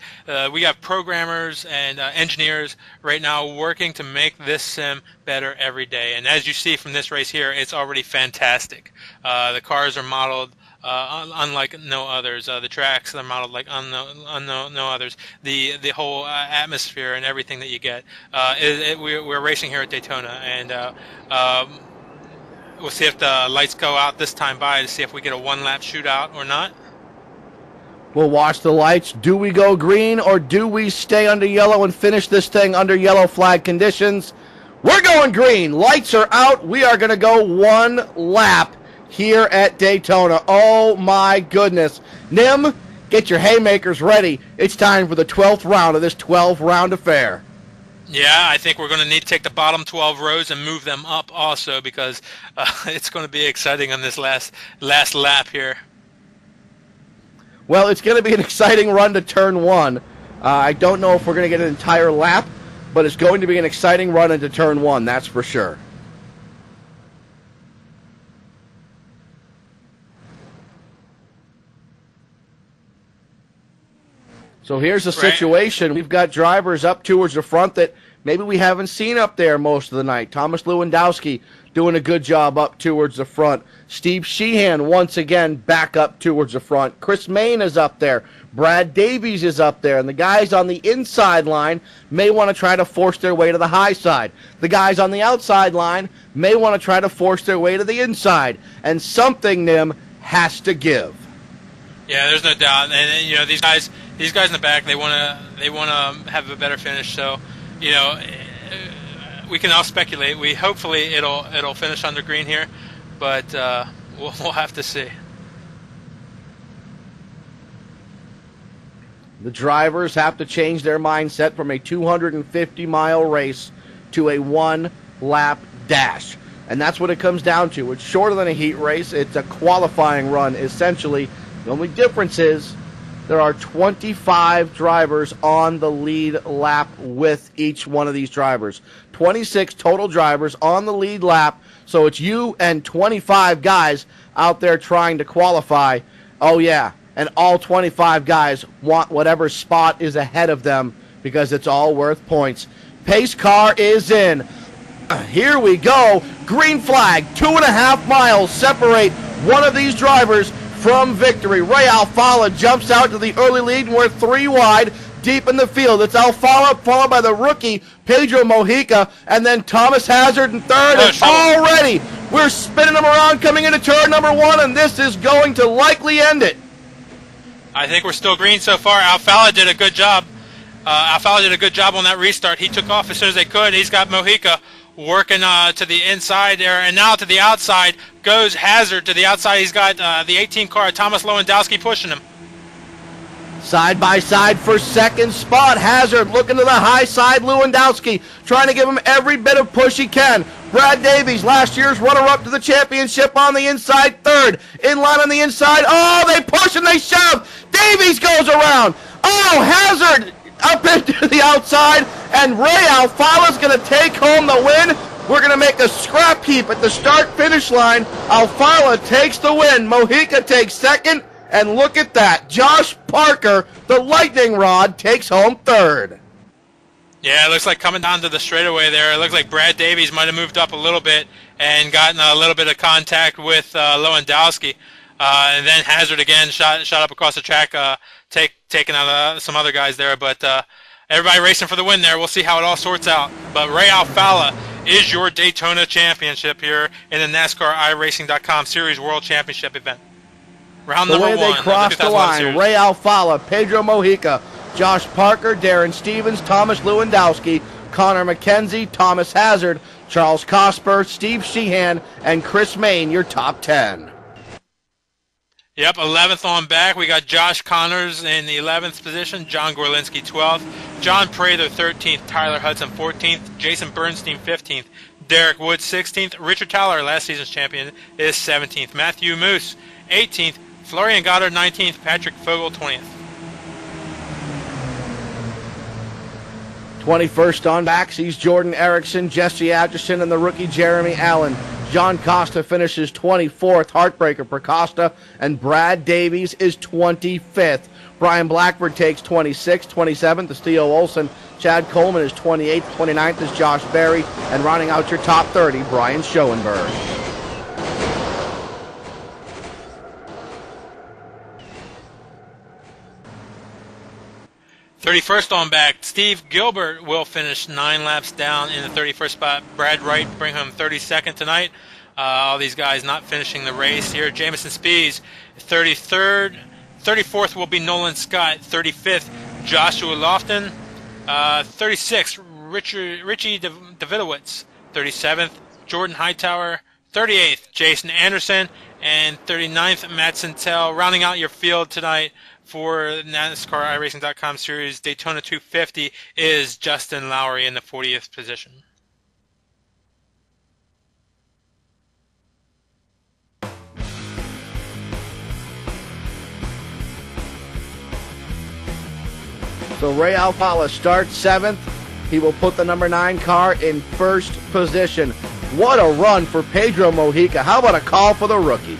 we have programmers and engineers right now working to make this sim better every day. And as you see from this race here, it's already fantastic. The cars are modeled unlike no others. The tracks are modeled like no others. The whole atmosphere and everything that you get. We're racing here at Daytona, and we'll see if the lights go out this time to see if we get a one-lap shootout or not. We'll watch the lights. Do we go green or do we stay under yellow and finish this thing under yellow flag conditions? We're going green. Lights are out. We are going to go one lap here at Daytona. Oh, my goodness. Nim, get your haymakers ready. It's time for the 12th round of this 12-round affair. Yeah, I think we're going to need to take the bottom 12 rows and move them up also, because it's going to be exciting on this last lap here. Well, it's going to be an exciting run to turn one. I don't know if we're going to get an entire lap, but it's going to be an exciting run into turn one, that's for sure. So here's the situation. We've got drivers up towards the front that maybe we haven't seen up there most of the night. Thomas Lewandowski doing a good job up towards the front. Steve Sheehan once again back up towards the front. Chris Main is up there. Brad Davies is up there. And the guys on the inside line may want to try to force their way to the high side. The guys on the outside line may want to try to force their way to the inside. And something, Nim, has to give. Yeah, there's no doubt. And you know, these guys in the back, they want to have a better finish. So, you know, we can all speculate. Hopefully it'll finish under green here, but we'll have to see. The drivers have to change their mindset from a 250-mile race to a one-lap dash. And that's what it comes down to. It's shorter than a heat race. It's a qualifying run, essentially. The only difference is there are 25 drivers on the lead lap with each one of these drivers. 26 total drivers on the lead lap. So it's you and 25 guys out there trying to qualify. Oh, yeah. And all 25 guys want whatever spot is ahead of them because it's all worth points. Pace car is in. Here we go. Green flag. 2.5 miles separate one of these drivers from victory. Ray Alfala jumps out to the early lead, and we're 3 wide deep in the field. It's Alfala followed by the rookie Pedro Mojica, and then Thomas Hazard in third. And already we're spinning them around coming into turn number 1, and this is going to likely end it. I think we're still green so far. Alfala did a good job. Alfala did a good job on that restart. He took off as soon as they could. He's got Mojica working to the inside there, and now to the outside goes Hazard. To the outside, he's got the 18 car, Thomas Lewandowski, pushing him. Side by side for second spot. Hazard looking to the high side. Lewandowski trying to give him every bit of push he can. Brad Davies, last year's runner-up to the championship, on the inside, third. In line on the inside. Oh, they push and they shove. Davies goes around. Oh, Hazard up into the outside, and Ray Alfala's going to take home the win. We're going to make a scrap heap at the start-finish line. Alfala takes the win. Mojica takes second, and look at that. Josh Parker, the lightning rod, takes home third. Yeah, it looks like coming down to the straightaway there, it looks like Brad Davies might have moved up a little bit and gotten a little bit of contact with Lewandowski. And then Hazard again shot up across the track, taking out some other guys there. But everybody racing for the win there. We'll see how it all sorts out. But Ray Alfala is your Daytona Championship here in the NASCAR iRacing.com Series World Championship event. Round number 1. The way they crossed the line, Ray Alfala, Pedro Mojica, Josh Parker, Darren Stevens, Thomas Lewandowski, Connor McKenzie, Thomas Hazard, Charles Cosper, Steve Sheehan, and Chris Main, your top 10. Yep, 11th on back. We got Josh Connors in the 11th position, John Gorlinski 12th, John Prather 13th, Tyler Hudson 14th, Jason Bernstein 15th, Derek Wood 16th, Richard Towler, last season's champion, is 17th, Matthew Moose 18th, Florian Goddard 19th, Patrick Fogel 20th. 21st on back sees Jordan Erickson, Jesse Atchison, and the rookie Jeremy Allen. John Costa finishes 24th, heartbreaker for Costa, and Brad Davies is 25th. Brian Blackford takes 26th, 27th is Theo Olson. Chad Coleman is 28th, 29th is Josh Berry, and rounding out your top 30, Brian Schoenberg. 31st on back, Steve Gilbert will finish 9 laps down in the 31st spot. Brad Wright bring home 32nd tonight. All these guys not finishing the race here. Jamison Spies, 33rd. 34th will be Nolan Scott. 35th, Joshua Lofton. 36th, Richie Davidowitz. 37th, Jordan Hightower. 38th, Jason Anderson. And 39th, Matt Santel. Rounding out your field tonight for NASCAR iRacing.com Series Daytona 250 is Justin Lowry in the 40th position. So Ray Alfala starts 7th. He will put the number 9 car in first position. What a run for Pedro Mojica. How about a call for the rookie?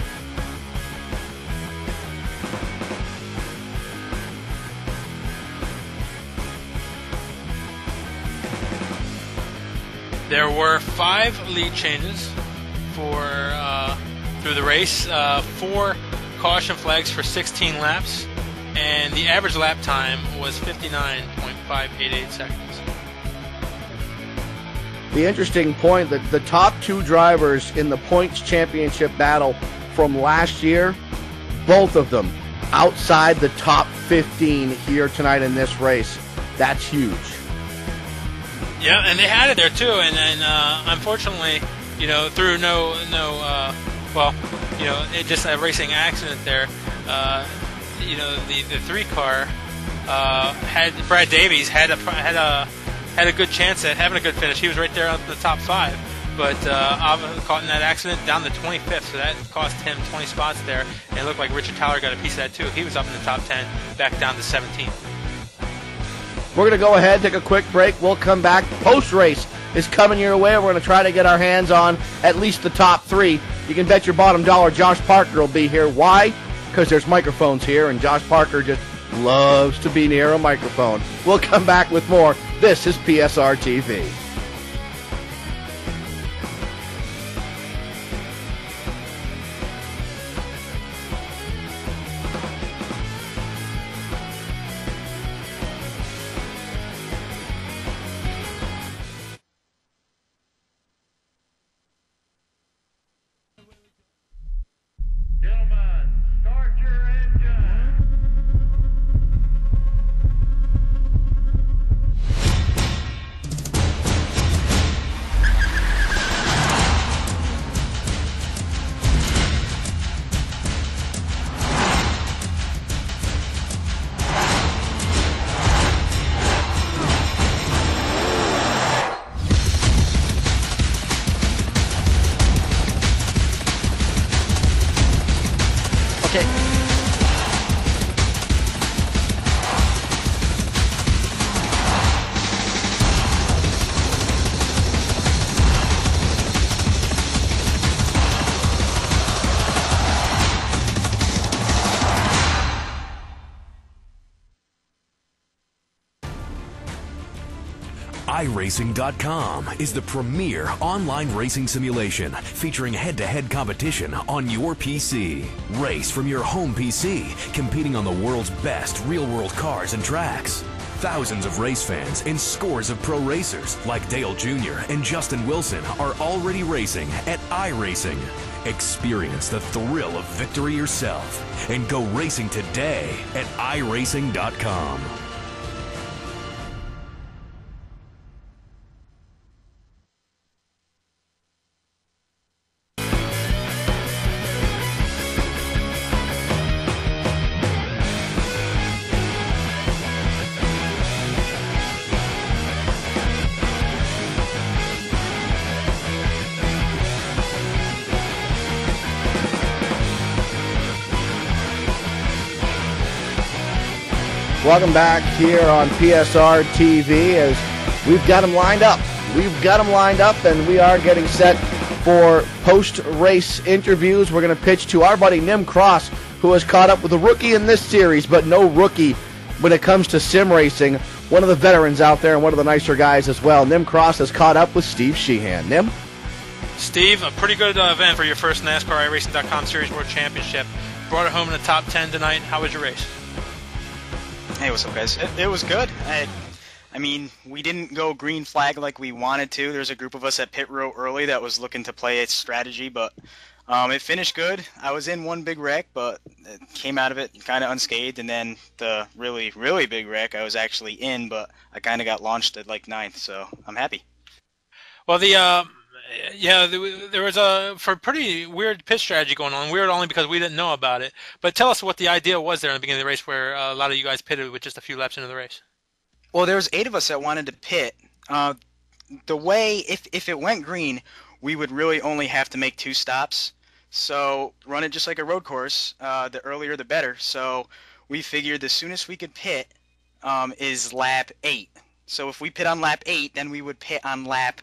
There were 5 lead changes for through the race, 4 caution flags for 16 laps, and the average lap time was 59.588 seconds. The interesting point that the top 2 drivers in the points championship battle from last year, both of them outside the top 15 here tonight in this race. That's huge. Yeah, and they had it there too, and then unfortunately, you know, through just a racing accident there, you know, the 3 car had Brad Davies had a good chance at having a good finish. He was right there up the top 5, but caught in that accident down to 25th, so that cost him 20 spots there. And it looked like Richard Towler got a piece of that too. He was up in the top 10, back down to 17th. We're going to go ahead, take a quick break. We'll come back. Post-race is coming your way. We're going to try to get our hands on at least the top 3. You can bet your bottom dollar Josh Parker will be here. Why? because there's microphones here, and Josh Parker just loves to be near a microphone. We'll come back with more. This is PSR TV. iRacing.com is the premier online racing simulation featuring head-to-head competition on your PC. Race from your home PC, competing on the world's best real-world cars and tracks. Thousands of race fans and scores of pro racers like Dale Jr. and Justin Wilson are already racing at iRacing. Experience the thrill of victory yourself and go racing today at iRacing.com. Welcome back here on PSR TV as we've got them lined up. And we are getting set for post-race interviews. We're going to pitch to our buddy Nim Cross, who has caught up with a rookie in this series, but no rookie when it comes to sim racing. One of the veterans out there and one of the nicer guys as well. Nim Cross has caught up with Steve Sheehan. Nim? Steve, a pretty good event for your first NASCAR iRacing.com Series World Championship. Brought it home in the top 10 tonight. How was your race? Hey, what's up, guys? It was good. I mean, we didn't go green flag like we wanted to. There's a group of us at pit row early that was looking to play a strategy, but it finished good. I was in one big wreck, but it came out of it kind of unscathed, and then the really, really big wreck I was actually in, but I kind of got launched at like 9th, so I'm happy. Well, there was a pretty weird pit strategy going on. Weird only because we didn't know about it. But tell us what the idea was there in the beginning of the race, where a lot of you guys pitted with just a few laps into the race. Well, there was 8 of us that wanted to pit. The way, if it went green, we would really only have to make 2 stops. So run it just like a road course. The earlier, the better. So we figured the soonest we could pit is lap 8. So if we pit on lap 8, then we would pit on lap,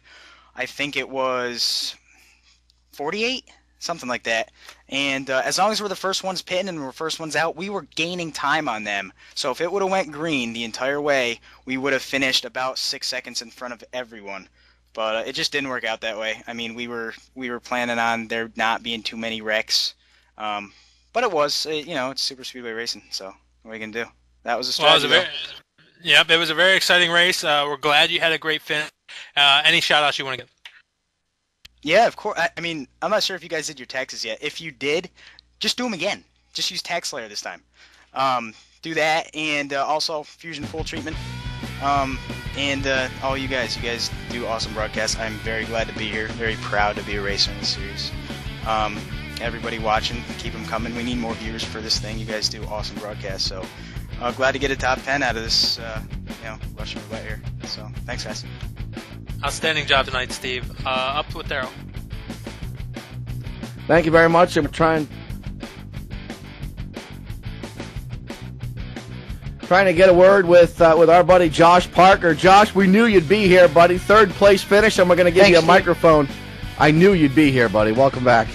I think it was 48, something like that. And as long as we're the first ones pitting and we're first ones out, we were gaining time on them. So if it would have went green the entire way, we would have finished about 6 seconds in front of everyone. But it just didn't work out that way. I mean, we were planning on there not being too many wrecks. But it was, it's super speedway racing. So what are you going to do? That was a strategy. Yep, it was a very exciting race. We're glad you had a great finish. Any shout-outs you want to give? Yeah, of course. I mean, I'm not sure if you guys did your taxes yet. If you did, just do them again. Just use Tax Slayer this time. Do that, and also Fusion Full Treatment. And all you guys do awesome broadcasts. I'm very glad to be here. Very proud to be a racer in this series. Everybody watching, keep them coming. We need more viewers for this thing. You guys do awesome broadcasts. So glad to get a top 10 out of this, Russian roulette here. So thanks, guys. Outstanding job tonight, Steve. Up with Deryl. Thank you very much. I'm trying to get a word with our buddy Josh Parker. Josh, we knew you'd be here, buddy. 3rd place finish, and we're going to give you a microphone. I knew you'd be here, buddy. Welcome back.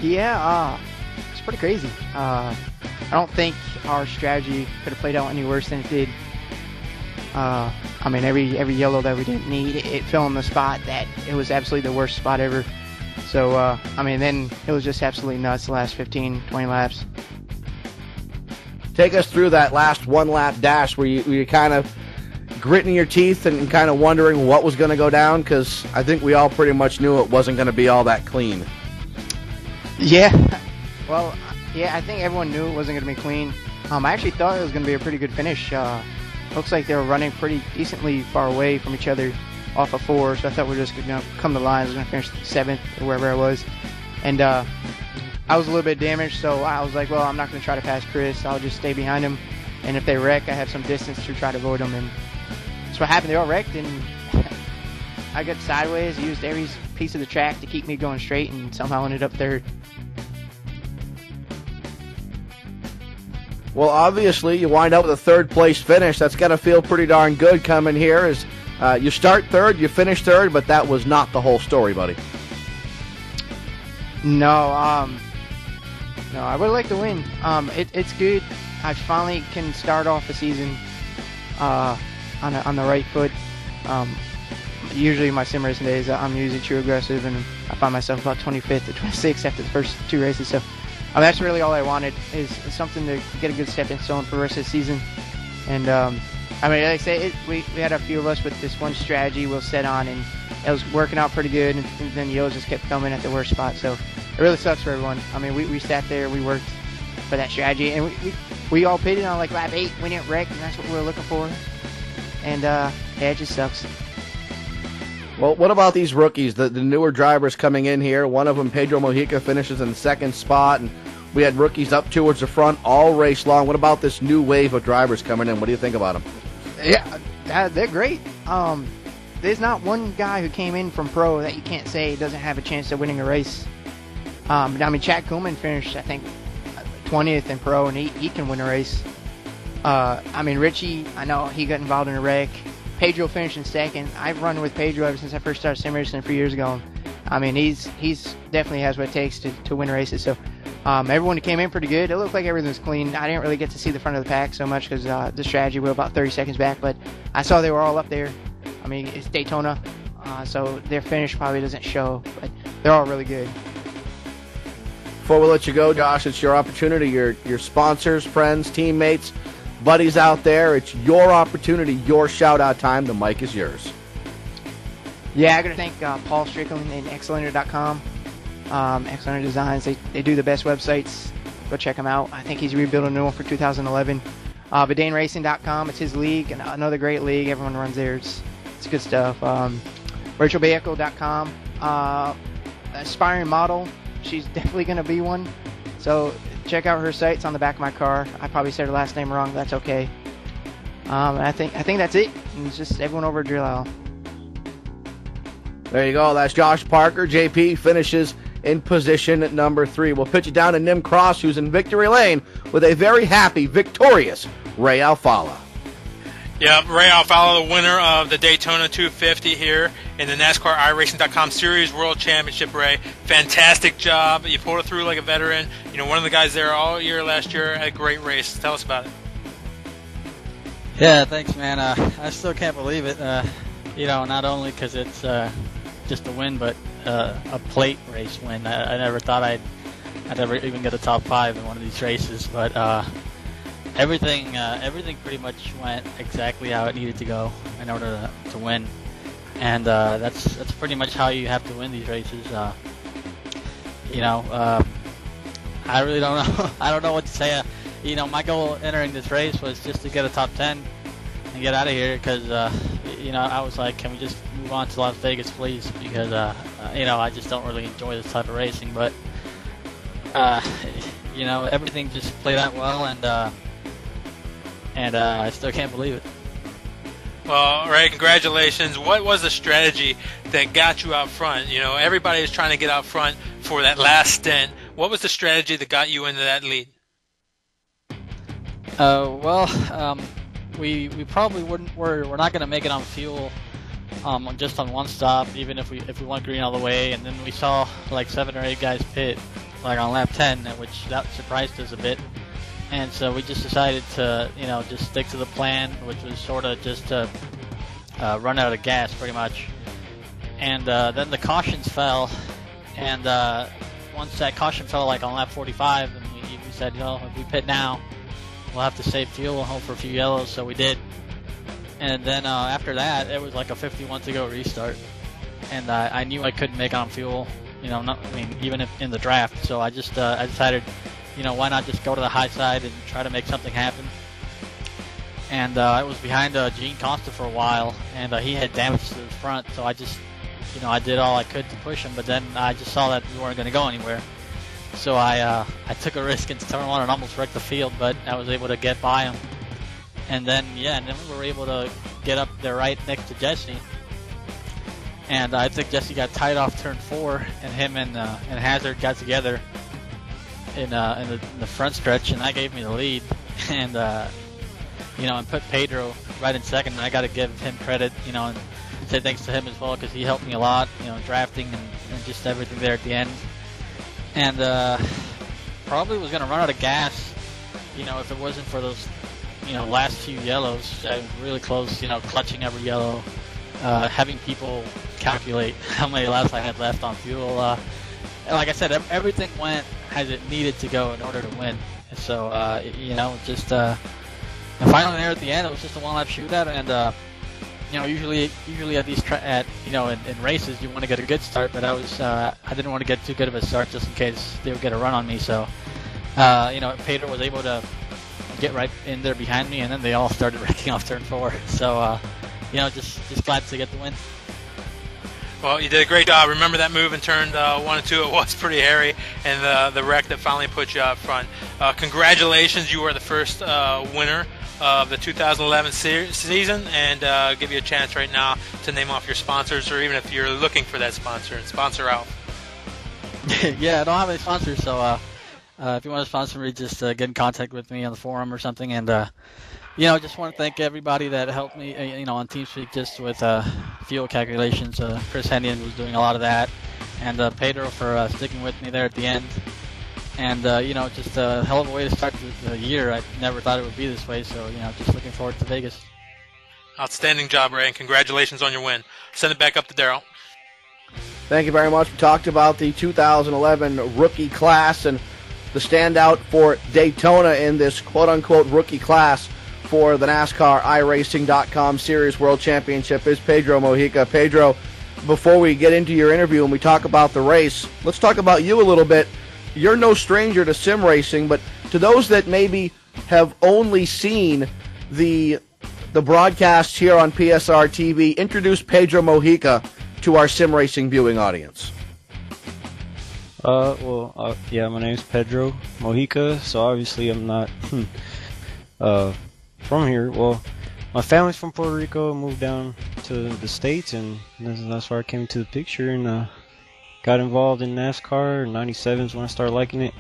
Yeah, pretty crazy. I don't think our strategy could have played out any worse than it did. I mean, every yellow that we didn't need, it fell in the spot that it was absolutely the worst spot ever. So, I mean, then it was just absolutely nuts the last 15, 20 laps. Take us through that last one-lap dash where you kind of gritting your teeth and kind of wondering what was going to go down, because I think we all pretty much knew it wasn't going to be all that clean. Yeah. Well, yeah, I think everyone knew it wasn't going to be clean. I actually thought it was going to be a pretty good finish. Looks like they were running pretty decently far away from each other off of 4, so I thought we were just going to come to the line. I was going to finish 7th or wherever I was. And I was a little bit damaged, so I was like, well, I'm not going to try to pass Chris. I'll just stay behind him. And if they wreck, I have some distance to try to avoid them. And that's what happened. They all wrecked, and I got sideways, used every piece of the track to keep me going straight, and somehow ended up 3rd. Well, obviously, you wind up with a 3rd place finish. That's got to feel pretty darn good coming here. As you start 3rd, you finish 3rd, but that was not the whole story, buddy. No, no, I would like to win. It's good. I finally can start off the season on the right foot. Usually my sim racing days, I'm usually too aggressive, and I find myself about 25th or 26th after the first 2 races. So that's really all I wanted, is something to get a good stepping stone for the rest of the season. And I mean, like I say, we had a few of us with this one strategy we'll set on, and it was working out pretty good, and then yellows just kept coming at the worst spot. So it really sucks for everyone. I mean, we sat there, we worked for that strategy, and we all pitted on like lap 8. We didn't wreck, and that's what we were looking for. And yeah, it just sucks. Well, what about these rookies, the newer drivers coming in here? One of them, Pedro Mojica, finishes in the 2nd spot, and we had rookies up towards the front all race long. What about this new wave of drivers coming in? What do you think about them? Yeah, they're great. There's not one guy who came in from pro that you can't say doesn't have a chance of winning a race. I mean, Chad Kuhlman finished, I think, 20th in pro, and he can win a race. I mean, Richie, I know he got involved in a wreck. Pedro finished in 2nd. I've run with Pedro ever since I first started sim racing a few years ago. I mean, he's definitely has what it takes to win races. So everyone came in pretty good. It looked like everything was clean. I didn't really get to see the front of the pack so much because the strategy we were about 30 seconds back, but I saw they were all up there. I mean, it's Daytona, so their finish probably doesn't show, but they're all really good. Before we let you go, Josh, it's your opportunity. Your sponsors, friends, teammates, buddies out there, it's your opportunity, your shout-out time. The mic is yours. Yeah, I got to thank Paul Strickland and Xlander.com. Xlander Designs, they do the best websites. Go check them out. I think he's rebuilding a new one for 2011. VidaneRacing.com, it's his league, and another great league. Everyone runs there. It's good stuff. VirtualVehicle.com. Aspiring model, she's definitely going to be one. So check out her site. It's on the back of my car. I probably said her last name wrong, but that's okay. I think that's it. And it's just everyone over at Deryl. There you go. That's Josh Parker. JP finishes in position at number 3. We'll pitch it down to Nim Cross, who's in victory lane with a very happy, victorious Ray Alfala. Yep, Ray Alfala, the winner of the Daytona 250 here in the NASCAR iRacing.com Series World Championship. Ray, fantastic job. You pulled it through like a veteran. You know, one of the guys there all year last year had a great race. Tell us about it. Yeah, thanks, man. I still can't believe it. You know, not only because it's just a win, but a plate race win. I never thought I'd ever even get a top 5 in one of these races, but everything pretty much went exactly how it needed to go in order to win, and that's pretty much how you have to win these races. You know, I really don't know. I don't know what to say. You know, my goal entering this race was just to get a top 10 and get out of here because, you know, I was like, can we just move on to Las Vegas, please? Because, you know, I just don't really enjoy this type of racing. But, you know, everything just played out well, and I still can't believe it. Well, Ray, congratulations. What was the strategy that got you out front? You know, everybody is trying to get out front for that last stint. What was the strategy that got you into that lead? Well, we probably wouldn't. We're not going to make it on fuel, just on one stop, even if we went green all the way. And then we saw like 7 or 8 guys pit like on lap 10, which that surprised us a bit. And so we just decided to, just stick to the plan, which was sort of just to run out of gas pretty much. And then the cautions fell, and once that caution fell, like on lap 45, and we said, if we pit now, we'll have to save fuel and hope for a few yellows, so we did. And then after that, it was like a 51 to go restart, and I knew I couldn't make on fuel, even if in the draft. So I just I decided, why not just go to the high side and try to make something happen. And I was behind Gene Costa for a while, and he had damage to the front, so I just, I did all I could to push him, but then I just saw that we weren't going to go anywhere. So I took a risk into turn 1 and almost wrecked the field, but I was able to get by him. And then, we were able to get up there right next to Jesse. And I think Jesse got tied off turn 4, and him and Hazard got together in the front stretch, and that gave me the lead. And and put Pedro right in second. And I got to give him credit, and say thanks to him as well, because he helped me a lot, drafting and just everything there at the end. And probably was going to run out of gas, if it wasn't for those, last few yellows. I was really close, clutching every yellow, having people calculate how many laps I had left on fuel. Like I said, everything went as it needed to go in order to win. So, and finally there at the end, it was just a one-lap shootout, and usually at these in races you want to get a good start, but I didn't want to get too good of a start just in case they would get a run on me. So, Pedro was able to get right in there behind me, and then they all started wrecking off turn 4. So, just glad to get the win. Well, you did a great job. Remember that move in turn 1 and 2? It was pretty hairy, and the wreck that finally put you up front. Congratulations, you are the first winner of the 2011 season, and give you a chance right now to name off your sponsors, or even if you're looking for that sponsor, and sponsor out. Yeah, I don't have any sponsors, so if you want to sponsor me, just get in contact with me on the forum or something. And just want to thank everybody that helped me, on TeamSpeak, just with fuel calculations. Chris Hennion was doing a lot of that, and Pedro for sticking with me there at the end. And, just a hell of a way to start the year. I never thought it would be this way, so, just looking forward to Vegas. Outstanding job, Ray, and congratulations on your win. Send it back up to Deryl. Thank you very much. We talked about the 2011 rookie class, and the standout for Daytona in this quote-unquote rookie class for the NASCAR iRacing.com Series World Championship is Pedro Mojica. Pedro, before we get into your interview and we talk about the race, let's talk about you a little bit. You're no stranger to sim racing, but to those that maybe have only seen the broadcasts here on PSR TV, introduce Pedro Mojica to our sim racing viewing audience. Yeah, my name's Pedro Mojica, so obviously I'm not from here. Well, my family's from Puerto Rico, moved down to the States, and that's where I came to the picture, and got involved in NASCAR. 97 is when I started liking it,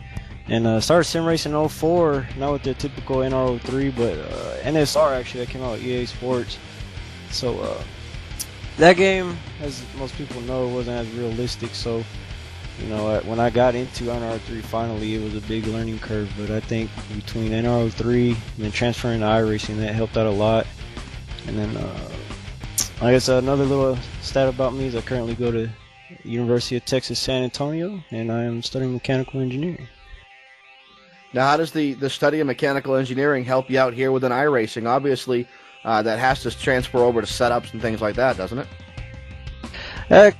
and started sim racing in 04, not with the typical NR03, but NSR actually, that came out with EA Sports. So that game, as most people know, wasn't as realistic, so when I got into NR03 finally, it was a big learning curve, but I think between NR03 and then transferring to iRacing, that helped out a lot. And then I guess another little stat about me is I currently go to University of Texas San Antonio, and I am studying mechanical engineering. Now, how does the study of mechanical engineering help you out here within iRacing? Obviously, that has to transfer over to setups and things like that, doesn't it?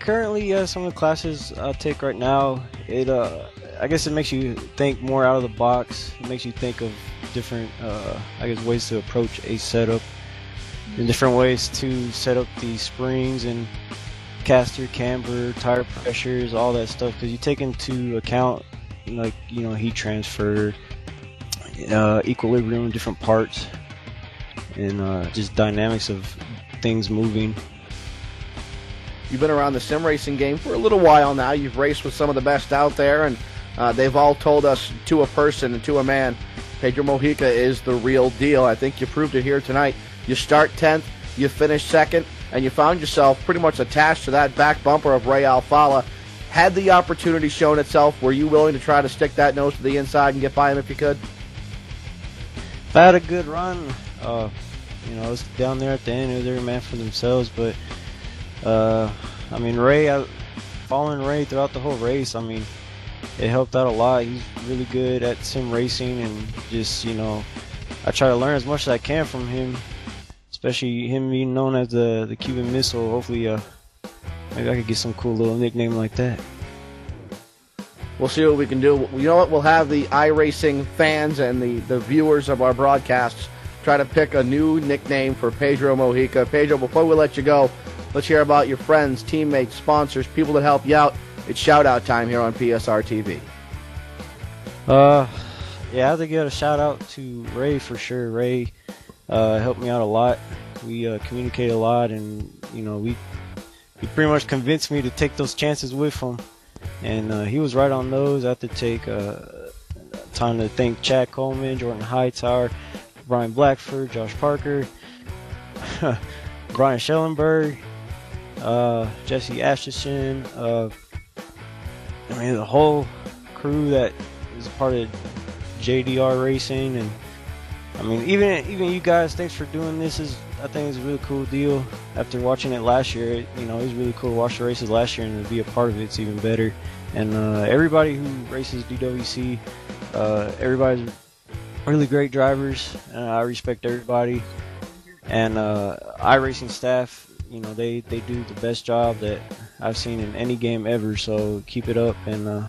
Currently, some of the classes I take right now, I guess it makes you think more out of the box. It makes you think of different, ways to approach a setup, and different ways to set up the springs and caster, camber, tire pressures, all that stuff, because you take into account heat transfer, equilibrium, different parts, and just dynamics of things moving. You've been around the sim racing game for a little while now. You've raced with some of the best out there, and they've all told us to a person and to a man, Pedro Mojica is the real deal. I think you proved it here tonight. You start 10th, you finish 2nd, and you found yourself pretty much attached to that back bumper of Ray Alfala. Had the opportunity shown itself, were you willing to try to stick that nose to the inside and get by him if you could? If I had a good run, you know, I was down there at the end. It was every man for themselves. But, I mean, following Ray throughout the whole race, I mean, it helped out a lot. He's really good at sim racing, and just, you know, I try to learn as much as I can from him, especially him being known as the Cuban Missile. Hopefully, maybe I could get some cool little nickname like that. We'll see what we can do. You know what? We'll have the iRacing fans and the viewers of our broadcasts try to pick a new nickname for Pedro Mojica. Pedro, before we let you go, let's hear about your friends, teammates, sponsors, people that help you out. It's shout-out time here on PSR TV. Yeah, I have to give a shout-out to Ray for sure. Ray helped me out a lot. We communicate a lot, and, you know, he pretty much convinced me to take those chances with him. And he was right on those. I have to take time to thank Chad Coleman, Jordan Hightower, Brian Blackford, Josh Parker, Brian Schellenberg, Jesse Ashton, I mean, the whole crew that is part of JDR Racing. And I mean, even you guys, thanks for doing this. I think it's a really cool deal. After watching it last year, you know, it was really cool to watch the races last year, and to be a part of it's even better. And everybody who races DWC, everybody's really great drivers. I respect everybody. And iRacing staff, you know, they do the best job that I've seen in any game ever. So keep it up. And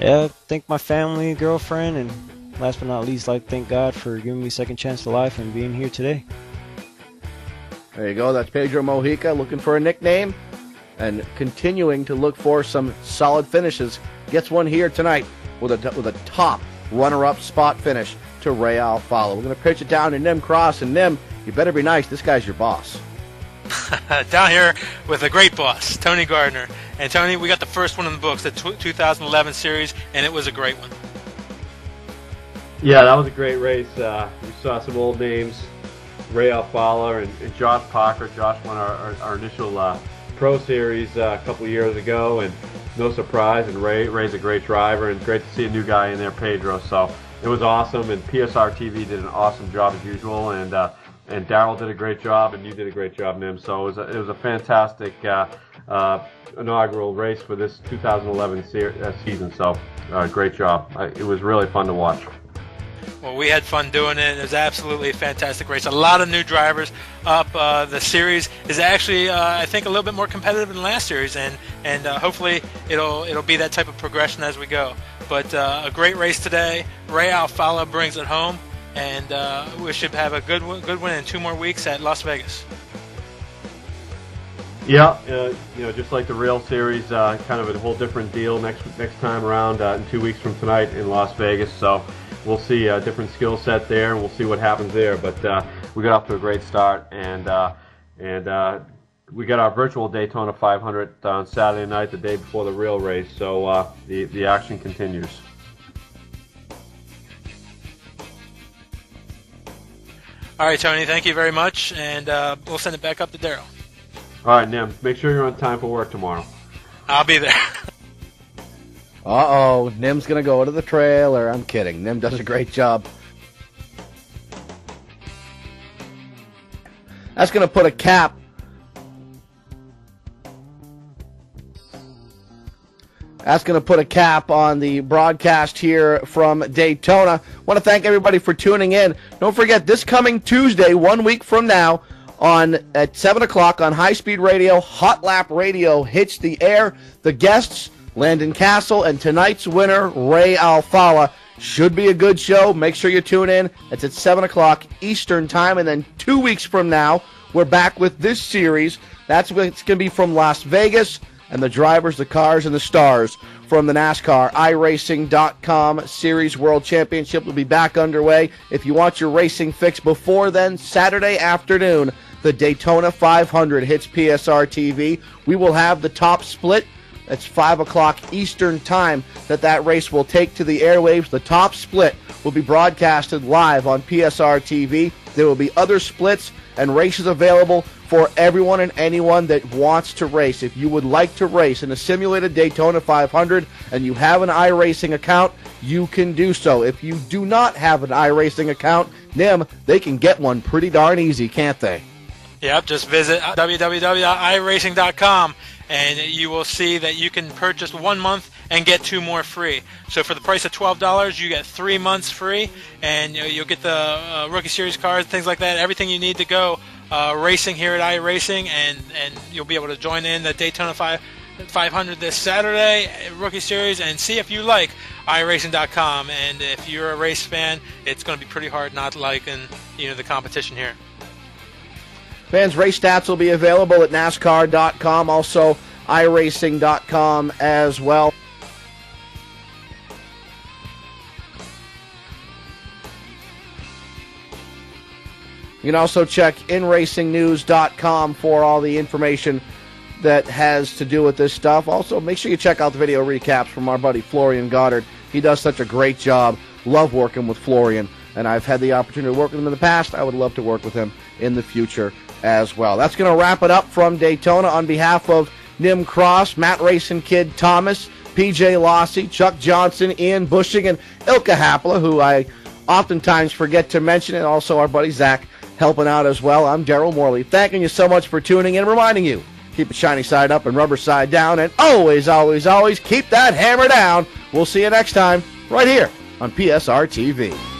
yeah, thank my family, girlfriend, and last but not least, I'd like to thank God for giving me a second chance to life and being here today. There you go. That's Pedro Mojica looking for a nickname and continuing to look for some solid finishes. Gets one here tonight with a top runner-up spot finish to Ray Alfalo. We're going to pitch it down to Nim Cross, and Nim, you better be nice. This guy's your boss. Down here with a great boss, Tony Gardner. And Tony, we got the first one in the books, the 2011 series, and it was a great one. Yeah, that was a great race. We saw some old names, Ray Alfalo and Josh Parker. Josh won our initial Pro Series a couple years ago, and no surprise, and Ray's a great driver, and great to see a new guy in there, Pedro. So it was awesome, and PSR TV did an awesome job as usual, and Deryl did a great job, and you did a great job, Nim. So it was a fantastic inaugural race for this 2011 season. So great job. It was really fun to watch. Well, we had fun doing it. It was absolutely a fantastic race. A lot of new drivers up. The series is actually, I think, a little bit more competitive than last series, and hopefully it'll be that type of progression as we go. But a great race today. Ray Alfalo brings it home, and we should have a good win in 2 more weeks at Las Vegas. Yeah, you know, just like the Rail Series, kind of a whole different deal next time around in 2 weeks from tonight in Las Vegas. So we'll see a different skill set there, and we'll see what happens there. But we got off to a great start, and we got our virtual Daytona 500 on Saturday night, the day before the real race. So the action continues. All right, Tony, thank you very much, and we'll send it back up to Deryl. All right, Nim, make sure you're on time for work tomorrow. I'll be there. Uh-oh, Nim's going to go to the trailer. I'm kidding. Nim does a great job. That's going to put a cap. That's going to put a cap on the broadcast here from Daytona. I want to thank everybody for tuning in. Don't forget, this coming Tuesday, 1 week from now, at 7 o'clock on High Speed Radio, Hot Lap Radio hits the air. The guests, Landon Castle, and tonight's winner, Ray Alfalo. Should be a good show. Make sure you tune in. It's at 7 o'clock Eastern Time. And then 2 weeks from now, we're back with this series. That's what it's going to be from Las Vegas. And the drivers, the cars, and the stars from the NASCAR iRacing.com Series World Championship will be back underway. If you want your racing fix before then, Saturday afternoon, the Daytona 500 hits PSR TV. We will have the top split. That's 5 o'clock Eastern Time that race will take to the airwaves. The top split will be broadcasted live on PSR TV. There will be other splits and races available for everyone and anyone that wants to race. If you would like to race in a simulated Daytona 500 and you have an iRacing account, you can do so. If you do not have an iRacing account, NIM, they can get one pretty darn easy, can't they? Yep, just visit www.iracing.com and you will see that you can purchase 1 month and get 2 more free. So for the price of $12, you get 3 months free, and you'll get the Rookie Series cards, things like that, everything you need to go racing here at iRacing, and you'll be able to join in the Daytona 500 this Saturday, Rookie Series, and see if you like iRacing.com. And if you're a race fan, it's going to be pretty hard not liking the competition here. Fans, race stats will be available at NASCAR.com, also iRacing.com as well. You can also check InRacingNews.com for all the information that has to do with this stuff. Also, make sure you check out the video recaps from our buddy Florian Goddard. He does such a great job. Love working with Florian, and I've had the opportunity to work with him in the past. I would love to work with him in the future as well. That's going to wrap it up from Daytona. On behalf of Nim Cross, Matt Racing Kid Thomas, PJ Lossy, Chuck Johnson, Ian Bushing, and Ilka Hapla, who I oftentimes forget to mention, and also our buddy Zach helping out as well. I'm Deryl Morley, thanking you so much for tuning in and reminding you, keep the shiny side up and rubber side down, and always, always, always keep that hammer down. We'll see you next time right here on PSR TV.